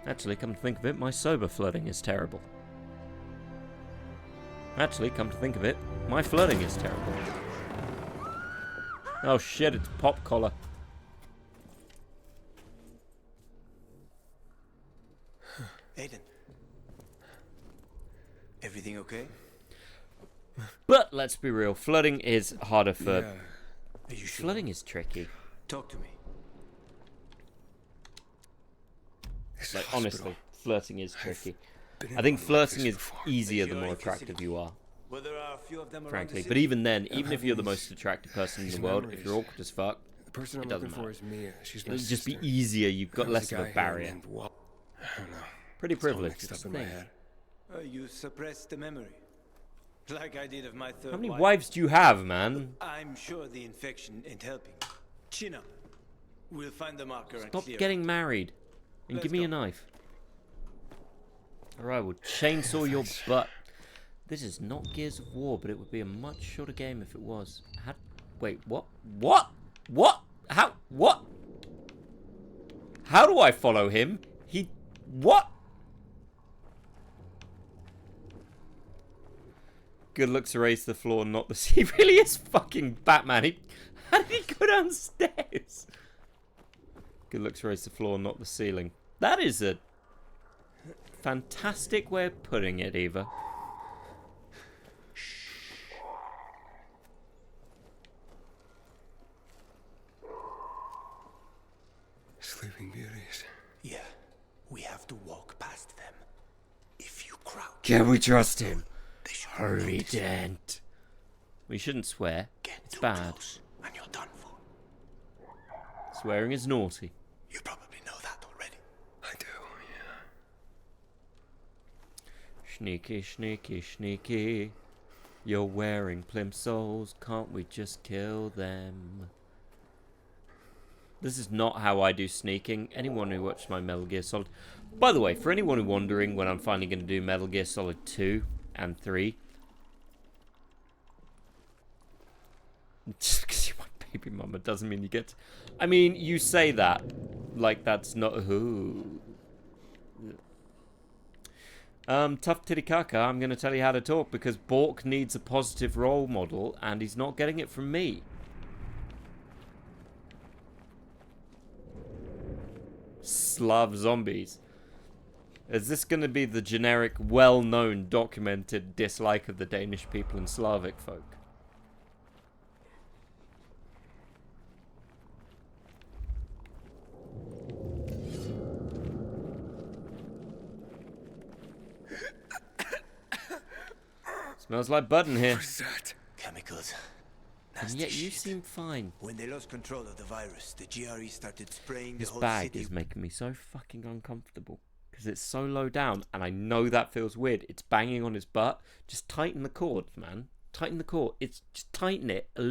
Actually, come to think of it, my sober flirting is terrible. Actually, come to think of it, my flirting is terrible. Oh shit, it's Pop Collar. Aiden. Everything okay? But let's be real, flirting is harder for... Yeah. Are you sure? Flirting is tricky. Talk to me. Like, honestly, flirting is tricky. I think flirting is easier the more attractive you are. Well, there are a few of them around Frankly. the But city. even then, even if you're the most attractive person in the world, if you're awkward as fuck, The person I'm it doesn't looking for matter. is Mia. She's my It'll just be sister. easier. You've got There was less of guy a here barrier. named Walt. I don't know. Pretty It's all privileged. mixed That's up the in my thing. head. You suppressed the memory. Like I did of my third How many wife. wives do you have, man? I'm sure the infection ain't helping. Chin up. We'll find the marker and Stop clear getting married. And Let's give me go. a knife. Alright, we'll chainsaw your butt. This is not Gears of War, but it would be a much shorter game if it was. Wait, what? What? What? How? What? How do I follow him? What? Good looks erase the floor, not the sea. He really is fucking Batman. How did he go downstairs? Good looks erase the floor, not the ceiling. That is a fantastic way of putting it, Eva. Sleeping Beauties. Yeah, we have to walk past them. If you crouch, Can we trust him? they should Hurry, notice. Dent. We shouldn't swear. Get It's too bad. close, and you're done for. Swearing is naughty. You probably know that already. I do, yeah. Sneaky, sneaky, sneaky. You're wearing plimsolls. Can't we just kill them? This is not how I do sneaking. Anyone who watched my Metal Gear Solid... By the way, for anyone who wondering when I'm finally going to do Metal Gear Solid 2 and 3... Just because you want baby mama doesn't mean you get... I mean, you say that. Like, that's not... Ooh. Tough Titty Kaka, I'm going to tell you how to talk because Bork needs a positive role model and he's not getting it from me. Slav zombies. Is this going to be the generic, well-known, documented dislike of the Danish people and Slavic folk? Smells like button here. What is that? Chemicals. And Nasty yet you shit. seem fine. When they lost control of the virus, the GRE started spraying the This whole bag city. is making me so fucking uncomfortable. Because it's so low down, and I know that feels weird. It's banging on his butt. Just tighten the cord, man. Tighten the cord. It's just tighten it a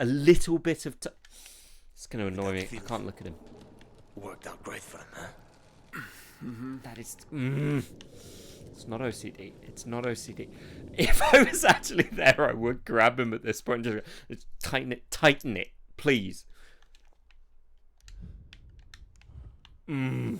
little bit of. It's gonna annoy me. I can't look at him. Worked out great for him, huh? That is. It's not OCD. It's not OCD. If I was actually there, I would grab him at this point. Just tighten it, please. It's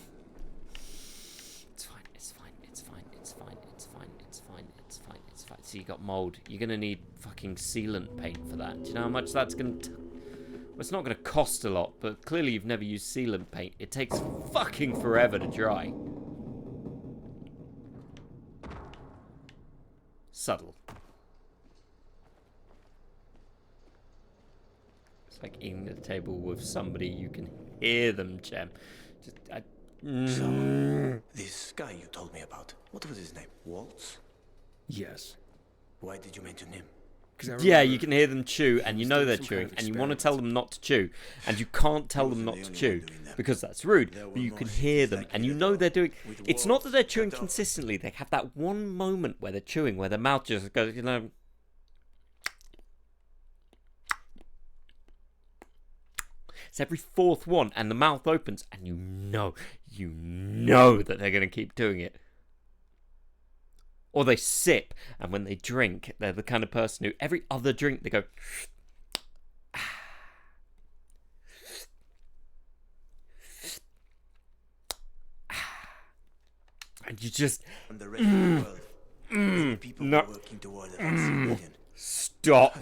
fine. It's fine. It's fine. It's fine. It's fine. It's fine. It's fine. It's fine. So you got mold. You're gonna need fucking sealant paint for that. Do you know how much that's gonna? Well, it's not gonna cost a lot, but clearly you've never used sealant paint. It takes fucking forever to dry. Subtle. It's like eating at the table with somebody you can hear them, Chem. Just, So, this guy you told me about, what was his name? Waltz? Yes. Why did you mention him? Yeah, you can hear them chew, and you know they're chewing, and you want to tell them not to chew, and you can't tell them not to chew, because that's rude, but you can hear them, and you know they're doing... It's not that they're chewing consistently, they have that one moment where they're chewing, where their mouth just goes, you know... It's every fourth one, and the mouth opens, and you know that they're going to keep doing it. Or they sip, and when they drink, they're the kind of person who every other drink they go. And you just. On the rest of the world, many people no. are working toward a vaccine. Stop.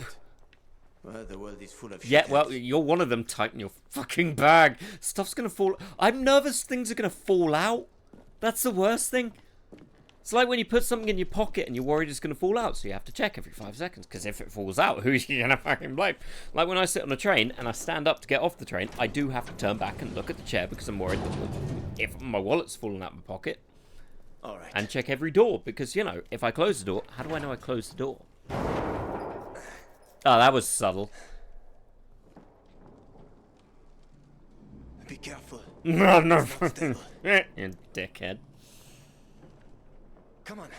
Well, the world is full of Yeah, shitheads. well, you're one of them. Tighten your fucking bag. Stuff's gonna fall. I'm nervous things are gonna fall out. That's the worst thing. It's like when you put something in your pocket and you're worried it's going to fall out, so you have to check every 5 seconds, because if it falls out, who's you going to fucking blame? Like when I sit on a train and I stand up to get off the train, I do have to turn back and look at the chair because I'm worried that if my wallet's fallen out of my pocket. All right. And check every door, because, you know, if I close the door, how do I know I closed the door? Oh, that was subtle. Be careful. No, no. You dickhead. Come on.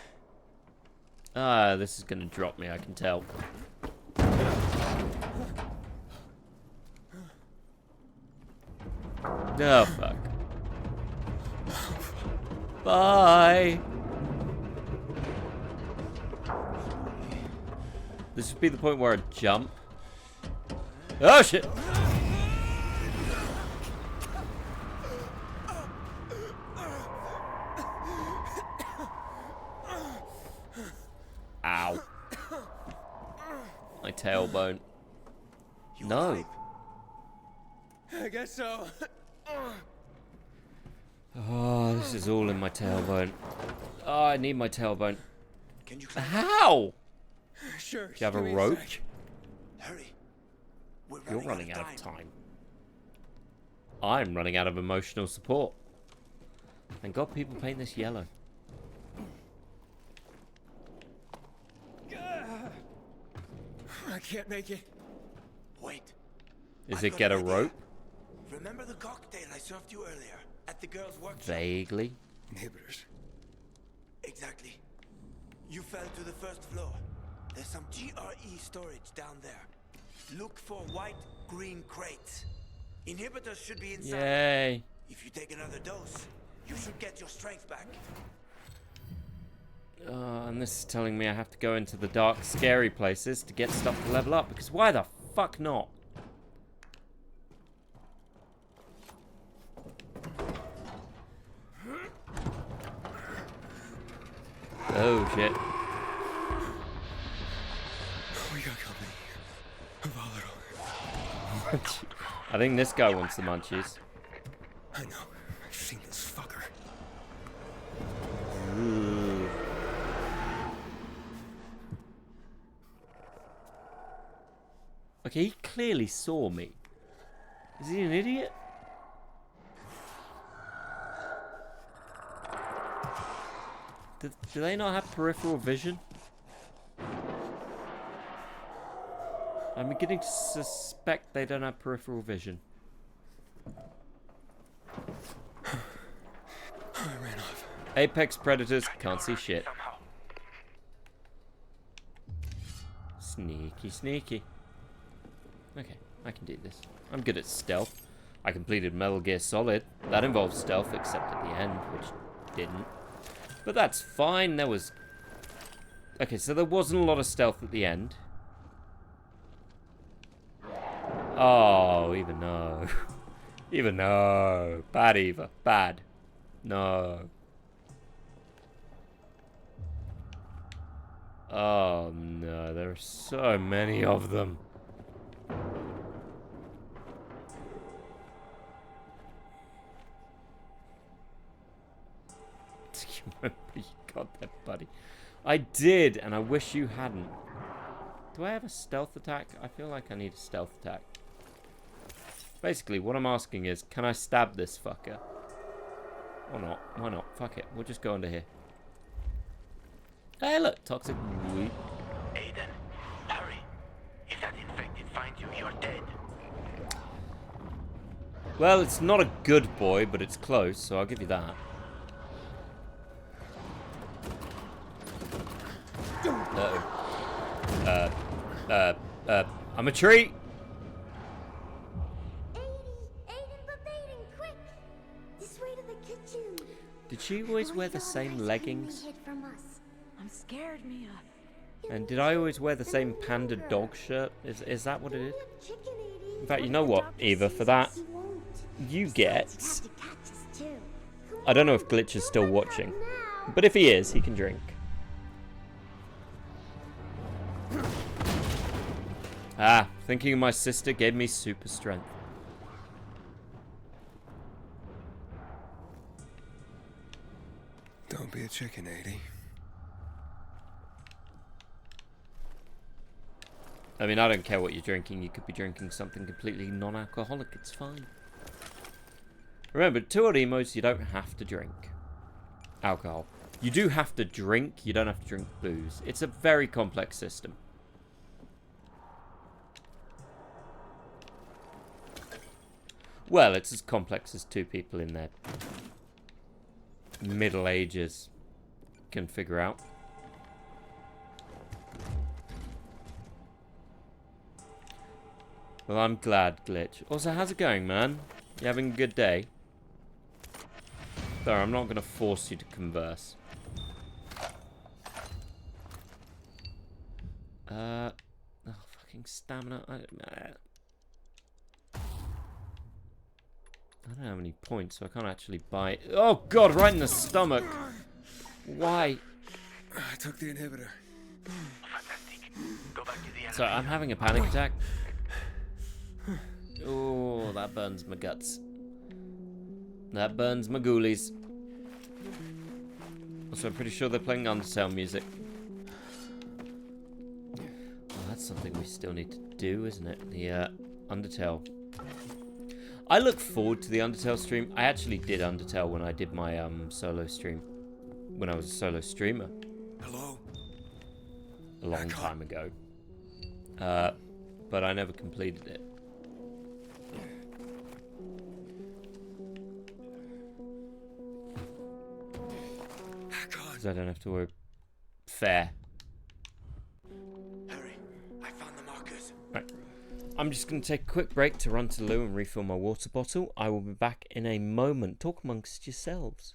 Ah, this is gonna drop me, I can tell. Oh, fuck. Bye! This would be the point where I jump. Oh, shit! Ow. My tailbone. No. I guess so. Oh, this is all in my tailbone. Oh, I need my tailbone. Can you How? Sure. Do you have a give me rope? sec. hurry? We're You're running out of time. I'm running out of emotional support. Thank God people paint this yellow. I can't make it. Wait. Is it get a rope? Remember the cocktail I served you earlier at the girls' workshop? Vaguely. Inhibitors. Exactly. You fell to the first floor. There's some GRE storage down there. Look for white, green crates. Inhibitors should be inside. Yay. If you take another dose, you should get your strength back. And this is telling me I have to go into the dark, scary places to get stuff to level up. Because why the fuck not? Oh, shit. We got company. Volatile. I think this guy wants the munchies. I know. I've seen this fucker. Ooh. Okay, he clearly saw me. Is he an idiot? Do they not have peripheral vision? I'm beginning to suspect they don't have peripheral vision. I ran off. Apex predators can't see shit. Sneaky, sneaky. Okay, I can do this. I'm good at stealth. I completed Metal Gear Solid. That involves stealth, except at the end, which didn't. But that's fine. There was... Okay, so there wasn't a lot of stealth at the end. Oh, even no. Even no. Bad, Eva. Bad. No. Oh, no. There are so many of them. Remember you got that, buddy. I did, and I wish you hadn't. Do I have a stealth attack? I feel like I need a stealth attack. Basically, what I'm asking is, can I stab this fucker? Or not? Why not? Fuck it. We'll just go under here. Hey, look. Toxic weed. Aiden, hurry. If that infected finds you, you're dead. Well, it's not a good boy, but it's close, so I'll give you that. I'm a tree. Did she always wear the same leggings? I'm scared, Mia. And did I always wear the same panda dog shirt? Is that what it is? In fact, you know what, Eva, for that, you get... I don't know if Glitch is still watching, but if he is, he can drink. Ah, thinking of my sister gave me super strength. Don't be a chicken, 80. I mean, I don't care what you're drinking. You could be drinking something completely non-alcoholic. It's fine. Remember, 2-odd emos, you don't have to drink alcohol. You do have to drink. You don't have to drink booze. It's a very complex system. Well, it's as complex as two people in their Middle Ages can figure out. Well, I'm glad, Glitch. Also, how's it going, man? You having a good day? Though, I'm not going to force you to converse. Oh, fucking stamina. I don't have any points, so I can't actually buy it. Oh, God, right in the stomach. Why? I took the inhibitor. So, I'm having a panic attack. Oh, that burns my guts. That burns my ghoulies. Also, I'm pretty sure they're playing Undertale music. Oh, that's something we still need to do, isn't it? The Undertale. I look forward to the Undertale stream. I actually did Undertale when I did my solo stream. When I was a solo streamer. Hello? A long time ago. But I never completed it. Because I don't have to worry. Fair. Hurry, I found the markers. Right. I'm just going to take a quick break to run to the loo and refill my water bottle. I will be back in a moment. Talk amongst yourselves.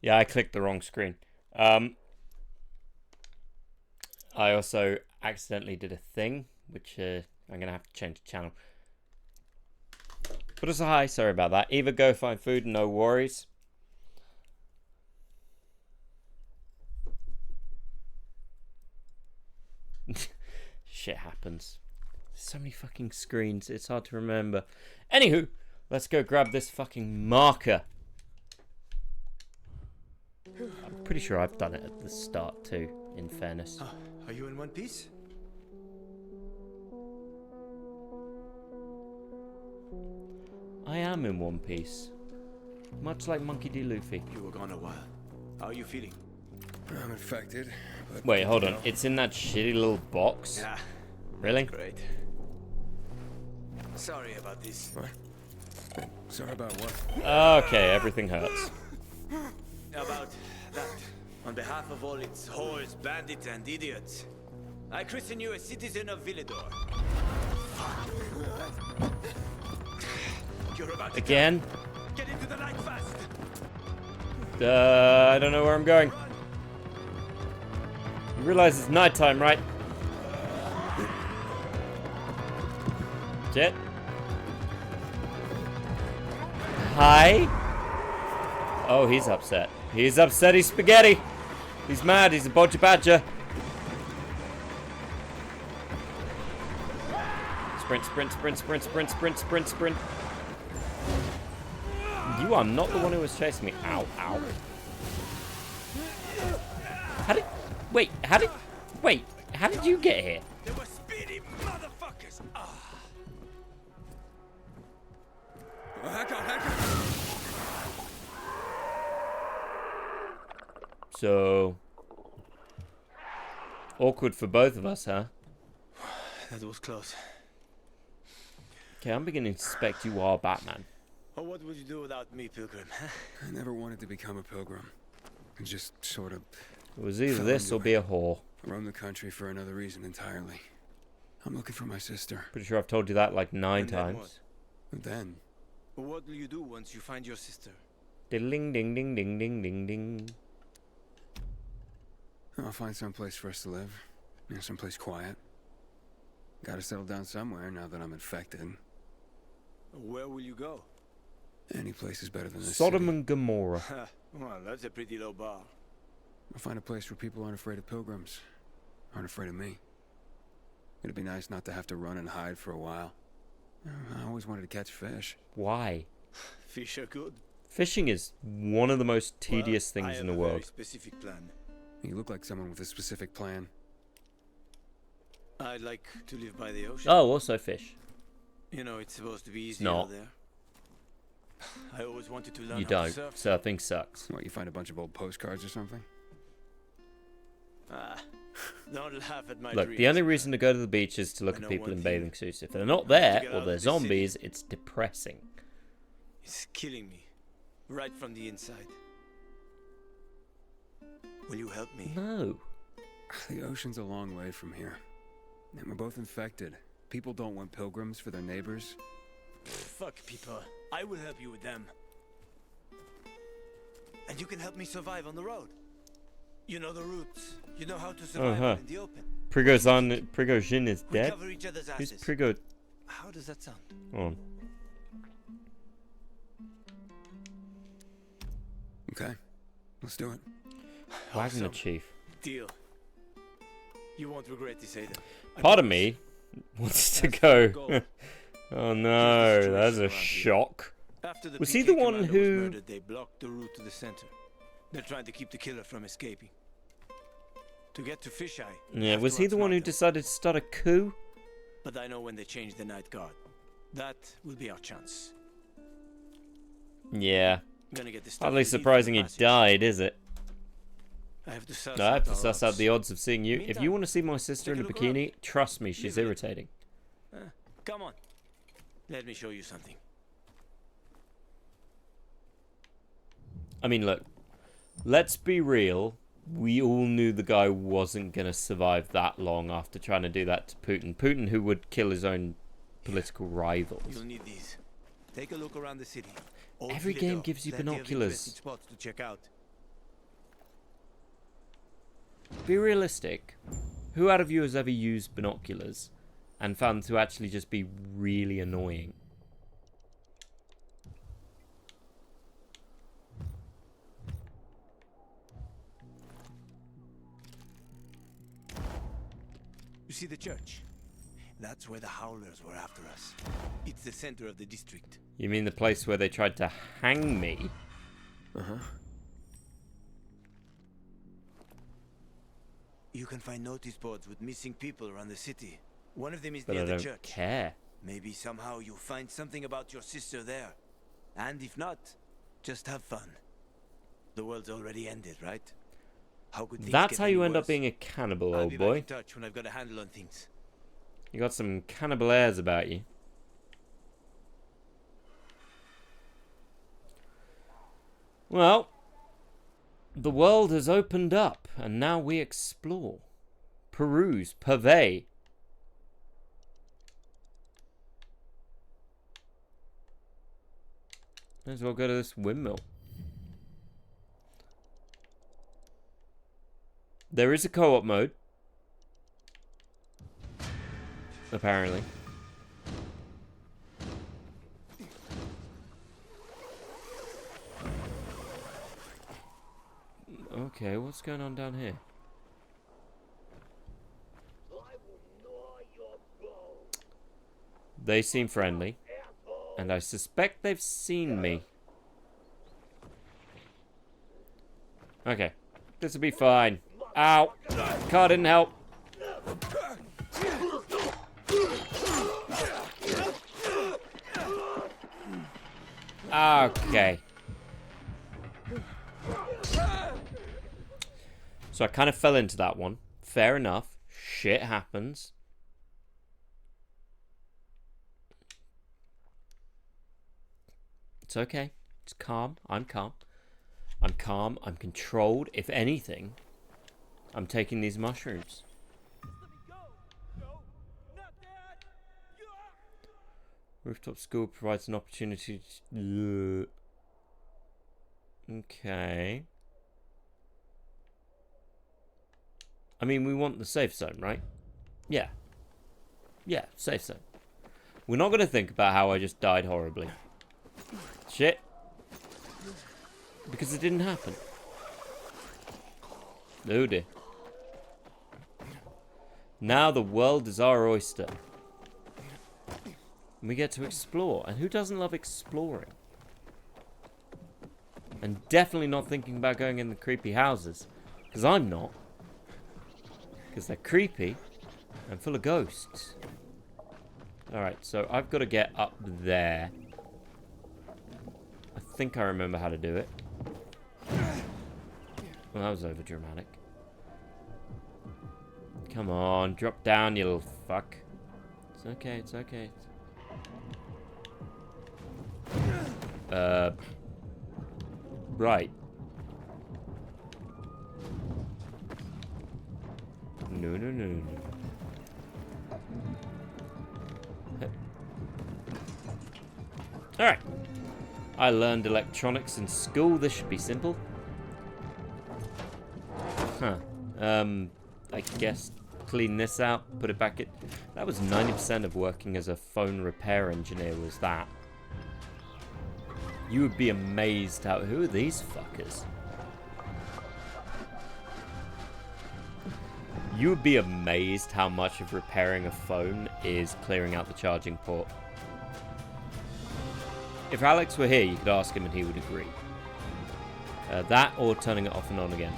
Yeah, I clicked the wrong screen. I also accidentally did a thing, which I'm going to have to change the channel. But also, hi, sorry about that. Either go find food, no worries. Shit happens. There's so many fucking screens, it's hard to remember. Anywho, let's go grab this fucking marker. I'm pretty sure I've done it at the start too, in fairness. Are you in one piece? I am in one piece. Much like Monkey D. Luffy. You were gone a while. How are you feeling? I'm infected. But wait, hold on. It's in that shitty little box? Yeah. Really? Great. Sorry about this. What? Sorry about what? Okay, everything hurts. About that. On behalf of all its whores, bandits, and idiots, I christen you a citizen of Villador. You're about to Again? get into the light fast. I don't know where I'm going. You realize it's nighttime, right? Jet? Hi? Oh, he's upset. He's upset. He's spaghetti. He's mad. He's a bodger badger. Sprint, sprint, sprint, sprint, sprint, sprint, sprint, sprint. You are not the one who was chasing me. Ow, ow. Wait, how did you get here? They were speedy motherfuckers. So awkward for both of us, huh? That was close. Okay, I'm beginning to suspect you are Batman. Well, what would you do without me, Pilgrim? I never wanted to become a pilgrim. I just sort of... It was either this or be a whore. I roam the country for another reason entirely. I'm looking for my sister. Pretty sure I've told you that like 9 times. And then? What will you do once you find your sister? Ding ding ding ding ding ding ding. I'll find some place for us to live. You know, someplace quiet. Gotta settle down somewhere now that I'm infected. Where will you go? Any place is better than this Sodom city. and Gomorrah. Well, that's a pretty low bar. I'll find a place where people aren't afraid of pilgrims. Aren't afraid of me. It'd be nice not to have to run and hide for a while. I always wanted to catch fish. Why? Fish are good. Fishing is one of the most tedious things in the I have a world. very specific plan. You look like someone with a specific plan. I'd like to live by the ocean. Oh, also fish. You know, it's supposed to be easy not. out there. I always wanted to learn You how don't. to surf. Surfing sucks. What, you find a bunch of old postcards or something? Don't laugh at my Look, dreams. the only reason to go to the beach is to look I at know people one in thing. bathing suits. If they're not there, get or out they're of this city. zombies, it's depressing. It's killing me, right from the inside. Will you help me? No. The ocean's a long way from here. And we're both infected. People don't want pilgrims for their neighbors. Fuck people. I will help you with them. And you can help me survive on the road. You know the routes. You know how to survive in the open. Prigozhin is We dead? cover each other's Who's asses. Prigo... How does that sound? Oh. Okay, let's do it. Wagner Awesome. Chief. Deal. You won't regret this either. I Part of promise. me wants to That's go. the goal. Oh no, situation that's a around here. shock. After the Was he PK the one commander was who... murdered, they blocked the route to the center. They're trying to keep the killer from escaping. To get to Fisheye. we Yeah, have was to he the one who outsmart them. decided to start a coup? But I know when they change the night guard. That will be our chance. Yeah. I'm gonna get this stuff Hardly we need for the surprising he passage. died, is it? I have to suss I have out to our suss out odds. the odds of seeing you. If you Meantime, want to see my sister in take a a look around. bikini, trust me, she's Live it. irritating. Come on. Let me show you something. I mean, look, let's be real. We all knew the guy wasn't going to survive that long after trying to do that to Putin. Putin, who would kill his own political rivals. You'll need these. Take a look around the city. Old Every Philadelphia, game gives you plenty of binoculars. interesting spots to check out. Be realistic. Who out of you has ever used binoculars and found to actually just be really annoying? You see the church? That's where the Howlers were after us. It's the center of the district. You mean the place where they tried to hang me? Uh-huh. You can find notice boards with missing people around the city. One of them is But near I the don't church. care. Maybe somehow you'll find something about your sister there. And if not, just have fun. The world's already ended, right? How could things That's get how any you end up worse? being a cannibal, I'll old be boy. back in touch when I've got a handle on things. You got some cannibal airs about you. Well, the world has opened up, and now we explore, peruse, purvey. Might as well go to this windmill. There is a co-op mode. Apparently. Okay, what's going on down here? They seem friendly. And I suspect they've seen me. Okay. This will be fine. Ow! Car didn't help. Okay. So I kind of fell into that one. Fair enough. Shit happens. It's okay. It's calm. I'm calm. I'm calm. I'm controlled. If anything, I'm taking these mushrooms. Rooftop school provides an opportunity to... Okay. I mean, we want the safe zone, right? Yeah. Yeah, safe zone. We're not going to think about how I just died horribly. Shit. Because it didn't happen. Oh dear. Now the world is our oyster. And we get to explore. And who doesn't love exploring? And definitely not thinking about going in the creepy houses. Because I'm not. Because they're creepy and full of ghosts. Alright, so I've got to get up there. I think I remember how to do it. Well, that was over dramatic. Come on, drop down, you little fuck. It's okay, it's okay. Right. No, no, no, no. Alright. I learned electronics in school. This should be simple. Huh. I guess clean this out, put it back in. That was 90% of working as a phone repair engineer, was that. You would be amazed how... Who are these fuckers? You would be amazed how much of repairing a phone is clearing out the charging port. If Alex were here, you could ask him and he would agree. That or turning it off and on again.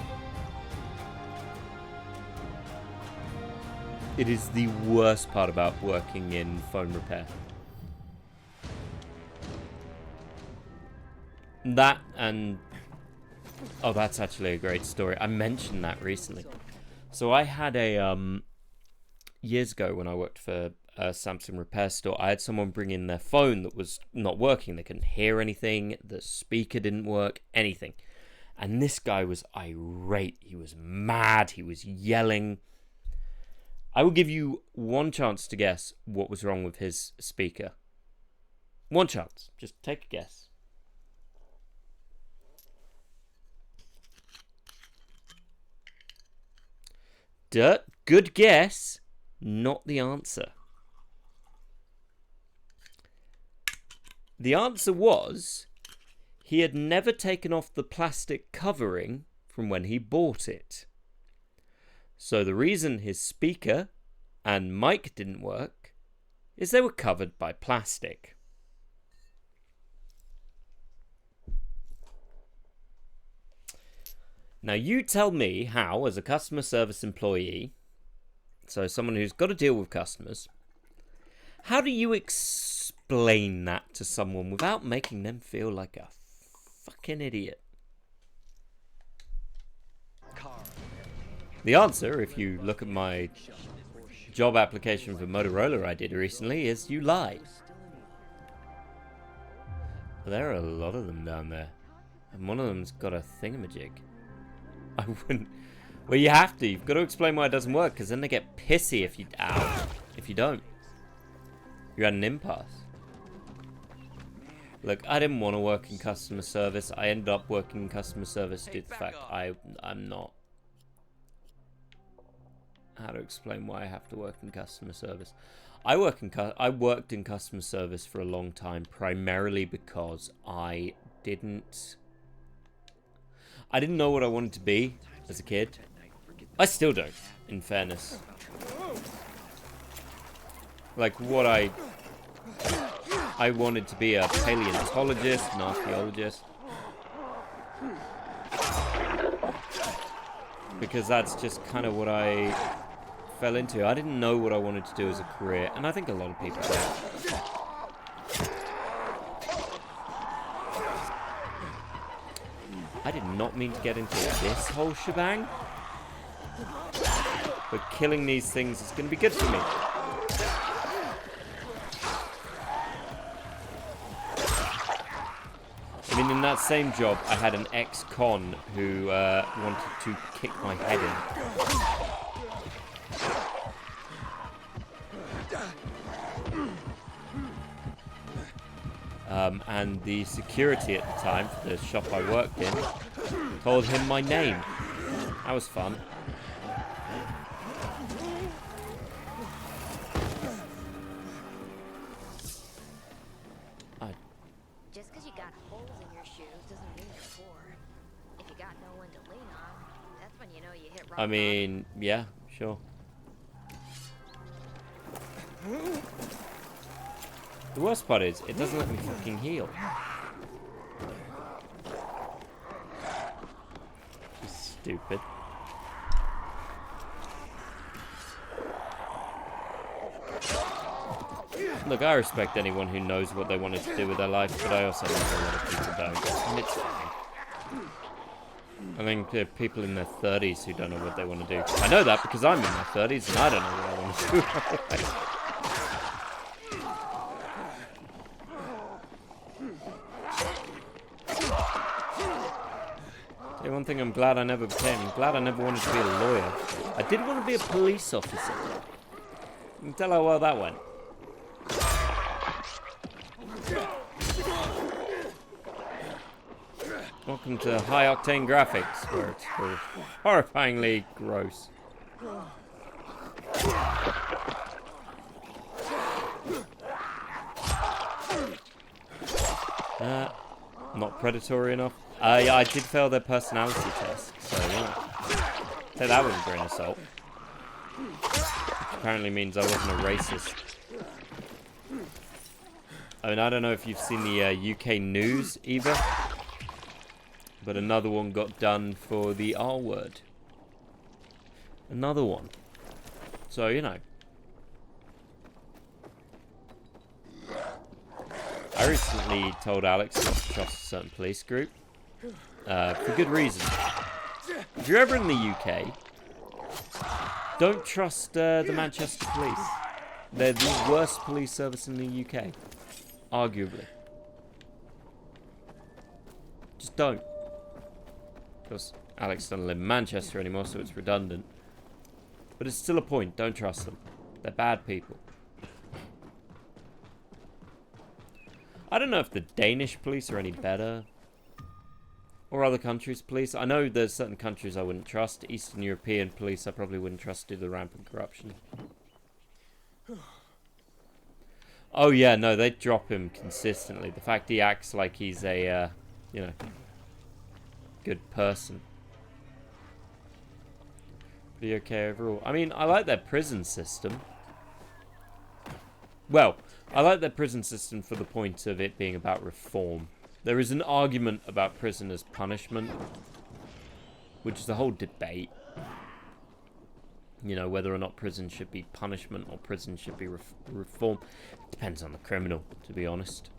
It is the worst part about working in phone repair. That and... Oh, that's actually a great story. I mentioned that recently. So I had a... years ago when I worked for a Samsung repair store, I had someone bring in their phone that was not working. They couldn't hear anything. The speaker didn't work. Anything. And this guy was irate. He was mad. He was yelling. I will give you one chance to guess what was wrong with his speaker. One chance. Just take a guess. Dirt. Good guess. Not the answer. The answer was he had never taken off the plastic covering from when he bought it. So the reason his speaker and mic didn't work is they were covered by plastic. Now you tell me how, as a customer service employee, so someone who's got to deal with customers, how do you explain that to someone without making them feel like a fucking idiot? The answer, if you look at my job application for Motorola I did recently, is you lie. There are a lot of them down there. And one of them's got a thingamajig. I wouldn't... Well, you have to. You've got to explain why it doesn't work, because then they get pissy if you... Ow. If you don't. You're at an impasse. Look, I didn't want to work in customer service. I ended up working in customer service due to the fact I'm not... How to explain why I have to work in customer service. I worked in customer service for a long time, primarily because I didn't know what I wanted to be as a kid. I still don't, in fairness. Like, what I wanted to be a paleontologist, an archaeologist. Because that's just kind of what I fell into. I didn't know what I wanted to do as a career, and I think a lot of people do. I did not mean to get into this whole shebang, but killing these things is going to be good for me. I mean, in that same job, I had an ex-con who wanted to kick my head in. And the security at the time for the shop I worked in told him my name. That was fun. Just because you got holes in your shoes doesn't mean you're poor. If you got no one to lean on, that's when you know you hit rock I mean, yeah, sure. The worst part is, it doesn't let me fucking heal. Stupid. Look, I respect anyone who knows what they wanted to do with their life, but I also know a lot of people don't. And it's fine. I think people in their 30s who don't know what they want to do. I know that because I'm in my 30s and I don't know what I want to do. One thing I'm glad I never became. I'm glad I never wanted to be a lawyer. I did want to be a police officer. You can tell how well that went. Welcome to High Octane Graphics, where it's horrifyingly gross. Not predatory enough. Yeah, I did fail their personality test, so yeah. Take that with a grain of salt. Which apparently means I wasn't a racist. I mean, I don't know if you've seen the UK news either, but another one got done for the R word. Another one. So, you know. I recently told Alex not to trust a certain police group. For good reason. If you're ever in the UK, don't trust the Manchester police. They're the worst police service in the UK. Arguably. Just don't. Of course, Alex doesn't live in Manchester anymore, so it's redundant. But it's still a point. Don't trust them. They're bad people. I don't know if the Danish police are any better. Or other countries' police. I know there's certain countries I wouldn't trust. Eastern European police I probably wouldn't trust due to the rampant corruption. Oh yeah, no, they drop him consistently. The fact he acts like he's a, you know, good person. Pretty okay overall. I mean, I like their prison system. Well, I like their prison system for the point of it being about reform. There is an argument about prison as punishment, which is a whole debate. You know, whether or not prison should be punishment or prison should be reform. Depends on the criminal, to be honest.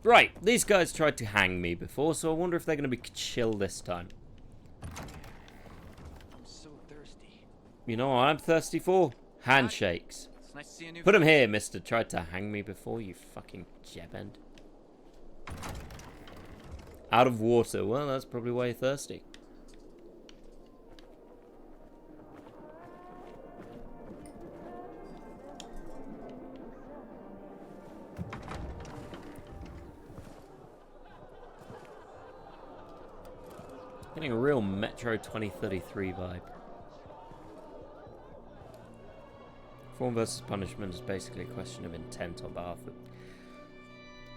Right, these guys tried to hang me before, so I wonder if they're going to be chill this time. I'm so thirsty. You know what I'm thirsty for? Handshakes. It's nice to see a new Put him here, mister. Tried to hang me before, you fucking jebend. Out of water. Well, that's probably why you're thirsty. Getting a real Metro 2033 vibe. Form versus punishment is basically a question of intent on behalf of...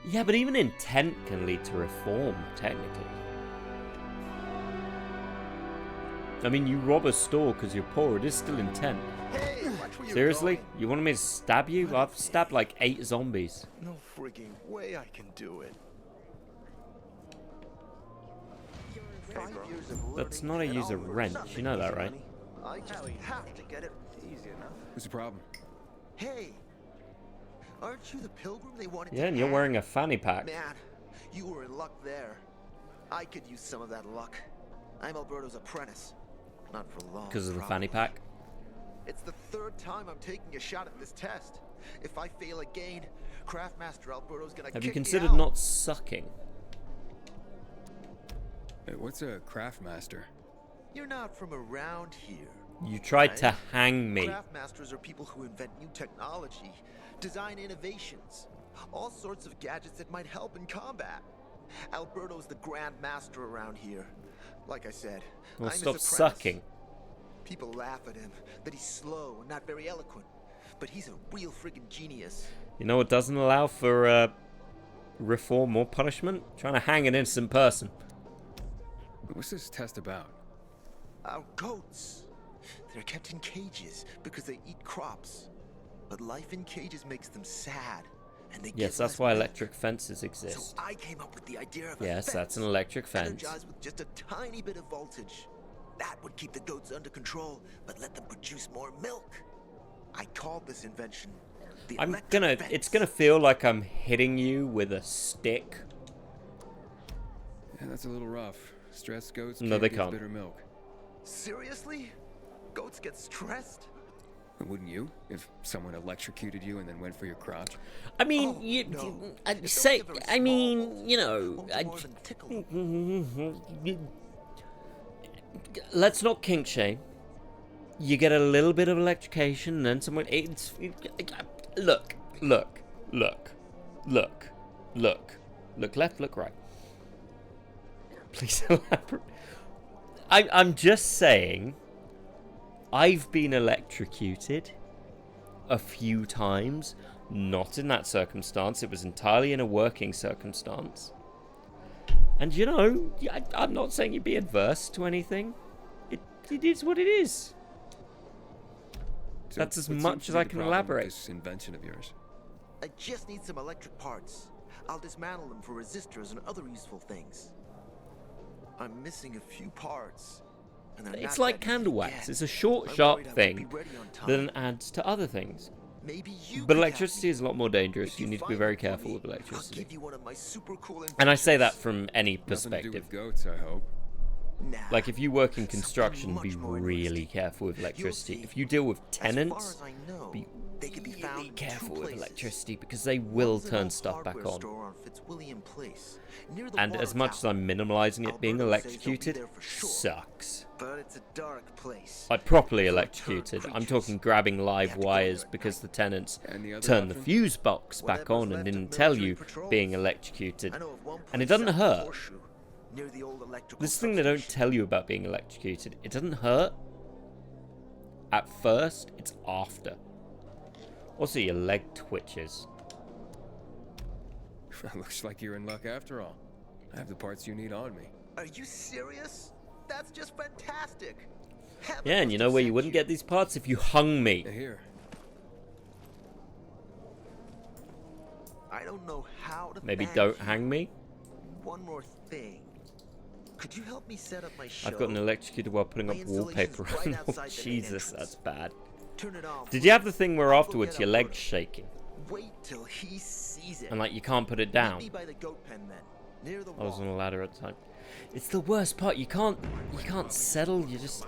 Yeah, but even intent can lead to reform, technically. I mean, you rob a store because you're poor. It is still intent. Hey, watch where you're Seriously? going. You wanted me to stab you? I've stabbed like 8 zombies. No freaking way I can do it. That's not a use a wrench. You know that, right? I just have to get it easy enough. What's the problem? Hey, aren't you the pilgrim they wanted Yeah, to and you're have? wearing a fanny pack. Man, you were in luck there. I could use some of that luck. I'm Alberto's apprentice. Not for long. Because of the probably. fanny pack? It's the 3rd time I'm taking a shot at this test. If I fail again, Craftmaster Alberto's gonna Have kick you me considered out. not sucking? Hey, what's a craftmaster? You're not from around here. You tried right? to hang me. Craftmasters are people who invent new technology, design innovations, all sorts of gadgets that might help in combat. Alberto's the Grand Master around here. Like I said, Well, I'm stop his apprentice. sucking. People laugh at him, that he's slow and not very eloquent. But he's a real friggin' genius. You know what doesn't allow for reform or punishment? Trying to hang an innocent person. What's this test about? Our goats. They're kept in cages because they eat crops. But life in cages makes them sad. And they Yes, give that's less why milk. electric fences exist. So I came up with the idea of a Yes, fence, that's an electric fence. energized with just a tiny bit of voltage. That would keep the goats under control, but let them produce more milk. I called this invention the electric fence. It's gonna feel like I'm hitting you with a stick. Yeah, that's a little rough. Stressed goats No, they give can't. bitter milk. Seriously? Goats get stressed? Wouldn't you? If someone electrocuted you and then went for your crotch? I mean, let's not kink shame. You get a little bit of electrocution, and then someone. Look left, look right. Please elaborate. I'm just saying. I've been electrocuted a few times, not in that circumstance. It was entirely in a working circumstance. And you know, I'm not saying you'd be adverse to anything. It is what it is. So That's as what seems much to as be I the can problem with elaborate. This invention of yours. I just need some electric parts. I'll dismantle them for resistors and other useful things. I'm missing a few parts. And they're It's not like that easy candle to wax. get. It's a short, I'm sharp worried I won't thing be ready on time. that then adds to other things. Maybe you But could electricity help is a lot more dangerous. If You need to be find very it for careful me, with I'll electricity. give you one of my super cool And I say that inventions. from any Nothing to do perspective. with goats, I hope. Nah, Like, if you work in construction, much be more really interesting. careful with You'll electricity. see. If you deal with As far tenants, as I know, be they can be found really in careful two with places. electricity because they will One's an turn old stuff back hardware on. store on Fitzwilliam Place, near the And water as much as tower. I'm minimalizing it being Alberto says they'll be electrocuted, there for sure. sucks. But it's a dark place. Like, properly Full of electrocuted. turned I'm creatures. talking grabbing You live have to go wires there at because night. the tenants And the other turned the option? fuse box back Whatever's on and left of didn't tell military you patrols. being electrocuted. I know of one And it place doesn't out in hurt. Horseshoe, near the old electrical This thing they don't substation. tell you about being electrocuted. It doesn't hurt at first, it's after. Also, your leg twitches. Looks like you're in luck after all. I have the parts you need on me. Are you serious? That's just fantastic. Heaven Yeah, and must you know have where you sent wouldn't get these parts? If you hung me. Here. I don't know how to Maybe thank don't you. hang me. One more thing. Could you help me set up my show? I've gotten electrocuted while putting My up installation's wallpaper right on. Oh, outside the main Jesus, entrance. that's bad. Turn it on, Did you have the please. thing where I'll go afterwards get your Alberto. leg's shaking? Wait till he sees it. And like you can't put it Meet down? me by the goat pen then, near the I was wall. on a ladder at the time. It's the worst part. You can't settle. You just.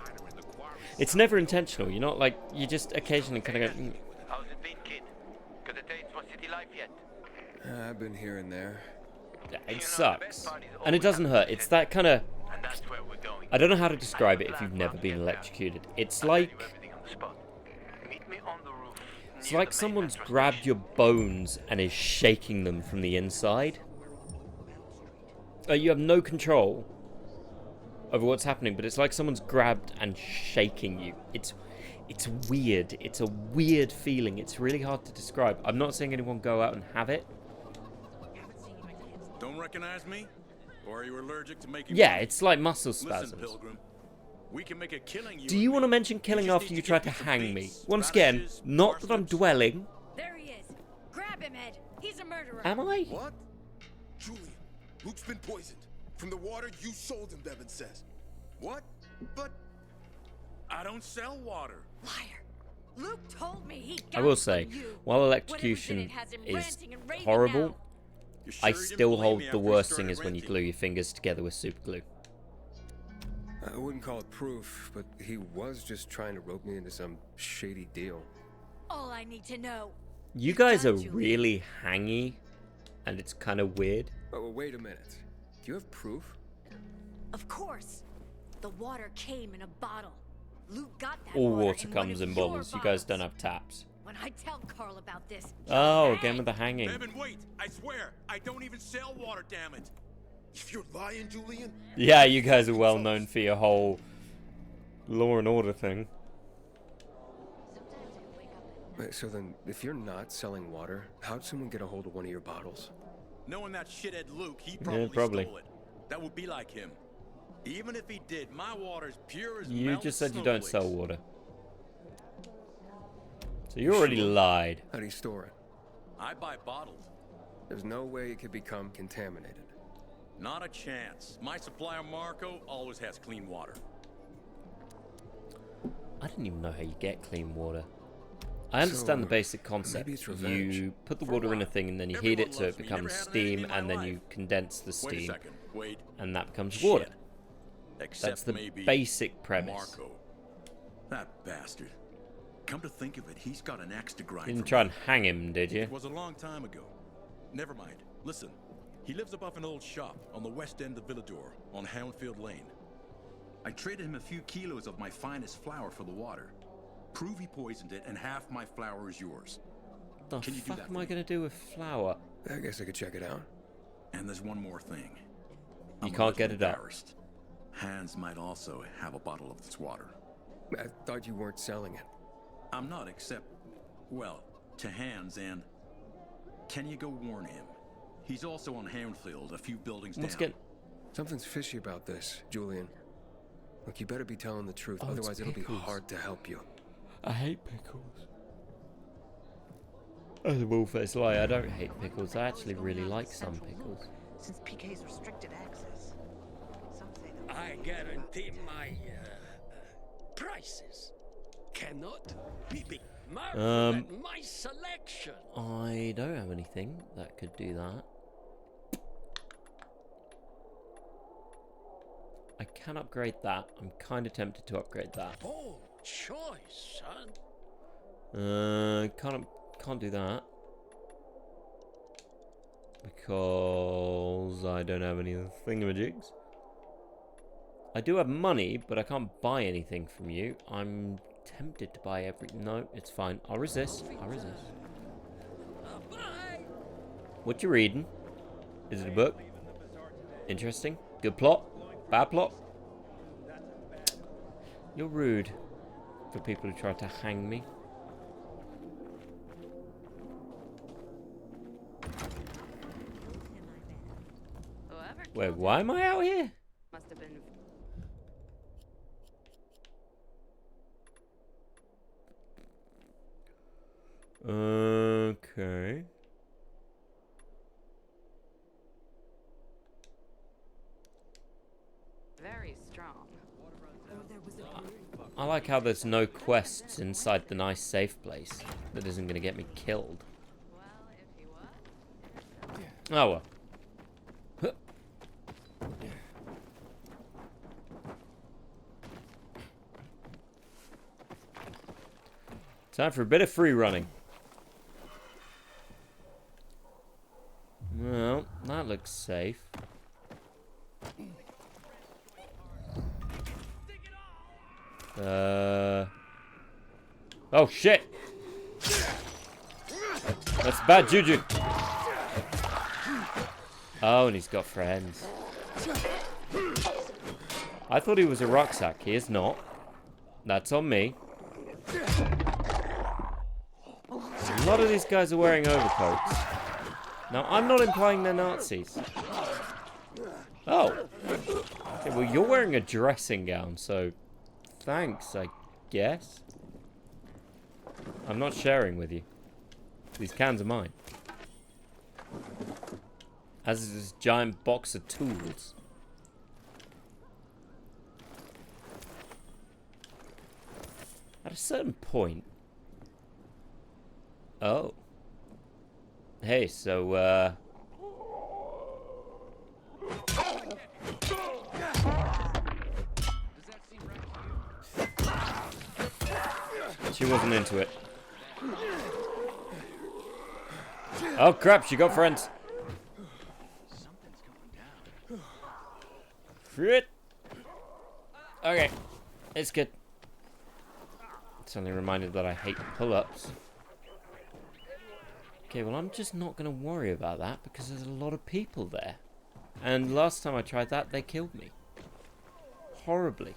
It's never intentional. You're not like you just occasionally kind of go. How's it been, kid? Got a taste for city life yet? I've been here and there. It sucks, and it doesn't hurt. It's that kind of. And that's where we're going. I don't know how to describe it if you've never been electrocuted. It's like. Everything on the spot. Meet me on the roof. It's near like the main someone's metro grabbed station. your bones and is shaking them from the inside. You have no control over what's happening, but it's like someone's grabbed and shaking you. It's weird. It's a weird feeling. It's really hard to describe. I'm not saying anyone go out and have it. Don't recognize me? Or are you allergic to making Yeah, money? it's like muscle spasms. Listen, Pilgrim. We can make a killing. Do you want to mention killing after you tried to hang me? Once again, not that I'm dwelling. There he is. Grab him, Ed. He's a murderer. Am I? What? Julian, Luke's been poisoned. From the water you sold him, Devin says. What? But I don't sell water. Liar. Luke told me he got I will it say, from you. while Whatever's in electrocution it has him is ranting and raving horrible, now. I still hold the worst thing is when you glue your fingers together with super glue. I wouldn't call it proof, but he was just trying to rope me into some shady deal. All I need to know. You guys are really hangy, and it's kind of weird. Oh, wait a minute. Do you have proof? Of course. The water came in a bottle. Luke got that All water water in comes one in of your bottles. You guys don't have taps. When I tell Carl about this, Oh, again with the hanging. Devin, wait! I swear, I don't even sell water, damn it! If you're lying, Julian. Yeah, you guys are well known for your whole Law and Order thing. Wait, so then, if you're not selling water, how'd someone get a hold of one of your bottles? Knowing that shithead Luke, he Yeah, probably, probably. stole it. That would be like him. Even if he did, my water's pure as You melted just said you don't snowflakes. sell water. So you already lied. How do you store it? I buy bottled. There's no way it could become contaminated. Not a chance. My supplier Marco always has clean water. I didn't even know how you get clean water. I understand the basic concept. maybe it's revenge. You put the water in a thing and then you heat it so it becomes steam, and then you condense the Wait a steam, second. Wait. and that becomes Shit. water. Except That's the maybe basic premise. Marco. That bastard. Come to think of it, he's got an axe to grind. You didn't for try me. and hang him, did you? It was a long time ago. Never mind. Listen, he lives above an old shop on the west end of Villador on Houndfield Lane. I traded him a few kilos of my finest flour for the water. Prove he poisoned it, and half my flour is yours. The Can you do fuck that am for I me? gonna do with flour? I guess I could check it out. And there's one more thing. You I'm a can't get little it up. embarrassed. Hans might also have a bottle of this water. I thought you weren't selling it. I'm not, except, well, to Hans, and can you go warn him? He's also on Houndfield, a few buildings Once down. again, Something's fishy about this, Julian. Look, you better be telling the truth, Oh, it's otherwise it'll be pickles. hard to help you. I hate pickles. That's a bull-faced lie. I don't hate pickles. I actually really like some pickles. Since PK's restricted access. Some say that I guarantee my prices cannot be marked Um, at my selection. I don't have anything that could do that. I can upgrade that. I'm kind of tempted to upgrade that. Oh, choice, son. Can't do that because I don't have any thingamajigs. I do have money, but I can't buy anything from you. I'm tempted to buy every. No, it's fine. I'll resist. I'll resist. What you reading? Is it a book? Interesting. Good plot? Bad plot? You're rude for people who try to hang me. Wait, why am I out here? Must have been. Okay. Very strong. I like how there's no quests inside the nice safe place that isn't going to get me killed. Oh well. Huh. Time for a bit of free running. Well, that looks safe. Oh shit! That's bad juju. Oh, and he's got friends. I thought he was a rucksack. He is not. That's on me. A lot of these guys are wearing overcoats. Now, I'm not implying they're Nazis. Oh. Okay, well, you're wearing a dressing gown, so thanks, I guess. I'm not sharing with you. These cans are mine. As is this giant box of tools. At a certain point... Oh. Hey, so, she wasn't into it. Oh crap, she got friends. Frit. Okay, it's good. Suddenly reminded that I hate pull-ups. Okay, well I'm just not going to worry about that because there's a lot of people there. And last time I tried that, they killed me. Horribly.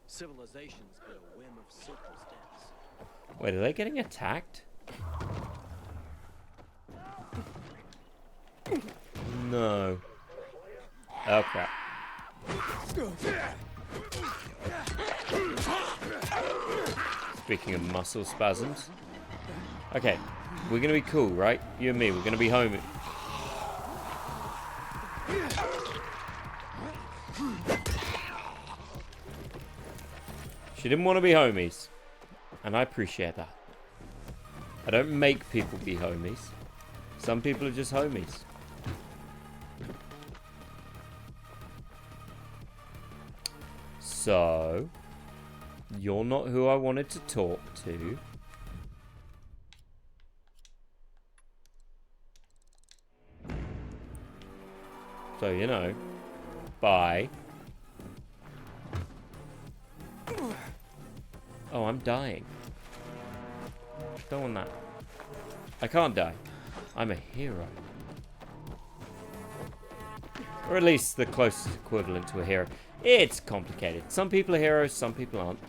Civilization's but a whim of circumstance. Wait, are they getting attacked? No. Oh crap. Speaking of muscle spasms. Okay, we're gonna be cool, right? You and me, we're gonna be homie. She didn't want to be homies. And I appreciate that. I don't make people be homies. Some people are just homies. So, you're not who I wanted to talk to. So, you know, bye. Oh, I'm dying. Don't want that. I can't die. I'm a hero. Or at least the closest equivalent to a hero. It's complicated. Some people are heroes, some people aren't.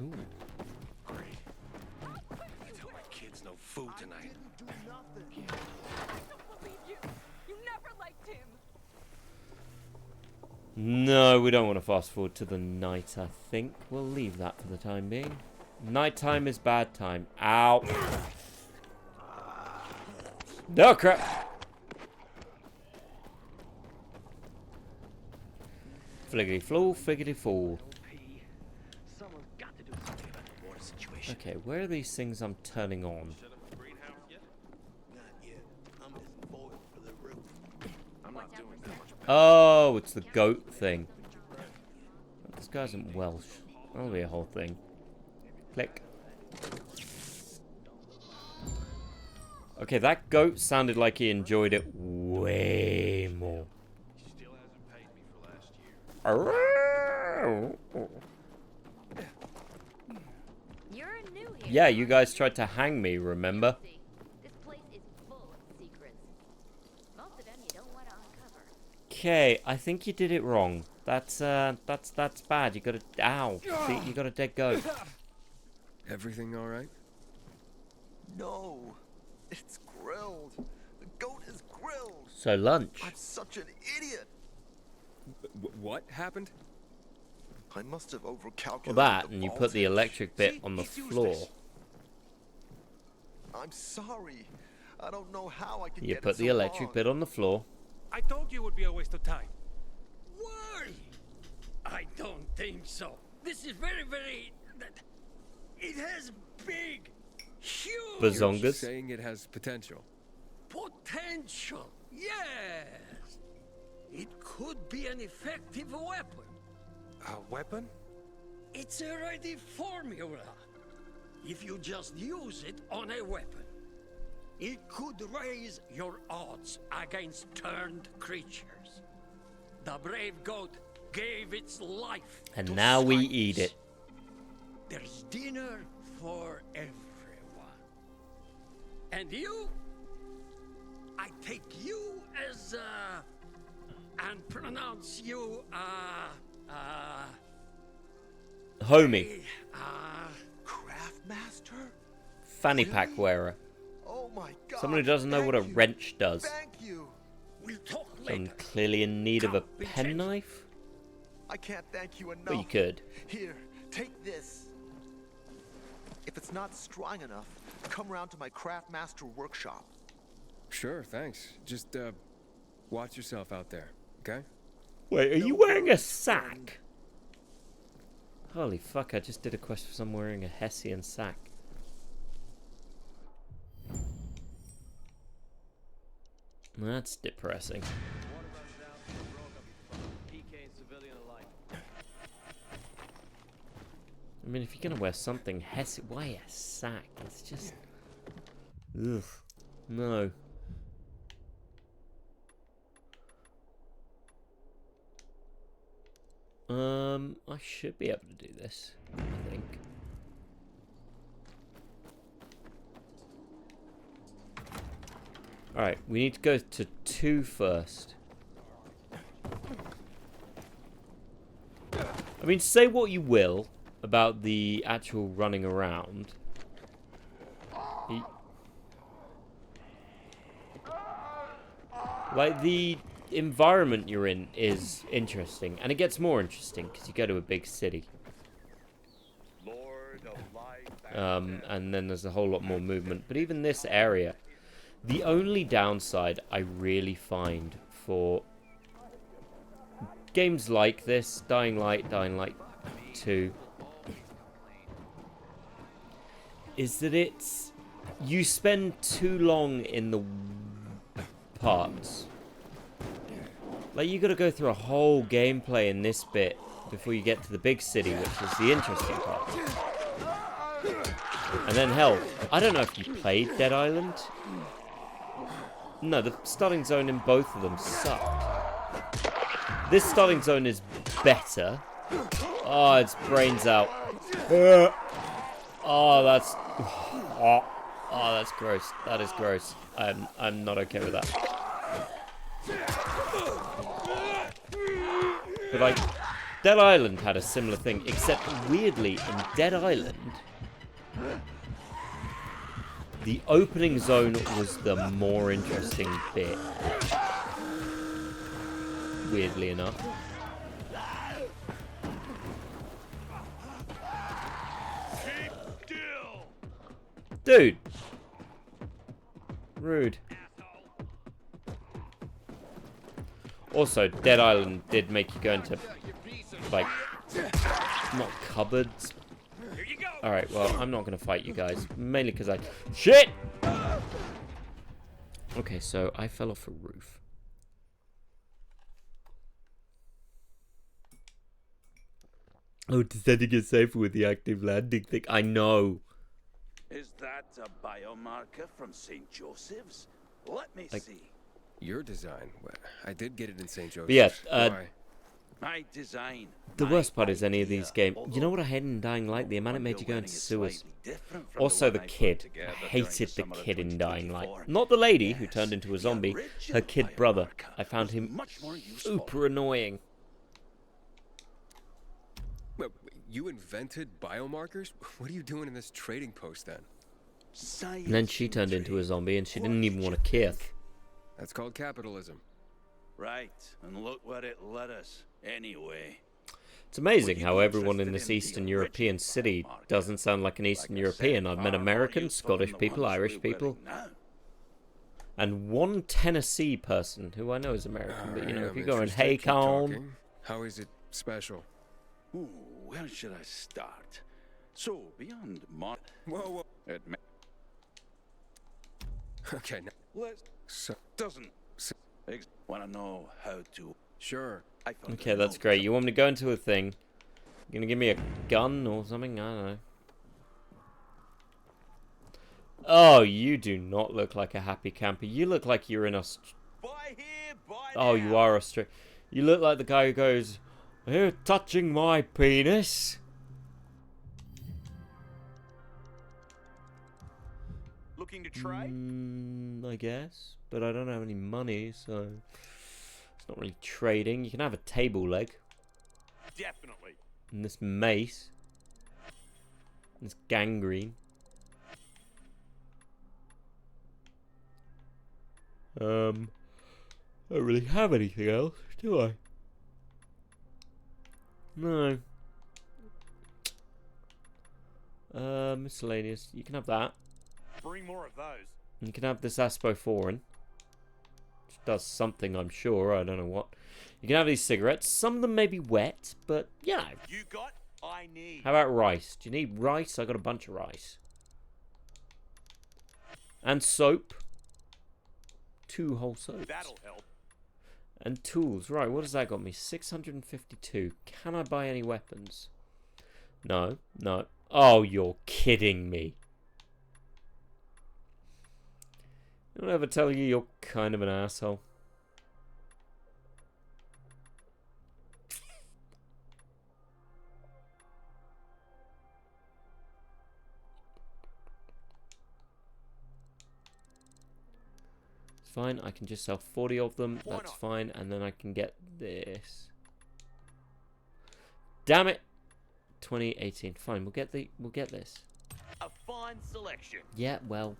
Ooh. Great. I tell my kids no food tonight. I don't believe you. You never liked him. No, we don't want to fast forward to the night, I think. We'll leave that for the time being. Nighttime is bad time. Ow. No crap. Fliggity floor, fliggity fall. Okay, where are these things I'm turning on? Oh, it's the goat thing. This guy isn't Welsh. That'll be a whole thing. Click. Okay, that goat sounded like he enjoyed it way more. Yeah, you guys tried to hang me, remember? Okay, I think you did it wrong. That's bad. You got a ow. See, you got a dead goat. Everything all right? No, it's grilled. The goat is grilled. So lunch. I'm such an idiot. What happened? I must have Well, overcalculated. that, and you put the electric bit on the floor. I'm sorry. I don't know how I could You get put it the so electric wrong. bit on the floor. I told you it would be a waste of time. Why? I don't think so. This is very... It has big, huge... Bazongas. You're saying it has potential. potential. Yes. It could be an effective weapon. A weapon? It's a ready formula. If you just use it on a weapon, it could raise your odds against turned creatures. The brave goat gave its life And to now we science. eat it. There's dinner for everyone. And you? I take you as, and pronounce you, Homie. Craftmaster? Fanny pack wearer. Oh my God. Someone who doesn't know what a wrench does. Thank you. We'll talk I'm later. clearly in need of a penknife. I can't thank you enough. Well, you could. Here, take this. If it's not strong enough, come round to my Craftmaster workshop. Sure, thanks. Just, watch yourself out there, okay? Wait, are you wearing a sack? Holy fuck, I just did a quest for someone wearing a Hessian sack. That's depressing. I mean, if you're gonna wear something Hessian, why a sack? It's just... Ugh. No. I should be able to do this, I think. Alright, we need to go to 2 first. I mean, say what you will about the actual running around. Like, the environment you're in is interesting, and it gets more interesting because you go to a big city. And then there's a whole lot more movement. But even this area, the only downside I really find for games like this, Dying Light 2, is that you spend too long in the parts. Like, you gotta go through a whole gameplay in this bit before you get to the big city, which is the interesting part. And then, hell, I don't know if you played Dead Island. No, the starting zone in both of them sucked. This starting zone is better. Oh, its brains out. Oh, that's... Oh, that's gross. That is gross. I'm not okay with that. But, like, Dead Island had a similar thing, except weirdly, in Dead Island, the opening zone was the more interesting bit. Weirdly enough. Dude! Rude. Also, Dead Island did make you go into, like, not cupboards. Alright, well, I'm not going to fight you guys. Mainly because I... Shit! Okay, so I fell off a roof. Oh, descending is safer with the active landing thing. I know. Is that a biomarker from St. Joseph's? Let me see. Your design. Well, I did get it in St. Joseph's. But yeah, Why? My design. The worst part is any of these games. You know what I hated in Dying Light? The amount it made you go into sewers. Also, the kid. I hated the kid in Dying Light. Not the lady who turned into a zombie. Her kid brother. I found him super annoying. Well, you invented biomarkers? What are you doing in this trading post then? And then she turned into a zombie and she didn't even want to kill. That's called capitalism. Right, and look where it led us, anyway. It's amazing how everyone in this Eastern European city doesn't sound like an Eastern European. I've met Americans, Scottish people, Irish people, and one Tennessee person who I know is American. But you know, if you're going, hey, calm. How is it special? Ooh, where should I start? So, beyond Whoa. Okay, now let's doesn't want to know how to. Sure. Okay, that's great. You want me to go into a thing? You gonna give me a gun or something? I don't know. Oh, you do not look like a happy camper. You look like you're in Oh, you are Australia. You look like the guy who goes, "You're touching my penis." Looking to trade? I guess. But I don't have any money, so it's not really trading. You can have a table leg. Definitely. And this mace. This gangrene. I don't really have anything else, do I? No. Miscellaneous. You can have that. Bring more of those. You can have this Aspophorin. Which does something, I'm sure. I don't know what. You can have these cigarettes. Some of them may be wet, but, you know. You got, I need. How about rice? Do you need rice? I got a bunch of rice. And soap. 2 whole soaps. That'll help. And tools. Right, what has that got me? 652. Can I buy any weapons? No. No. Oh, you're kidding me. Don't ever tell you you're kind of an asshole. It's fine. I can just sell 40 of them. That's fine. And then I can get this. Damn it. 2018. Fine. We'll get this. A fine selection. Yeah, well.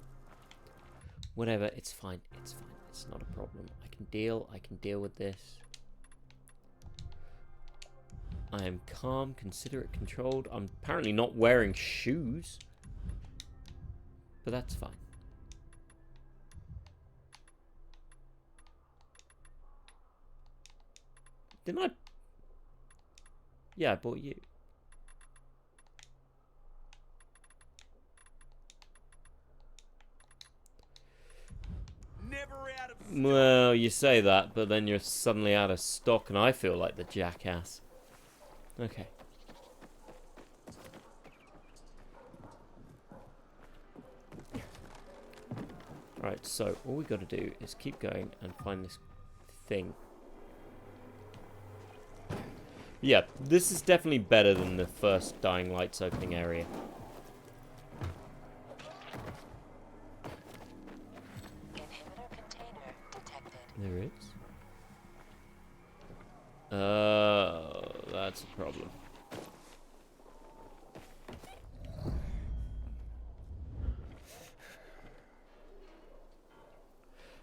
Whatever, it's fine. It's fine. It's not a problem. I can deal with this. I am calm, considerate, controlled. I'm apparently not wearing shoes. But that's fine. Didn't I? Yeah, I bought you. Well, you say that, but then you're suddenly out of stock, and I feel like the jackass. Okay. Right, so all we got to do is keep going and find this thing. Yeah, this is definitely better than the first Dying Light's opening area. There is. That's a problem.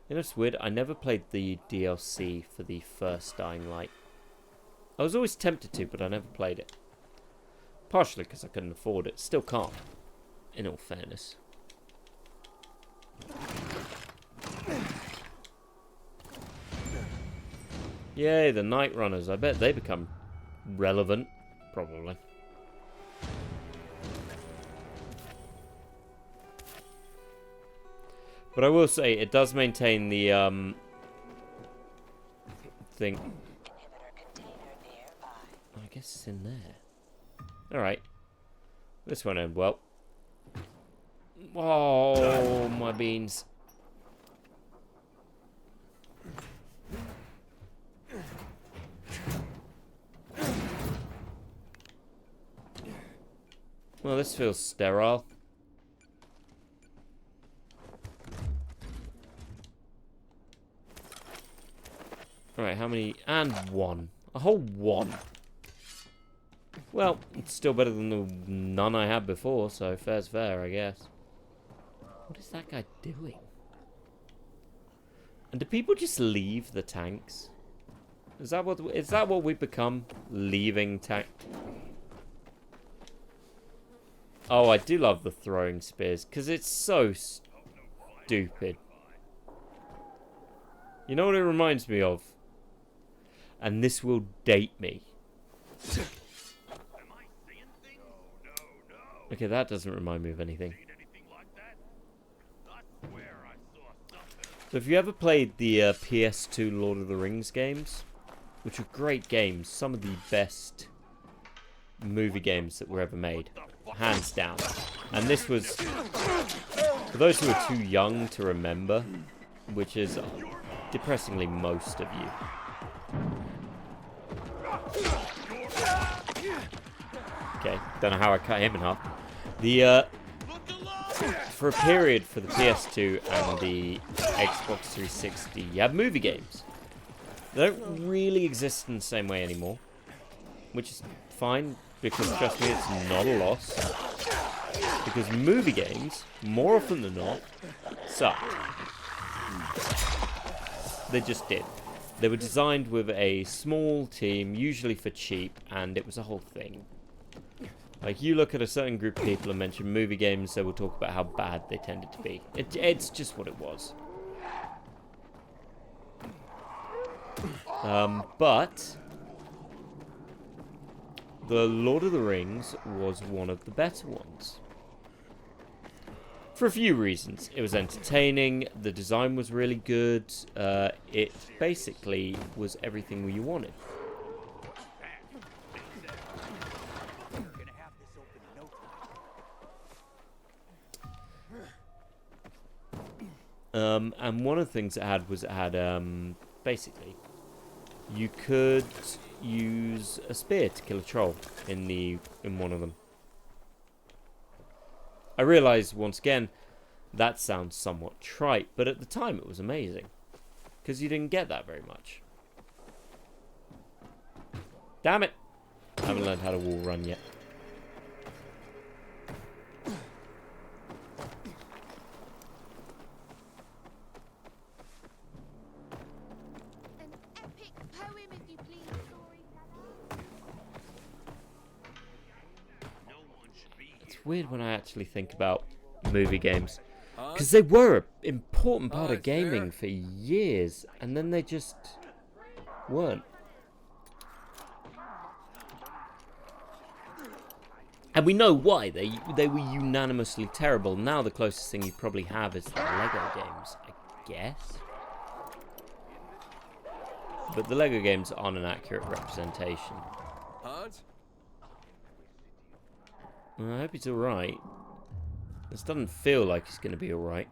You know, it's weird. I never played the DLC for the first Dying Light. I was always tempted to, but I never played it. Partially because I couldn't afford it. Still can't, in all fairness. Yay, the Night Runners. I bet they become relevant. Probably. But I will say, it does maintain the, thing. I guess it's in there. Alright. This won't end well. Oh, my beans. Well, this feels sterile. Alright, how many? And 1. A whole 1. Well, it's still better than the none I had before, so fair's fair, I guess. What is that guy doing? And do people just leave the tanks? Is that what we become? Leaving tank? Oh, I do love the throwing spears, because it's so stupid. You know what it reminds me of? And this will date me. Okay, that doesn't remind me of anything. So if you ever played the PS2 Lord of the Rings games, which are great games, some of the best movie games that were ever made, hands down. And this was, for those who are too young to remember, which is depressingly most of you. Okay, don't know how I cut him in half. The for a period for the PS2 and the Xbox 360, you have movie games. They don't really exist in the same way anymore, which is fine, because trust me, it's not a loss. Because movie games, more often than not, sucked. They just did. They were designed with a small team, usually for cheap, and it was a whole thing. Like, you look at a certain group of people and mention movie games, they will talk about how bad they tended to be. It's just what it was. But The Lord of the Rings was one of the better ones. For a few reasons. It was entertaining, the design was really good, it basically was everything you wanted. And one of the things it had was basically, you could use a spear to kill a troll in one of them. I realise, once again, that sounds somewhat trite, but at the time it was amazing. Because you didn't get that very much. Damn it! I haven't learned how to wall run yet. Weird when I actually think about movie games, because they were an important part of gaming for years, and then they just weren't. And we know why. They were unanimously terrible. Now the closest thing you probably have is the Lego games, I guess. But the Lego games aren't an accurate representation. I hope he's alright. This doesn't feel like he's going to be alright.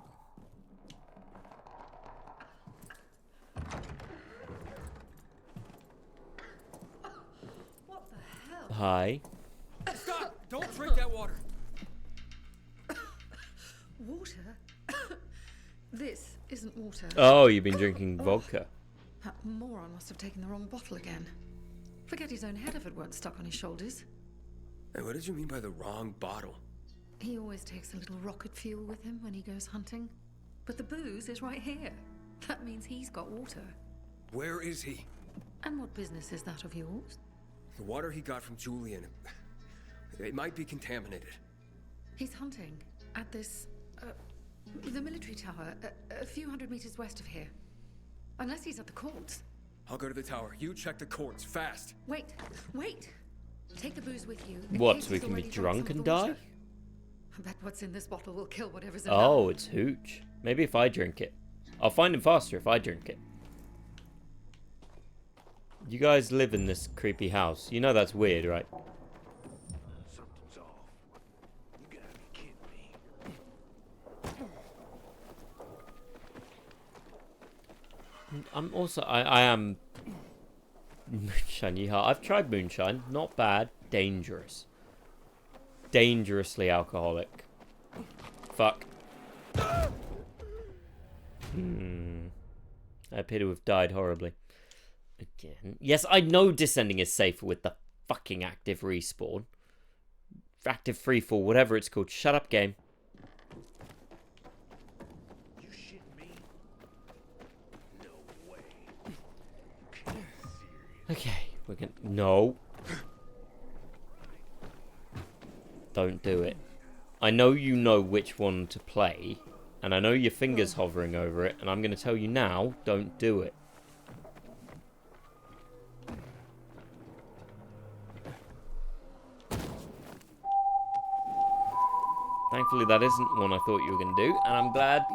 What the hell? Hi. Stop! Don't drink that water! Water? This isn't water. Oh, you've been drinking vodka. That moron must have taken the wrong bottle again. Forget his own head if it weren't stuck on his shoulders. Hey, what did you mean by the wrong bottle? He always takes a little rocket fuel with him when he goes hunting. But the booze is right here. That means he's got water. Where is he? And what business is that of yours? The water he got from Julian. It might be contaminated. He's hunting at this, the military tower, a few hundred meters west of here. Unless he's at the courts. I'll go to the tower. You check the courts, fast. Wait. Take the booze with you. What, so we can be drunk and die? I bet what's in this bottle will kill whatever's in Oh, it's hooch. Maybe if I drink it. I'll find him faster if I drink it. You guys live in this creepy house. You know that's weird, right? Something's off. You gotta be kidding me. I'm also... I am... Moonshine, yeehaw. I've tried moonshine. Not bad. Dangerous. Dangerously alcoholic. Fuck. I appear to have died horribly. Again. Yes, I know descending is safer with the fucking active respawn. Active freefall, whatever it's called. Shut up, game. You shitting me? No way. Okay, we're gonna... No. Don't do it. I know you know which one to play, and I know your finger's hovering over it, and I'm going to tell you now, don't do it. Thankfully that isn't one I thought you were going to do, and I'm glad...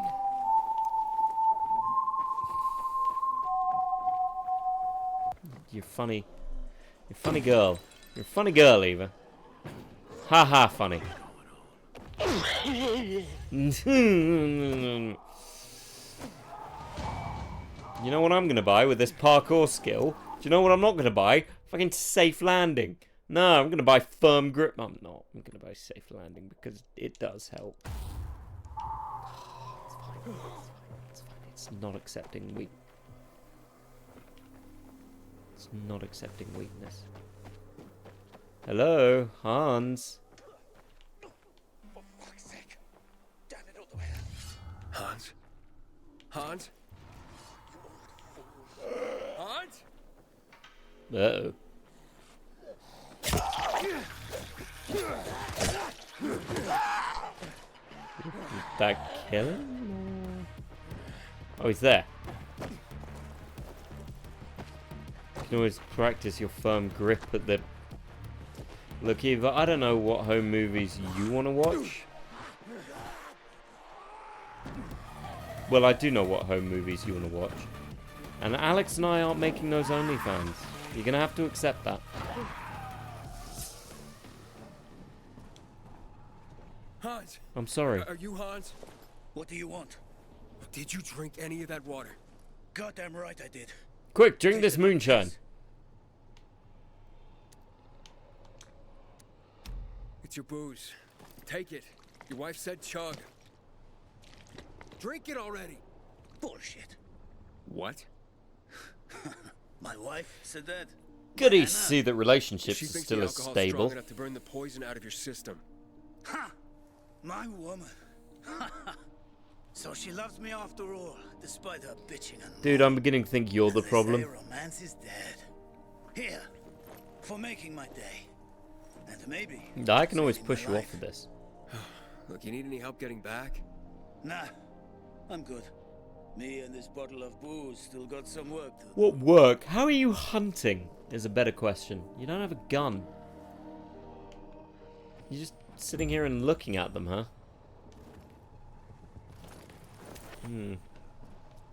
You're funny. You're a funny girl. You're a funny girl, Eva. Ha ha, funny. You know what I'm going to buy with this parkour skill? Do you know what I'm not going to buy? Fucking safe landing. No, I'm going to buy firm grip. I'm not. I'm going to buy safe landing because it does help. It's not accepting weak. It's not accepting weakness. Hello, Hans. For fuck's sake. Damn it all the way out. Hans? Hans? Hans? Uh-oh. Did that kill him? Oh, he's there. You can always practice your firm grip at the... Look, Eva, I don't know what home movies you want to watch. Well, I do know what home movies you want to watch. And Alex and I aren't making those OnlyFans. You're going to have to accept that. Hans! I'm sorry. Are you Hans? What do you want? Did you drink any of that water? Goddamn right I did. Quick, drink this moonshine. It's your booze. Take it. Your wife said chug. Drink it already. Bullshit. What? My wife said that. Good to see that relationships She are thinks still the as alcohol's stable. strong enough to burn the poison out of your system. Ha! My woman. So she loves me after all, despite her bitching and Dude, I'm beginning to think you're the They problem. say romance is dead. Here, for making my day. And maybe I can always push you off for this. Look, you need any help getting back? Nah, I'm good. Me and this bottle of booze still got some work to do. What work? How are you hunting? Is a better question. You don't have a gun. You're just sitting here and looking at them, huh?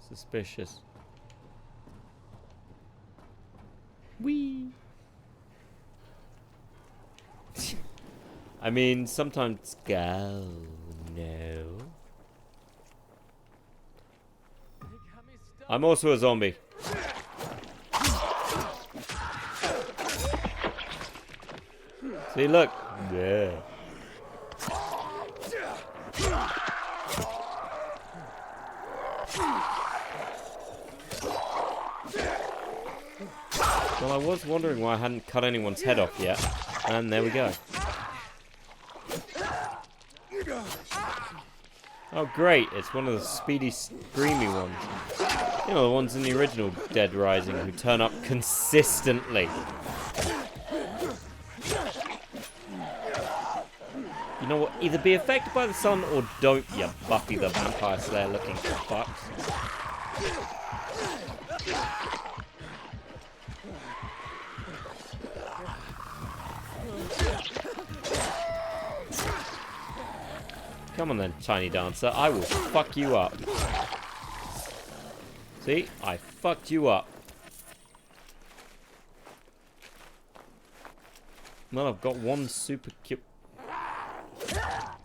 Suspicious. Whee! I mean, sometimes go. No. I'm also a zombie. See, look. Yeah. Well, I was wondering why I hadn't cut anyone's head off yet. And there we go. Oh, great. It's one of the speedy, screamy ones. You know, the ones in the original Dead Rising who turn up consistently. You know what? Either be affected by the sun or don't, you Buffy the Vampire Slayer looking fucks. Come on then, tiny dancer. I will fuck you up. See? I fucked you up. Well, I've got one super cute... That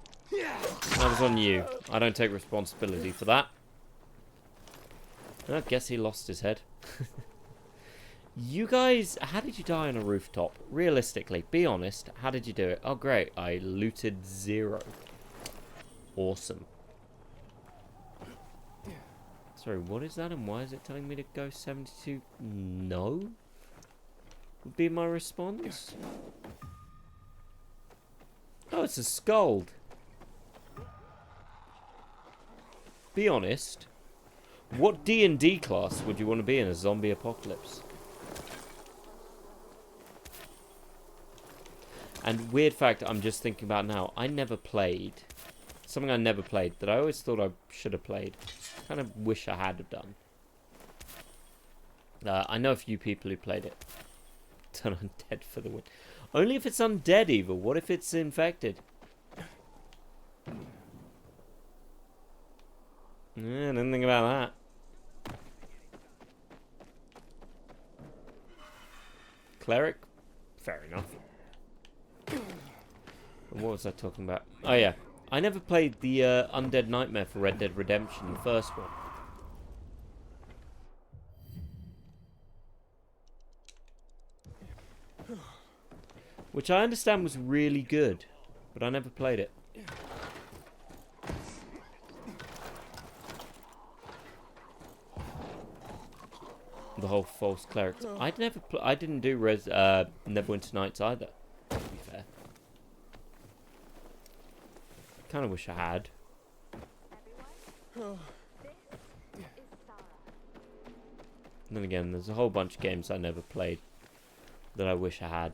was on you. I don't take responsibility for that. I guess he lost his head. You guys, how did you die on a rooftop? Realistically, be honest. How did you do it? Oh, great. I looted 0. Awesome. Sorry, what is that and why is it telling me to go 72? No? Would be my response. Oh, it's a Scald. Be honest. What D&D class would you want to be in a zombie apocalypse? And weird fact I'm just thinking about now, I never played. Something I never played that I always thought I should have played. Kind of wish I had have done. I know a few people who played it. Turn undead for the win. Only if it's undead, evil. What if it's infected? Yeah, I didn't think about that. Cleric? Fair enough. What was I talking about? Oh yeah. I never played the Undead Nightmare for Red Dead Redemption, the first one. Which I understand was really good, but I never played it. whole false clerics. I didn't do Neverwinter Nights either, to be fair. Kind of wish I had. And then again, there's a whole bunch of games I never played that I wish I had.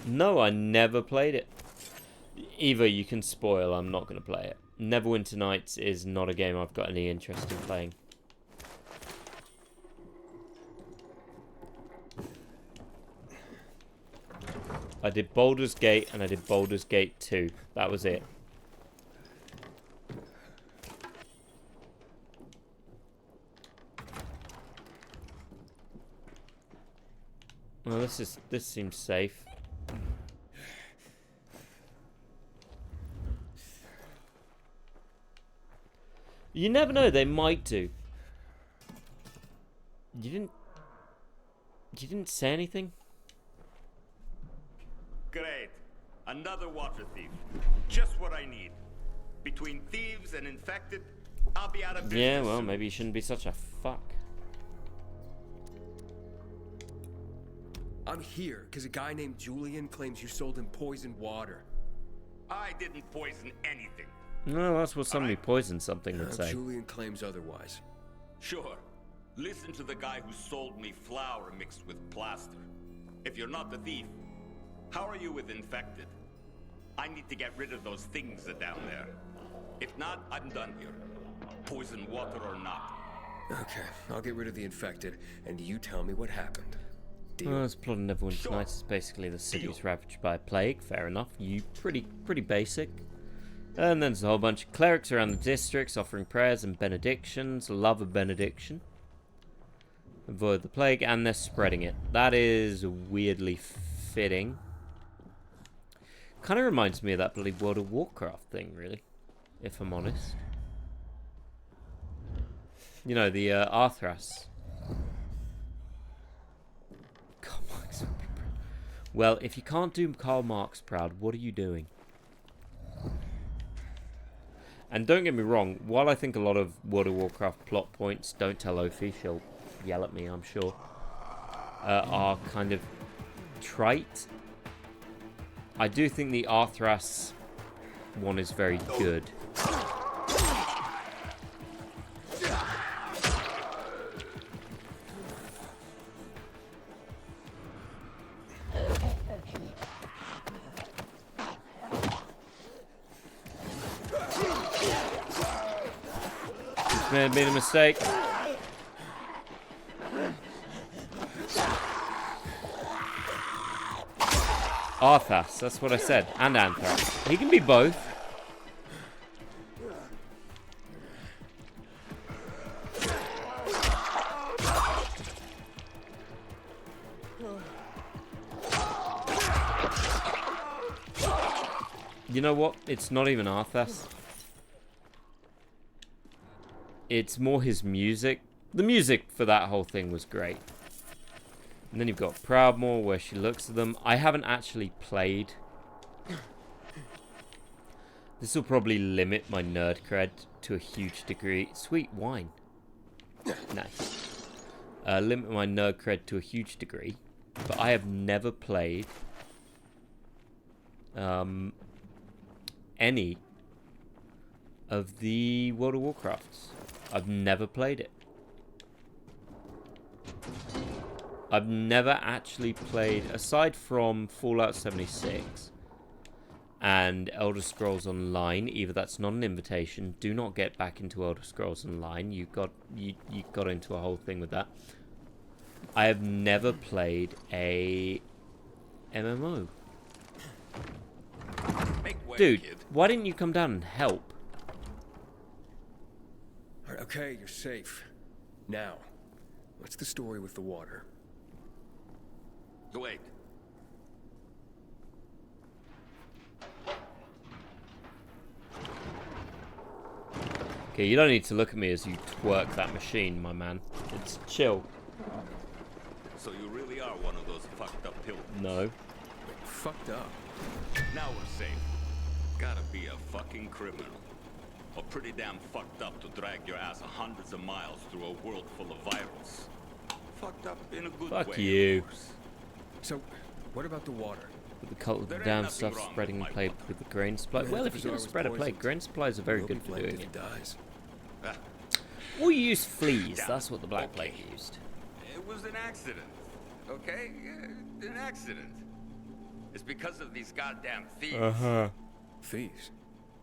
No, I never played it. Either you can spoil, I'm not going to play it. Neverwinter Nights is not a game I've got any interest in playing. I did Baldur's Gate and I did Baldur's Gate 2. That was it. Well, this seems safe. You never know, they might do. You didn't say anything? Great. Another water thief. Just what I need. Between thieves and infected, I'll be out of business. Yeah, well, maybe you shouldn't be such a fuck. I'm here because a guy named Julian claims you sold him poisoned water. I didn't poison anything. No, that's what somebody poisoned something would say. Julian claims otherwise. Sure. Listen to the guy who sold me flour mixed with plaster. If you're not the thief, how are you with infected? I need to get rid of those things that are down there. If not, I'm done here. Poison water or not. Okay, I'll get rid of the infected, and you tell me what happened. Deal? Well, this plot of Neverwinter Nights is basically the city was ravaged by a plague. Fair enough. Pretty basic. And then there's a whole bunch of clerics around the districts offering prayers and benedictions. Love a benediction. Avoid the plague, and they're spreading it. That is weirdly fitting. Kind of reminds me of that bloody World of Warcraft thing, really, if I'm honest. You know, the Arthras. Karl Marx would be proud. Well, if you can't do Karl Marx proud, what are you doing? And don't get me wrong, while I think a lot of World of Warcraft plot points, don't tell Ophi, she'll yell at me, I'm sure, are kind of trite, I do think the Arthras one is very good. This may have been a mistake. Arthas, that's what I said. And Anthrax. He can be both. You know what? It's not even Arthas. It's more his music. The music for that whole thing was great. And then you've got Proudmoore, where she looks at them. I haven't actually played. This will probably limit my nerd cred to a huge degree. Sweet wine. Nice. Limit my nerd cred to a huge degree. But I have never played any of the World of Warcrafts. I've never played it. I've never actually played, aside from Fallout 76 and Elder Scrolls Online. Either that's not an invitation. Do not get back into Elder Scrolls Online. You got into a whole thing with that. I have never played a MMO. Dude, why didn't you come down and help? Okay, you're safe. Now, what's the story with the water? Wait. Okay, you don't need to look at me as you twerk that machine, my man. It's chill. So you really are one of those fucked up pilgrims? No. Fucked up? Now we're safe. Gotta be a fucking criminal. or pretty damn fucked up to drag your ass hundreds of miles through a world full of virals. Fucked up in a good way. Fuck you. So, what about the water? With the cult of the damn stuff spreading plague with the grain supply. Well, if you're going to spread a plague, grain supplies are very good for doing it. Or you use fleas. That's what the Black Plague used. It was an accident. Okay? An accident. It's because of these goddamn thieves. Thieves?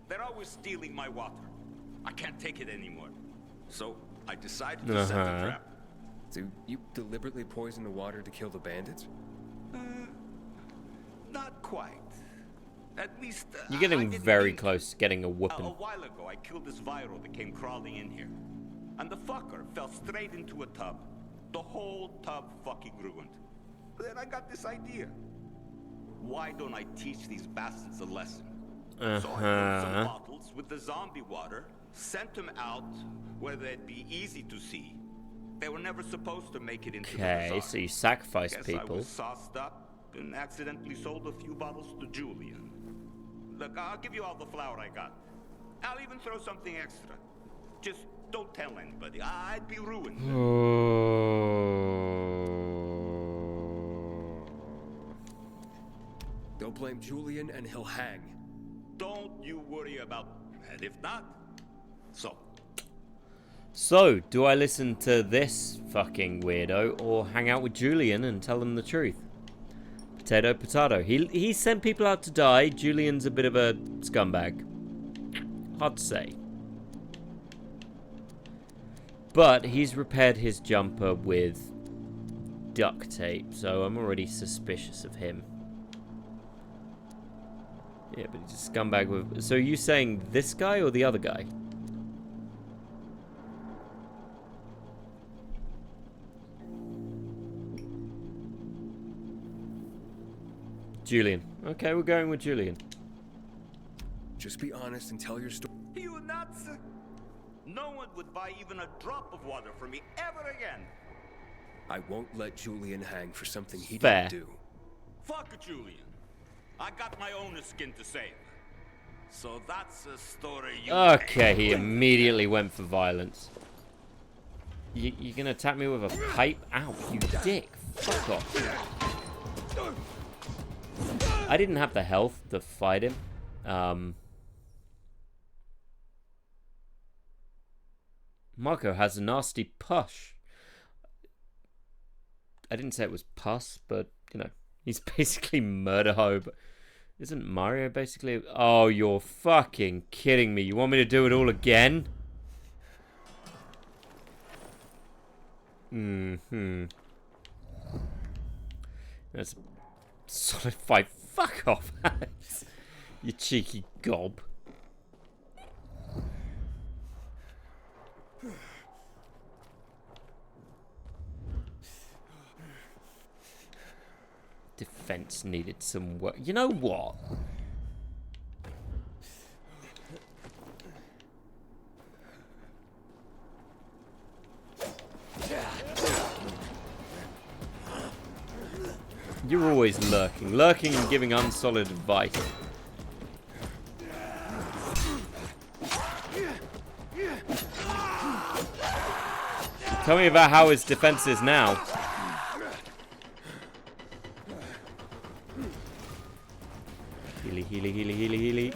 They're always stealing my water. I can't take it anymore. So, I decided to set a trap. So, you deliberately poisoned the water to kill the bandits? Not quite. At least you're getting very close to getting a whooping. A while ago, I killed this viral that came crawling in here, and the fucker fell straight into a tub. The whole tub fucking ruined. Then I got this idea. Why don't I teach these bastards a lesson? So I filled some bottles with the zombie water, sent them out where they'd be easy to see. They were never supposed to make it into the bazaar. Okay, so you sacrifice people. I was sauced up and accidentally sold a few bottles to Julian. Look, I'll give you all the flour I got. I'll even throw something extra. Just don't tell anybody. I'd be ruined. Don't blame Julian and he'll hang. Don't you worry about that. If not, So, do I listen to this fucking weirdo or hang out with Julian and tell him the truth? Potato, potato. He sent people out to die. Julian's a bit of a scumbag. Hard to say. But he's repaired his jumper with duct tape, so I'm already suspicious of him. Yeah, but he's a scumbag with... So are you saying this guy or the other guy? Julian. Okay, we're going with Julian. Just be honest and tell your story. You nuts? No one would buy even a drop of water from me ever again. I won't let Julian hang for something he Fair. didn't do. Fuck Julian. I got my own skin to save. So that's a story you... Okay, he immediately went for violence. You're gonna attack me with a pipe? Ow, you dick. Fuck off. I didn't have the health to fight him. Marco has a nasty push. I didn't say it was pus, but, you know, he's basically murder hope. Isn't Mario basically... Oh, you're fucking kidding me. You want me to do it all again? That's a solid fight. Fuck off, Alex. You cheeky gob. Defense needed some work. You know what? You're always lurking. Lurking and giving unsolid advice. Tell me about how his defense is now. Healy, healy, healy, healy, healy.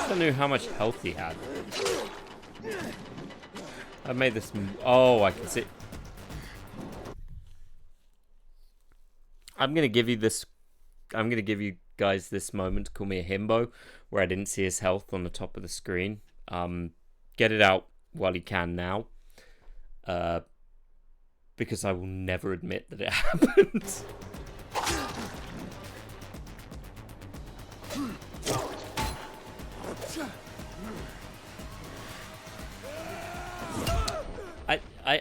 I knew how much health he had. I made this. Oh, I can see. I'm gonna give you this. I'm gonna give you guys this moment to call me a himbo, where I didn't see his health on the top of the screen. Get it out while you can now, because I will never admit that it happened.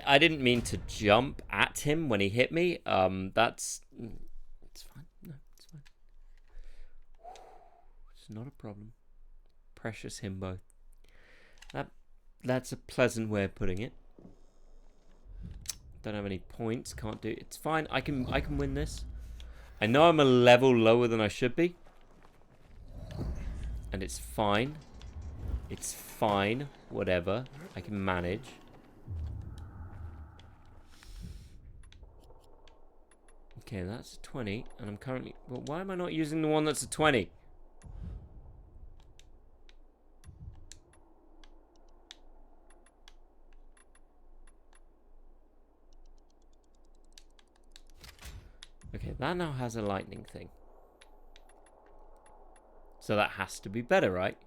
I didn't mean to jump at at him when he hit me. It's fine. No, it's fine. It's not a problem. Precious himbo. That's a pleasant way of putting it. Don't have any points. Can't do. It's fine. I can win this. I know I'm a level lower than I should be, and it's fine. It's fine. Whatever. I can manage. Okay, that's a 20, and I'm currently. Well, why am I not using the one that's a 20? Okay, that now has a lightning thing. So that has to be better, right?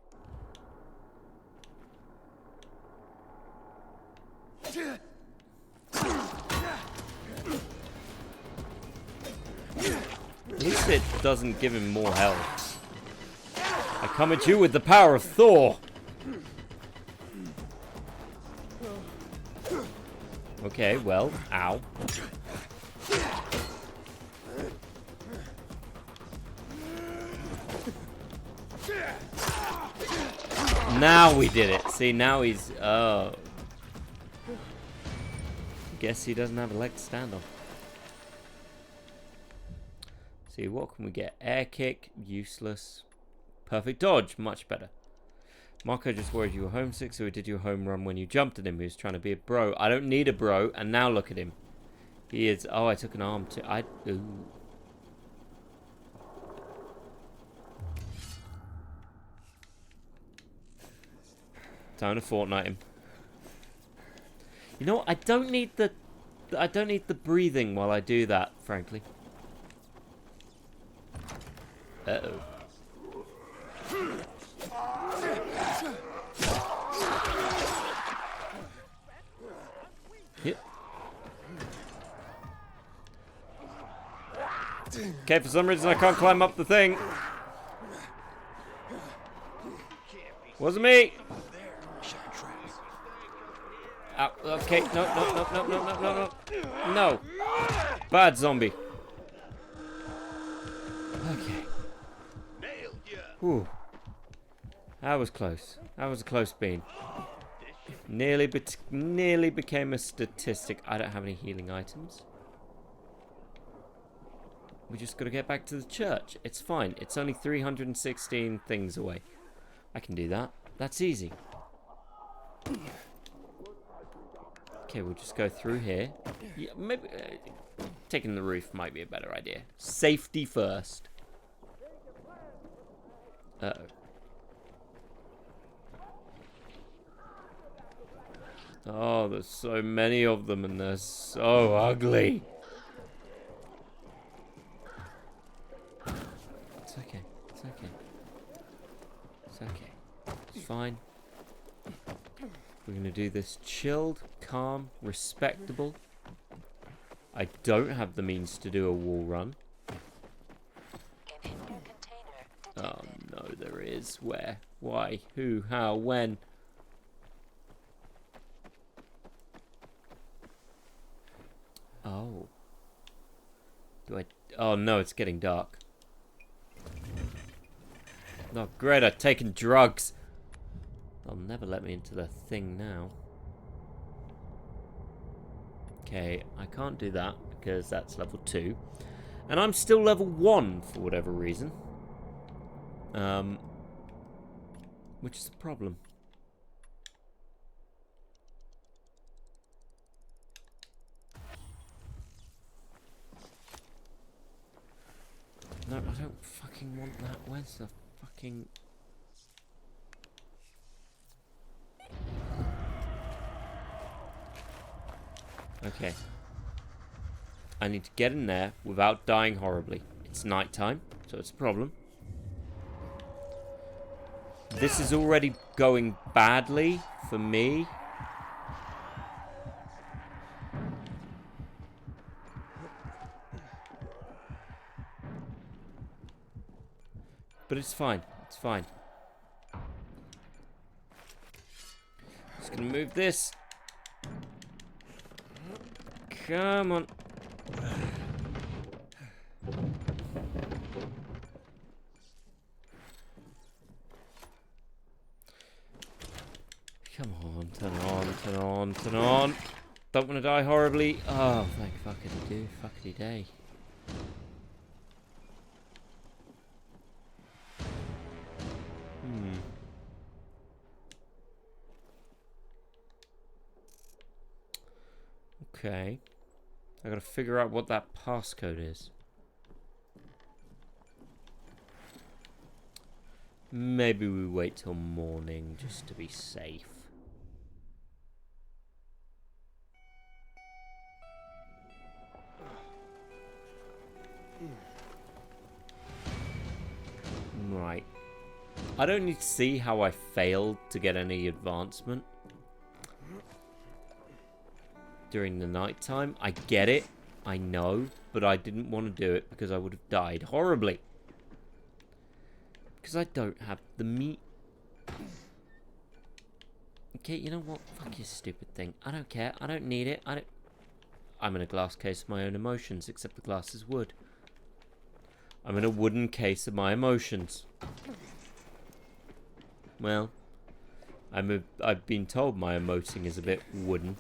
At least it doesn't give him more health. I come at you with the power of Thor! Okay, well, ow. Now we did it. See, now he's... Oh. Guess he doesn't have a leg to stand on. See, what can we get? Air kick, useless. Perfect dodge, much better. Marco just worried you were homesick, so he did your home run when you jumped at him. He was trying to be a bro. I don't need a bro, and now look at him. He is... Oh, I took an arm too. Ooh. Time to Fortnite him. You know what? I don't need the breathing while I do that, frankly. Uh-oh. Yep. Okay, for some reason I can't climb up the thing. Wasn't me. Okay, no. No. Bad zombie. Okay. Whew. That was close. That was a close bean. Nearly became a statistic. I don't have any healing items. We just got to get back to the church. It's fine. It's only 316 things away. I can do that. That's easy. Okay, we'll just go through here. Yeah, maybe taking the roof might be a better idea. Safety first. Uh-oh. Oh, there's so many of them and they're so ugly. It's okay. It's okay. It's okay. It's fine. We're going to do this chilled, calm, respectable. I don't have the means to do a wall run. Oh no, there is. Where? Why? Who? How? When? Oh. Oh no, it's getting dark. Oh great, I've taken drugs. They'll never let me into the thing now. Okay, I can't do that because that's level 2. And I'm still level 1 for whatever reason. Which is a problem. No, I don't fucking want that. Where's the fucking... Okay. I need to get in there without dying horribly. It's nighttime, so it's a problem. This is already going badly for me. But it's fine. It's fine. Just gonna move this. Come on. Come on, turn on, turn on, turn on. Don't want to die horribly. Oh, thank fuckity do, fuckity day. Okay. I gotta figure out what that passcode is. Maybe we wait till morning just to be safe. Right. I don't need to see how I failed to get any advancement during the night time. I get it. I know. But I didn't want to do it because I would have died horribly. Because I don't have the meat. Okay, you know what? Fuck your stupid thing. I don't care. I don't need it. I'm in a glass case of my own emotions, except the glass is wood. I'm in a wooden case of my emotions. Well, I've been told my emoting is a bit wooden.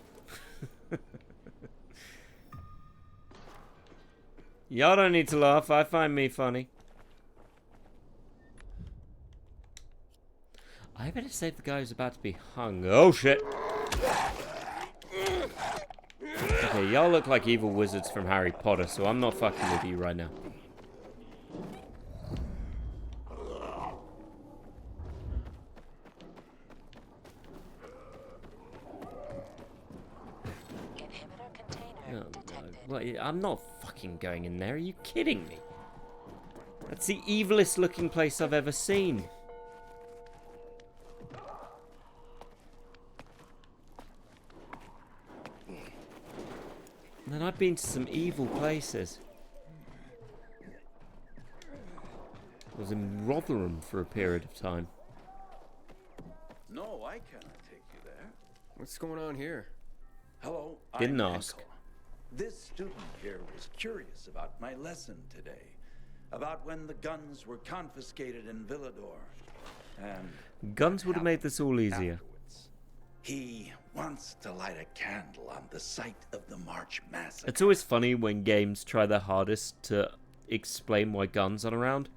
Y'all don't need to laugh. I find me funny. I better save the guy who's about to be hung. Oh shit! Okay, y'all look like evil wizards from Harry Potter, so I'm not fucking with you right now. Well, I'm not fucking going in there. Are you kidding me? That's the evilest looking place I've ever seen. And then I've been to some evil places. I was in Rotherham for a period of time. No, I cannot take you there. What's going on here? Hello, Didn't I'm ask. Henkel. This student here was curious about my lesson today. About when the guns were confiscated in Villador. And Guns would have made this all easier. afterwards, he wants to light a candle on the site of the March Massacre. It's always funny when games try their hardest to explain why guns aren't around.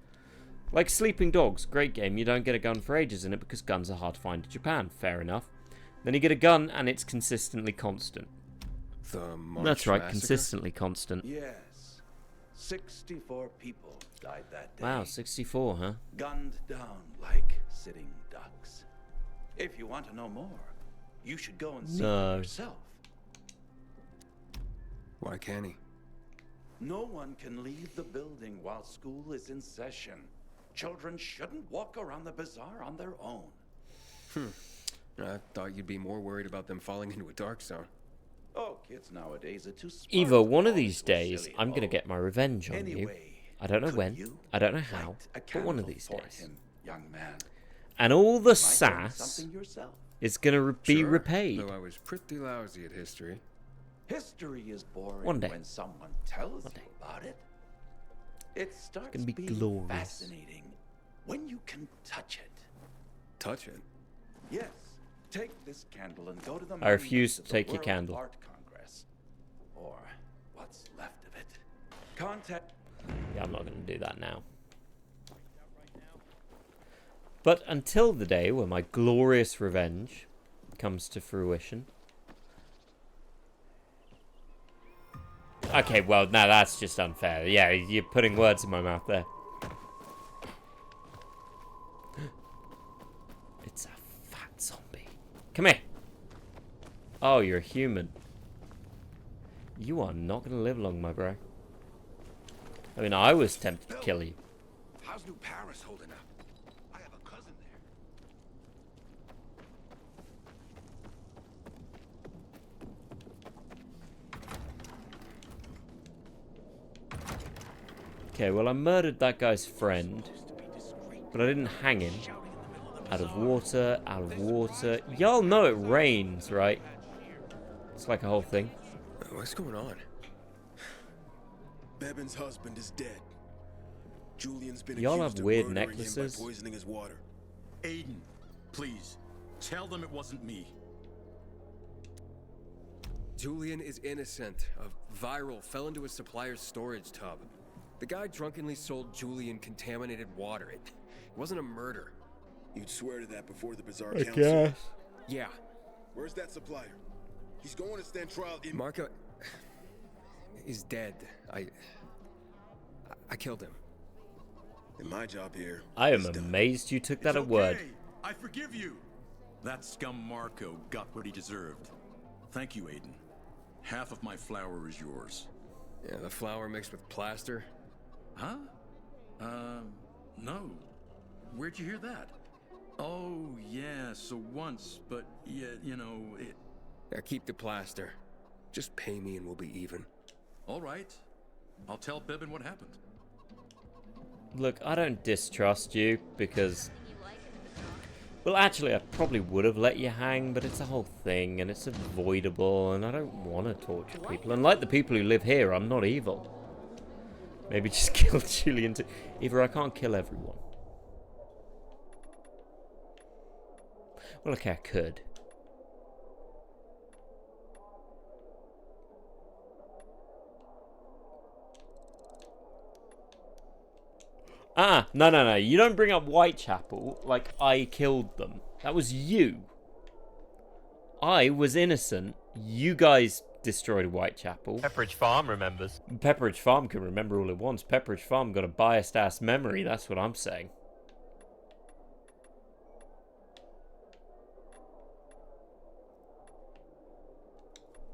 Like Sleeping Dogs, great game, you don't get a gun for ages in it because guns are hard to find in Japan, fair enough. Then you get a gun and it's consistently constant. The March That's right, Massacre? consistently constant. Yes, 64 people died that day. Wow, 64, huh? Gunned down like sitting ducks. If you want to know more, you should go and see for yourself. Why can't he? No one can leave the building while school is in session. Children shouldn't walk around the bazaar on their own. I thought you'd be more worried about them falling into a dark zone. Oh, kids nowadays are too smart. Eva, one of these days, I'm going to get my revenge on you. I don't know when, I don't know how, but one of these days. Young man. And all the sass is going to be repaid. Though I was pretty lousy at history. History is boring One day. when someone tells you about it. It starts gonna be being glorious. fascinating when you can touch it. Touch it? Yes. Take this candle and go to the I refuse to monument of the take your World candle. Art Congress. Or what's left of it. Contact. Yeah, I'm not going to do that now. But until the day when my glorious revenge comes to fruition. Okay, well, now that's just unfair. Yeah, you're putting words in my mouth there. It's a fat zombie. Come here. Oh, you're a human. You are not going to live long, my bro. I mean, I was tempted to kill you. How's New Paris holding up? I have a cousin there. Okay, well, I murdered that guy's friend, but I didn't hang him. Out of water, out of water. Y'all know it rains, right? It's like a whole thing. What's going on? Bevan's husband is dead. Julian's been Y'all accused have of weird murdering necklaces. him by poisoning his water. Aiden, please, tell them it wasn't me. Julian is innocent. A viral fell into a supplier's storage tub. The guy drunkenly sold Julian contaminated water. It wasn't a murder. You'd swear to that before the Bazaar I Council? guess. Yeah. Where's that supplier? He's going to stand trial in... Marco is dead. I killed him. And my job here... I am amazed you took that at word. I forgive you. That scum Marco got what he deserved. Thank you, Aiden. Half of my flour is yours. Yeah, the flour mixed with plaster? Huh? No. Where'd you hear that? Oh, yeah, so once, but yeah, you know, it... Yeah, keep the plaster. Just pay me and we'll be even. All right. I'll tell Bevan what happened. Look, I don't distrust you because... Well, actually, I probably would have let you hang, but it's a whole thing, and it's avoidable, and I don't want to torture people. And like the people who live here, I'm not evil. Maybe just kill Julian too. Either I can't kill everyone. Well, okay, I could. No. You don't bring up Whitechapel like I killed them. That was you. I was innocent. You guys destroyed Whitechapel. Pepperidge Farm remembers. Pepperidge Farm can remember all it wants. Pepperidge Farm got a biased ass memory. That's what I'm saying.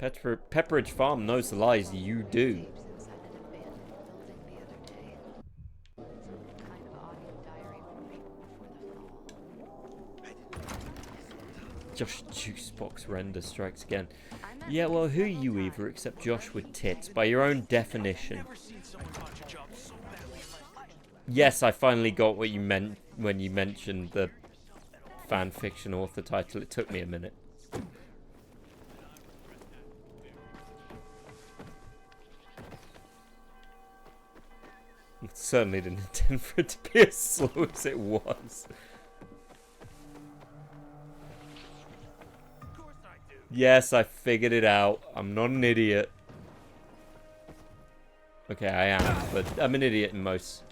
Pepperidge Farm knows the lies you do. Josh Juicebox render strikes again. Yeah, well, who are you either except Josh with tits? By your own definition. Yes, I finally got what you meant when you mentioned the fanfiction author title. It took me a minute. I certainly didn't intend for it to be as slow as it was. Yes, I figured it out. I'm not an idiot. Okay, I am, but I'm an idiot in most.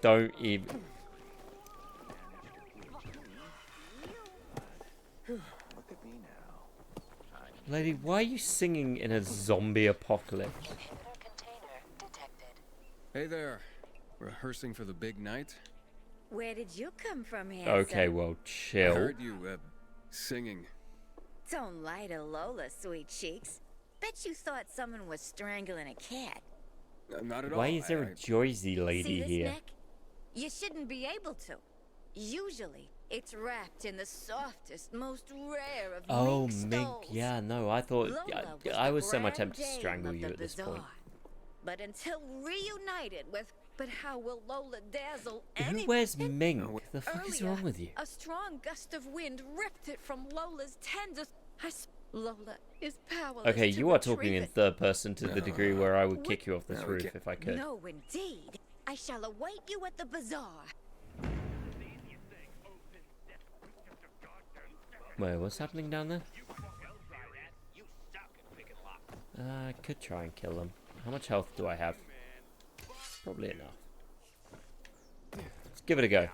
Don't even. Lady, why are you singing in a zombie apocalypse? Hey there. Rehearsing for the big night? Where did you come from, handsome? Okay, well, chill. I heard you, singing. Don't lie to Lola, sweet cheeks. Bet you thought someone was strangling a cat. Not at all. Why is there a Jersey lady See this here? neck? You shouldn't be able to. Usually, it's wrapped in the softest, most rare of Oh, mink mink. stoles. Yeah, no, I thought... I was so much tempted to grand strangle dame you of at the this point. bazaar. But until reunited with... But how will Lola dazzle Who any... wears mink? The fuck is wrong with you? A strong gust of wind ripped it from Lola's tenders. Lola is powerless. Okay, to you are talking retrieve in it. third person to the degree where I would kick you off this roof if I could. No, indeed. I shall await you at the bazaar. Wait, what's happening down there? I could try and kill them. How much health do I have? Probably enough. Let's give it a go.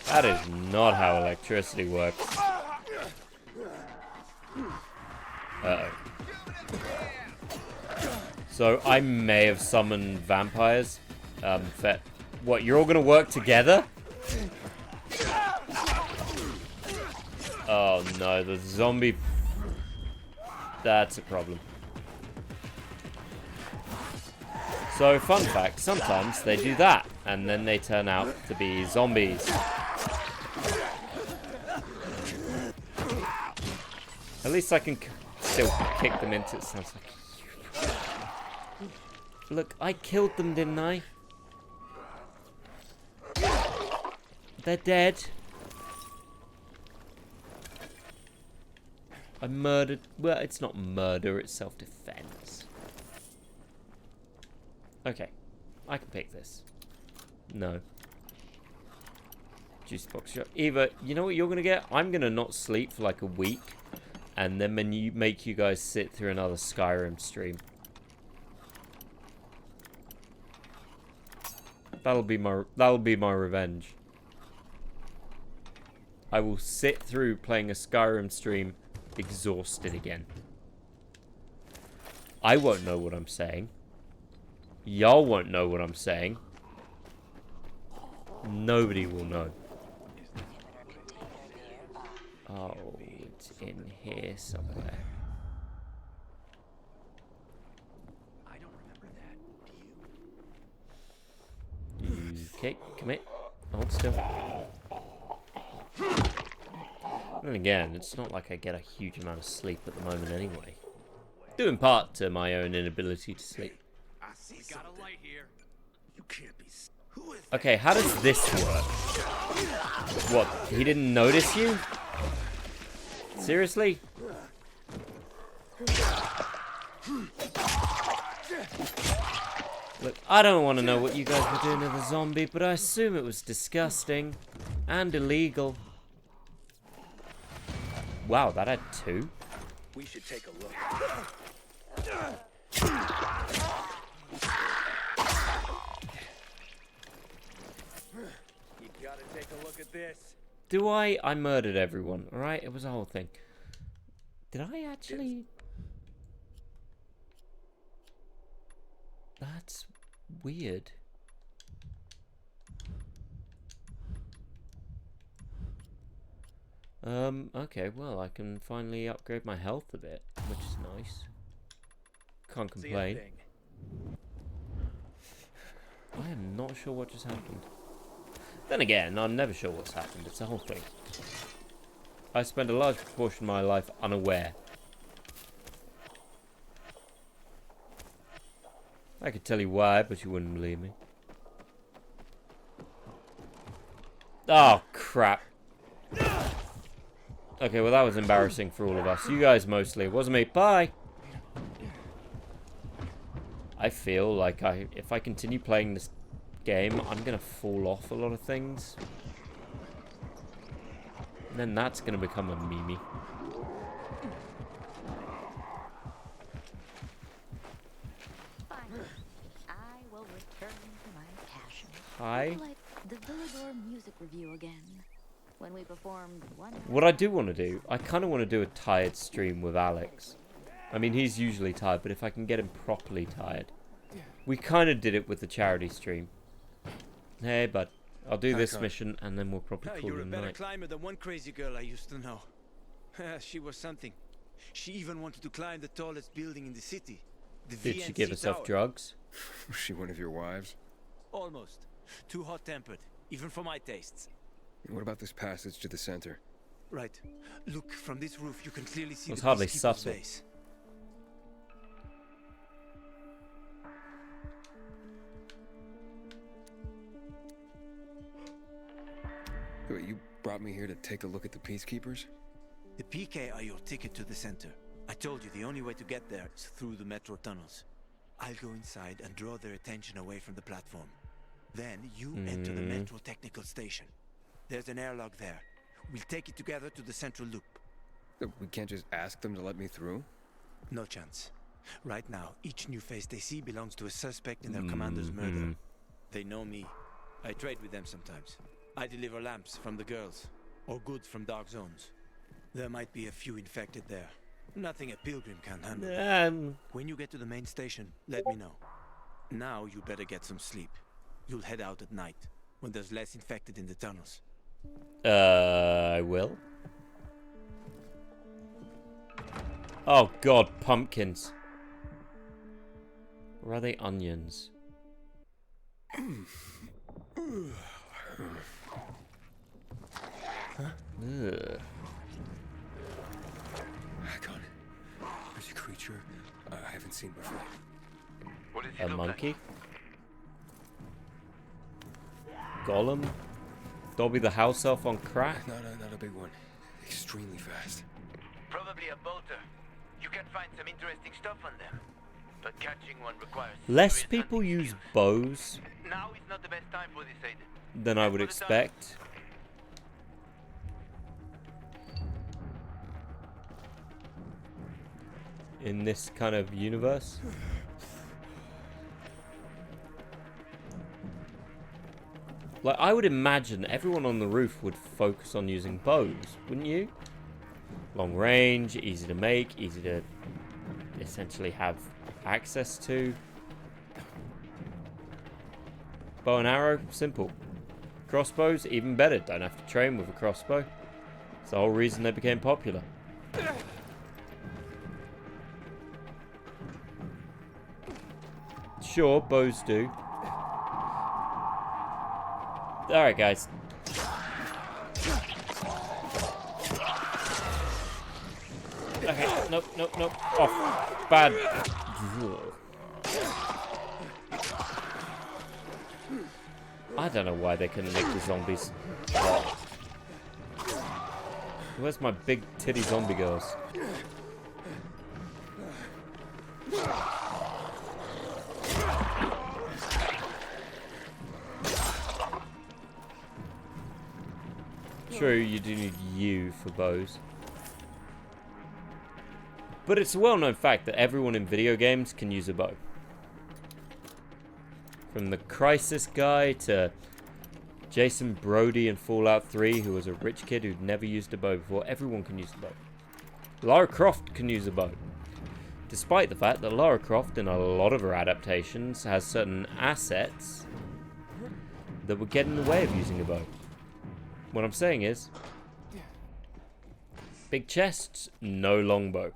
That is not how electricity works. Uh-oh. So I may have summoned vampires. What, you're all gonna work together? Oh no, the zombie... That's a problem. So, fun fact, sometimes they do that, and then they turn out to be zombies. At least I can still kick them into... It sounds like... Look, I killed them, didn't I? They're dead. I murdered... Well, it's not murder, it's self-defense. Okay. I can pick this. No. Juice box shop. Eva, you know what you're going to get? I'm going to not sleep for like a week. And then make you guys sit through another Skyrim stream. That'll be my revenge. I will sit through playing a Skyrim stream exhausted again. I won't know what I'm saying. Y'all won't know what I'm saying. Nobody will know. Oh, it's in here somewhere. I don't remember that. Do you? Okay, commit. Hold still. And again, it's not like I get a huge amount of sleep at the moment anyway. Due in part to my own inability to sleep. I see got a light here. You can't be. Who is Okay, how does this work? What, he didn't notice you? Seriously? Look, I don't want to know what you guys were doing to the zombie, but I assume it was disgusting and illegal. Wow, that had 2. We should take a look. You gotta take a look at this. Do I? I murdered everyone, alright? It was a whole thing. Did I actually... That's weird. Okay, well, I can finally upgrade my health a bit, which is nice. Can't complain. I am not sure what just happened. Then again, I'm never sure what's happened. It's a whole thing. I spend a large proportion of my life unaware. I could tell you why, but you wouldn't believe me. Oh, crap. Okay, well that was embarrassing for all of us. You guys mostly. It wasn't me. Bye! I feel like if I continue playing this game, I'm going to fall off a lot of things. And then that's going to become a meme. I will return to my passion. Hi. Like the Villador music review again. When we performed one. What I do want to do, I kind of want to do a tired stream with Alex. I mean, he's usually tired, but if I can get him properly tired. We kind of did it with the charity stream. Hey, bud. I'll do this mission, and then we'll probably call You're it a a better night. climber than one crazy girl I used to know. She was something. She even wanted to climb the tallest building in the city. The Did she VNC give herself Tower. drugs? Was she one of your wives? Almost. Too hot-tempered, even for my tastes. What about this passage to the center? Right. Look, from this roof you can clearly see It's the hardly Peacekeeper's subtle. base. Wait, you brought me here to take a look at the Peacekeepers? The PK are your ticket to the center. I told you the only way to get there is through the metro tunnels. I'll go inside and draw their attention away from the platform. Then you enter the metro technical station. There's an airlock there. We'll take it together to the central loop. We can't just ask them to let me through? No chance. Right now, each new face they see belongs to a suspect in their commander's murder. They know me. I trade with them sometimes. I deliver lamps from the girls, or goods from dark zones. There might be a few infected there. Nothing a pilgrim can handle. When you get to the main station, let me know. Now you better get some sleep. You'll head out at night, when there's less infected in the tunnels. I will. Oh god, pumpkins. Or are they onions? Ugh. Hakon, there's a creature I haven't seen before. What is A monkey? Golem? Dobby the house elf on crack? Not a big one. Extremely fast. Probably a bolter. You can find some interesting stuff on them. But catching one requires Less people use bows Now is not the best time for this, Aiden. than I would expect. In this kind of universe. Like, I would imagine everyone on the roof would focus on using bows, wouldn't you? Long range, easy to make, easy to essentially have access to. Bow and arrow, simple. Crossbows, even better. Don't have to train with a crossbow. It's the whole reason they became popular. Sure, bows do. Alright, guys. Okay, nope. Off. Bad. I don't know why they couldn't make the zombies hot. Where's my big titty zombie girls? True, you do need you for bows. But it's a well-known fact that everyone in video games can use a bow. From the Crisis guy to Jason Brody in Fallout 3, who was a rich kid who'd never used a bow before, everyone can use a bow. Lara Croft can use a bow. Despite the fact that Lara Croft, in a lot of her adaptations, has certain assets that would get in the way of using a bow. What I'm saying is, big chests, no longbow.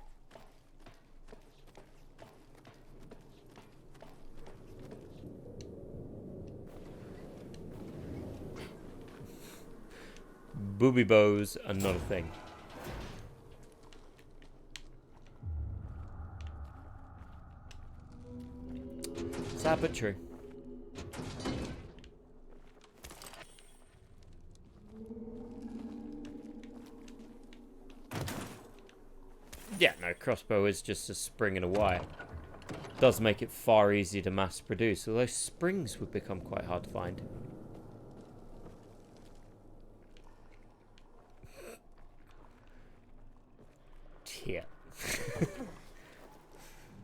Booby bows are not a thing. Sad but true. Yeah, no, crossbow is just a spring and a wire. Does make it far easier to mass produce, although springs would become quite hard to find. Yeah.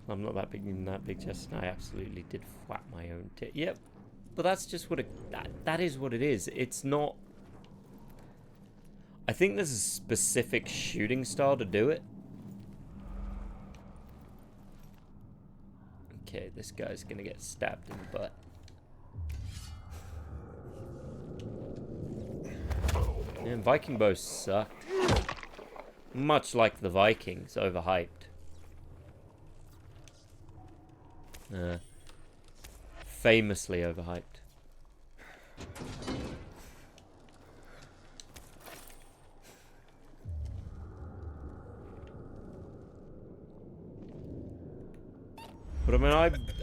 I'm not that big in that big chest, and I absolutely did whack my own tit. Yep. But that's just what that is what it is. It's not... I think there's a specific shooting style to do it. Okay, this guy's gonna get stabbed in the butt. And Viking bows sucked. Much like the Vikings, overhyped. Famously overhyped. But I mean,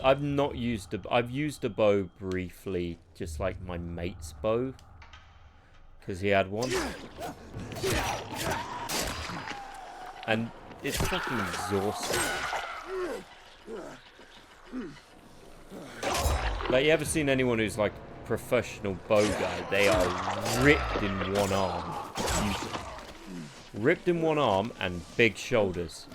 I've not used I've used a bow briefly, just like my mate's bow, because he had one, and it's fucking exhausting. Like, you ever seen anyone who's like professional bow guy? They are ripped in one arm, usually. Ripped in one arm and big shoulders.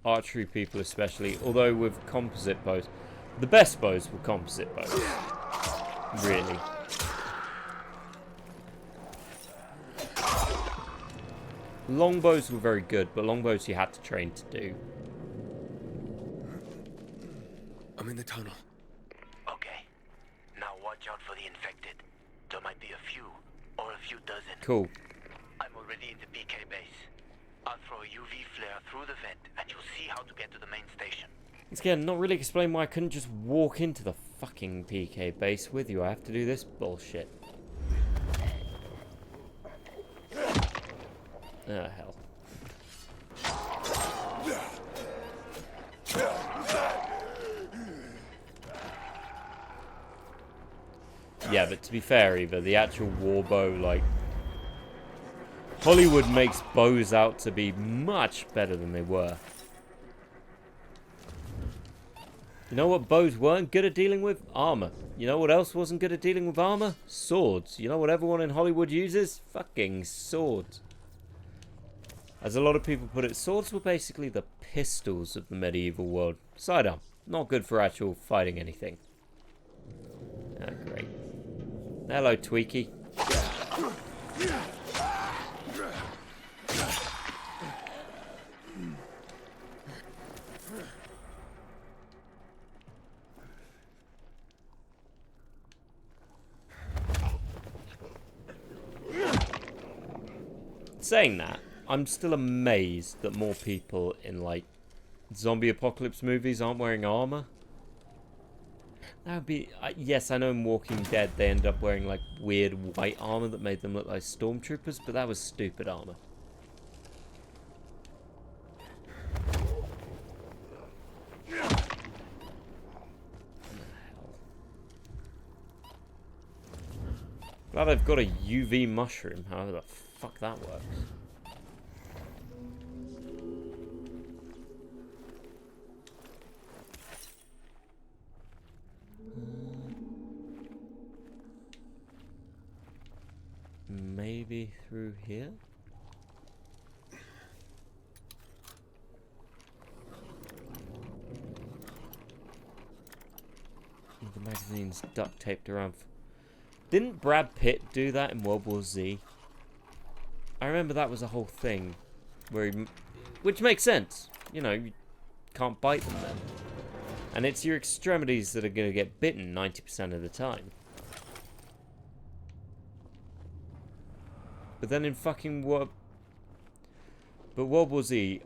Archery people especially, although with composite bows, the best bows were composite bows, really. Longbows were very good, but longbows you had to train to do. I'm in the tunnel. Okay. Now watch out for the infected. There might be a few, or a few dozen. Cool. I'm already in the PK base. I'll throw a UV flare through the vent, and you'll see how to get to the main station. It's again not really explain why I couldn't just walk into the fucking PK base with you. I have to do this bullshit. Oh, hell. Yeah, but to be fair, Eva, the actual war bow, like, Hollywood makes bows out to be much better than they were. You know what bows weren't good at dealing with? Armor. You know what else wasn't good at dealing with armor? Swords. You know what everyone in Hollywood uses? Fucking swords. As a lot of people put it, swords were basically the pistols of the medieval world. Sidearm. Not good for actual fighting anything. Ah, great. Hello, Tweaky. Saying that, I'm still amazed that more people in, like, zombie apocalypse movies aren't wearing armor. That would be... yes, I know in Walking Dead they ended up wearing, like, weird white armor that made them look like stormtroopers, but that was stupid armor. Glad I've got a UV mushroom, however the fuck that works. Maybe through here? The magazine's duct taped around. Didn't Brad Pitt do that in World War Z? I remember that was a whole thing, where he, which makes sense. You know, you can't bite them then. And it's your extremities that are going to get bitten 90% of the time. But then in fucking World War Z,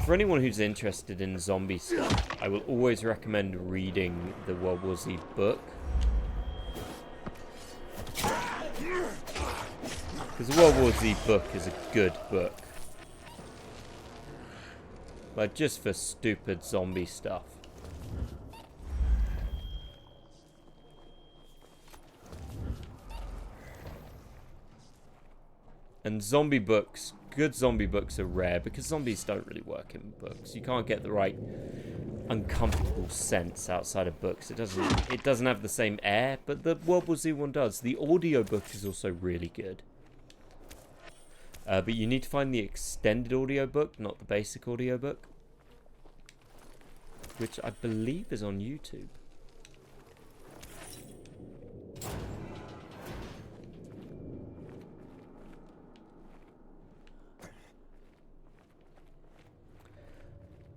for anyone who's interested in zombie stuff, I will always recommend reading the World War Z book. Because the World War Z book is a good book. Like, just for stupid zombie stuff. And zombie books, good zombie books are rare because zombies don't really work in books. You can't get the right uncomfortable sense outside of books. It doesn't have the same air, but the World War Z one does. The audiobook is also really good. But you need to find the extended audiobook, not the basic audiobook, which I believe is on YouTube.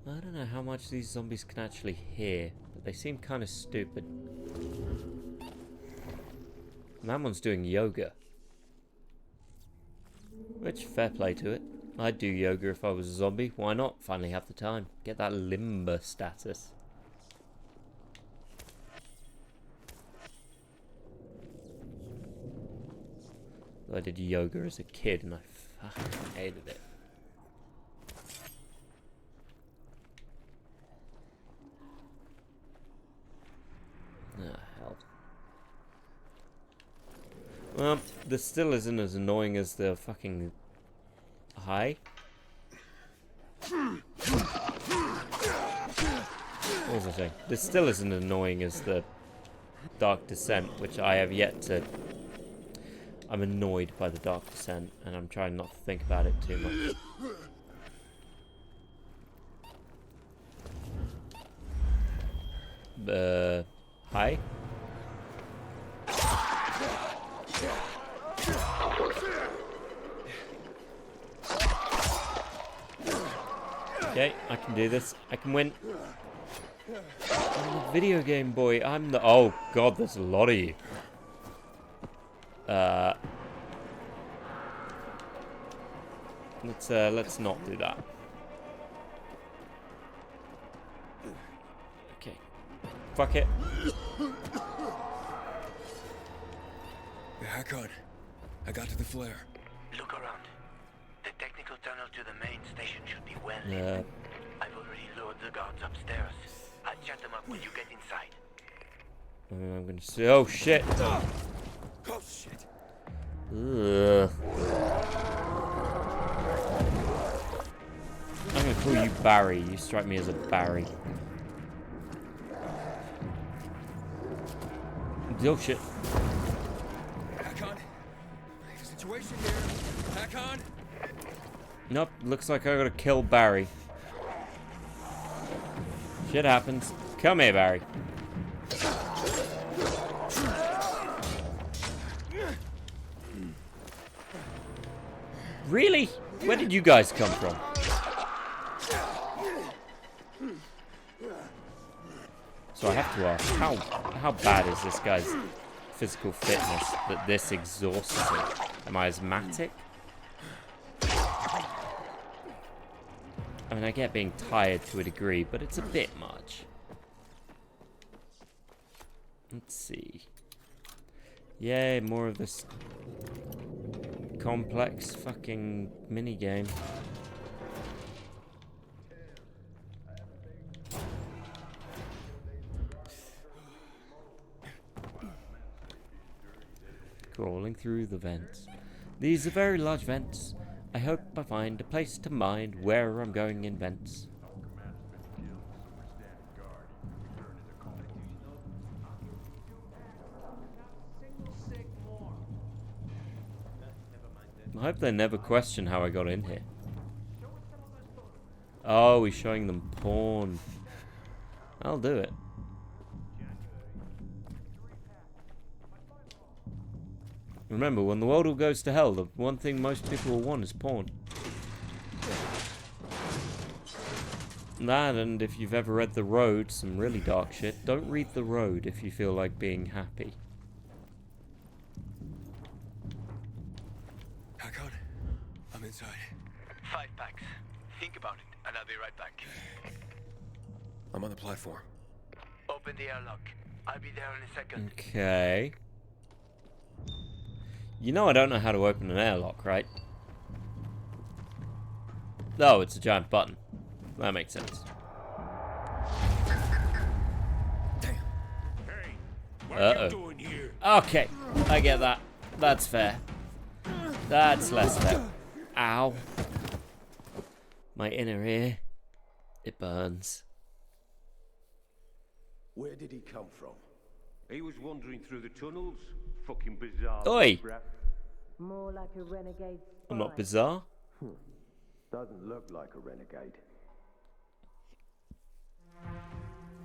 I don't know how much these zombies can actually hear, but they seem kind of stupid. And that one's doing yoga. Which, fair play to it. I'd do yoga if I was a zombie. Why not? Finally have the time. Get that limber status. I did yoga as a kid and I fucking hated it. Ah, hell. Well, this still isn't as annoying as the fucking... Hi? What was I saying? This still isn't annoying as the Dark Descent, which I have yet to... I'm annoyed by the Dark Descent, and I'm trying not to think about it too much. Hi? Okay, I can do this. I can win. I'm the video game boy. I'm the... Oh, God, there's a lot of you. Let's not do that. Okay. Fuck it. Hack on. I got to the flare. Look around. The technical tunnel to the main station should be well lit. I've already lured the guards upstairs. I'll chat them up when you get inside. I'm gonna see. Oh shit! Oh shit! Ugh. I'm gonna call you Barry. You strike me as a Barry. Oh shit! Back on. Situation here. Back on. Nope. Looks like I gotta kill Barry. Shit happens. Come here, Barry. Really? Where did you guys come from? So I have to ask, how bad is this guy's physical fitness that this exhausts him? Am I asthmatic? I mean, I get being tired to a degree, but it's a bit much. Let's see. Yay, more of this complex fucking minigame. Crawling through the vents. These are very large vents. I hope I find a place to mind where I'm going in vents. I hope they never question how I got in here. Oh, he's showing them porn. I'll do it. Remember, when the world all goes to hell, the one thing most people will want is porn. That, and if you've ever read The Road, some really dark shit, don't read The Road if you feel like being happy. Back on. I'm inside. 5 packs. Think about it, and I'll be right back. I'm on the platform. Open the airlock. I'll be there in a second. Okay. You know I don't know how to open an airlock, right? Oh, it's a giant button. That makes sense. Damn. Hey, what are you doing here? Okay, I get that. That's fair. That's less fair. Ow. My inner ear. It burns. Where did he come from? He was wandering through the tunnels. Fucking bizarre. Oi! More like a renegade. I'm not bizarre. Doesn't look like a renegade.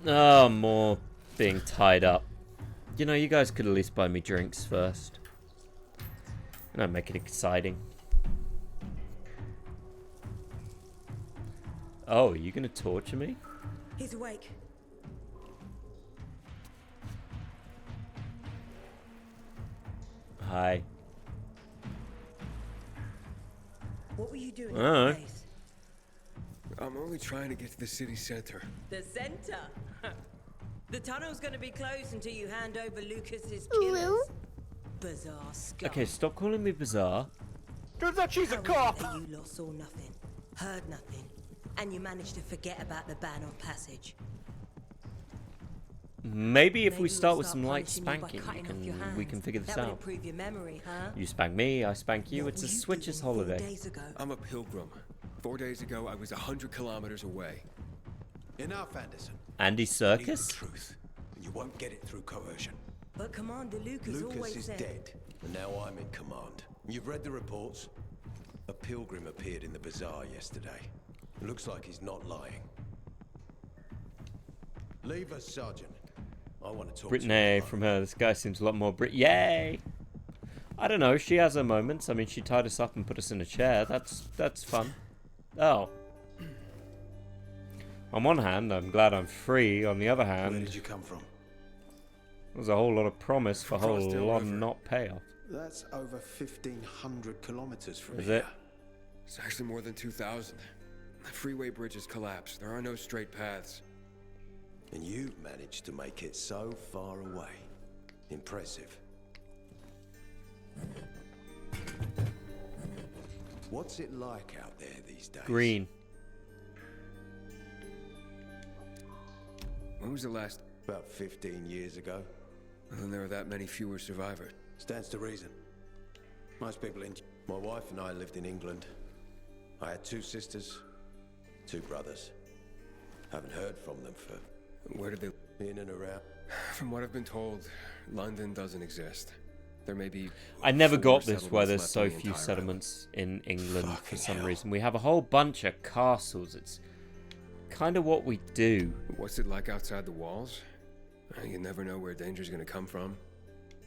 Oh, more being tied up. You know, you guys could at least buy me drinks first. And I'd make it exciting. Oh, are you gonna torture me? He's awake. Hi. What were you doing? Oh. I'm only trying to get to the city center. The center? The tunnel's gonna be closed until you hand over Lucas's killers. Bizarre scum. Okay, stop calling me bizarre. Turns out she's a cop! You lot saw nothing, heard nothing, and you managed to forget about the ban on passage. Maybe if we Maybe start we'll with some light punishing you by spanking, cutting off your we can hands. figure this That would out. improve your memory, huh? You spank me, I spank you. What It's a were you switch's doing 4 holiday. days ago? I'm a pilgrim. 4 days ago, I was 100 kilometers away. Enough, Anderson. Andy You need Serkis? the truth, and you won't get it through coercion. But Commander Lucas always is said... dead, and now I'm in command. You've read the reports? A pilgrim appeared in the bazaar yesterday. Looks like he's not lying. Leave us, Sergeant. I want to talk to Brittany you. from her. This guy seems a lot more Yay! I don't know. She has her moments. I mean, she tied us up and put us in a chair. That's fun. Oh. On one hand, I'm glad I'm free. On the other hand, Where did you come from? there's a whole lot of promise for a whole Crossdale lot of River. not payoff. That's over 1,500 kilometers from Is here. it? It's actually more than 2,000. The freeway bridges collapsed. There are no straight paths. And you managed to make it so far away. Impressive. What's it like out there these days? Green. When was the last? About 15 years ago. then there are that many fewer survivors. Stands to reason. Most people in... My wife and I lived in England. I had 2 sisters, 2 brothers. Haven't heard from them for... Where did they... In and around. From what I've been told, London doesn't exist. There may be... I never 4 got this why settlements there's left so on the few entire settlements in England for Fucking some hell. reason. We have a whole bunch of castles. It's kind of what we do. What's it like outside the walls? You never know where danger's gonna come from.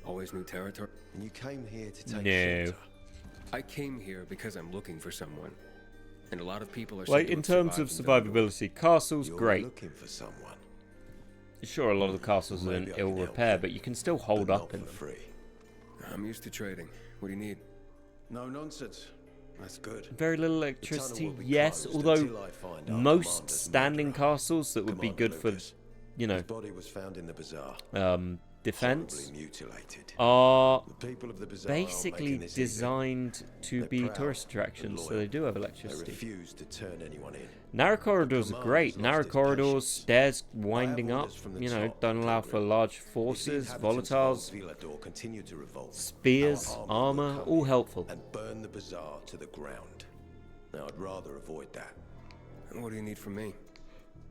Always new territory. And you came here to take No. shelter. I came here because I'm looking for someone. And a lot of people are Like, said to in have terms of survived and died. survivability, castles, You're great. looking for someone. Sure, a lot of the castles are in Maybe I ill can help repair, you, but you can still hold but up not in for them. free. I'm used to trading. What do you need? No nonsense. That's good. Very little The electricity, tunnel will be yes, closed although until I find our most commander's standing murderer. castles that would be Commander good for, Lucas. you know, His body was found in the bazaar. defense Horribly mutilated. are The people of the bazaar aren't basically making this easy. designed to They're be proud tourist and attractions, so loyal. they do have They electricity. refuse to turn anyone in. Narrow corridors are great. Commander's Narrow lost his corridors, patience. stairs winding I have up, orders from the you know, top, don't allow for Pilgrim. large If the forces, inhabitants of volatiles, Villador continue to revolt, spears, our armor, will come all in helpful. and burn the bazaar to the ground. Now, I'd rather avoid that. What do you need from me?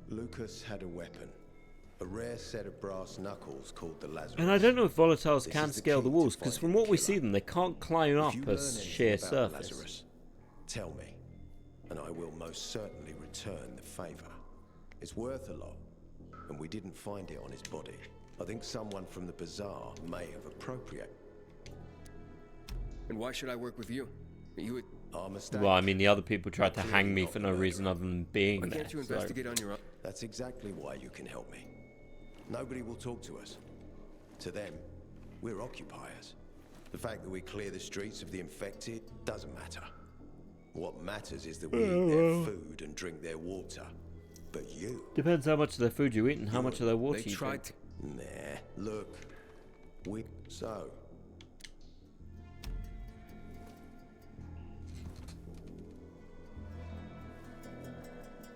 Lucas had a weapon. A rare set of brass knuckles called the Lazarus. And I don't know if volatiles This can is the scale key the to walls, because finding from what the we killer. see them, they can't climb If up you a learn anything sheer about surface. Lazarus, tell me, and I will most certainly return the favor. It's worth a lot, and we didn't find it on his body. I think someone from the bazaar may have appropriated. And why should I work with you? You would... Our mistake. Well, I mean, the other people tried to Clearly hang me not for the no murderer. reason other than being Why there. can't you so- investigate on your own? That's exactly why you can help me. Nobody will talk to us. To them, we're occupiers. The fact that we clear the streets of the infected doesn't matter. What matters is that we eat their food and drink their water. But you... Depends how much of their food you eat and how much of their water They you tried drink. to... Nah, look. We... So...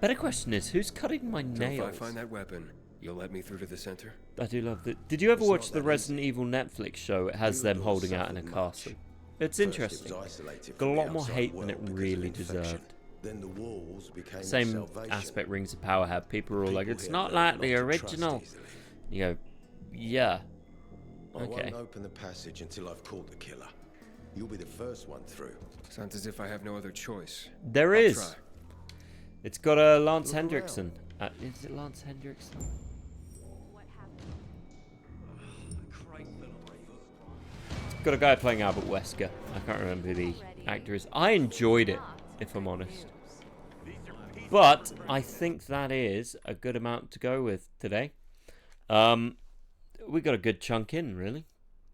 Better question is, who's cutting my So if nails? I find that weapon, you'll let me through to the center? I do love that. Did you ever It's watch not the that Resident Evil Netflix show? It has them Villador holding out in a suffered castle. much. It's First, it interesting. was isolated Got a from lot the more outside hate than it world because of really infection. deserved. Then the walls became Same salvation. aspect Rings of Power had. People were all like, People it's here not learned like the not to trust original. easily. You go, yeah. I Okay. won't open the passage until I've caught the killer. You'll be the first one through. Sounds as if I have no other choice. There I'll is. try. It's got a Lance Look Hendrickson. Is it Lance Hendrickson? It's got a guy playing Albert Wesker. I can't remember who the actor is. I enjoyed it, if I'm honest. But I think that is a good amount to go with today. We got a good chunk in, really.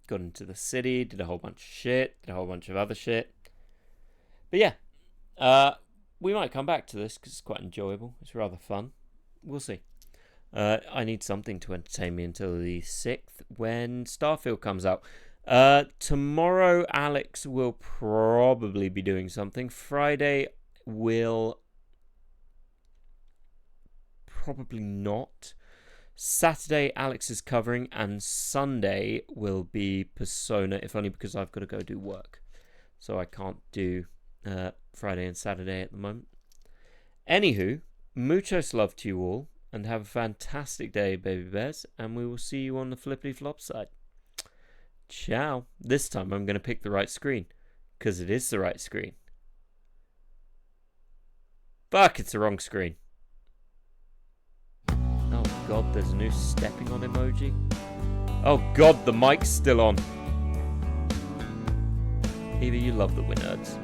Got into the city, did a whole bunch of shit, did a whole bunch of other shit. But yeah, we might come back to this because it's quite enjoyable. It's rather fun. We'll see. I need something to entertain me until the 6th when Starfield comes out. Tomorrow, Alex will probably be doing something. Friday will probably not. Saturday, Alex is covering, and Sunday will be Persona, if only because I've got to go do work. So I can't do Friday and Saturday at the moment. Anywho, muchos love to you all, and have a fantastic day, baby bears, and we will see you on the flippity flop side. Ciao. This time I'm going to pick the right screen, because it is the right screen. Fuck, it's the wrong screen. Oh god, there's a new stepping on emoji. Oh god, the mic's still on. Either you love the Winnerds.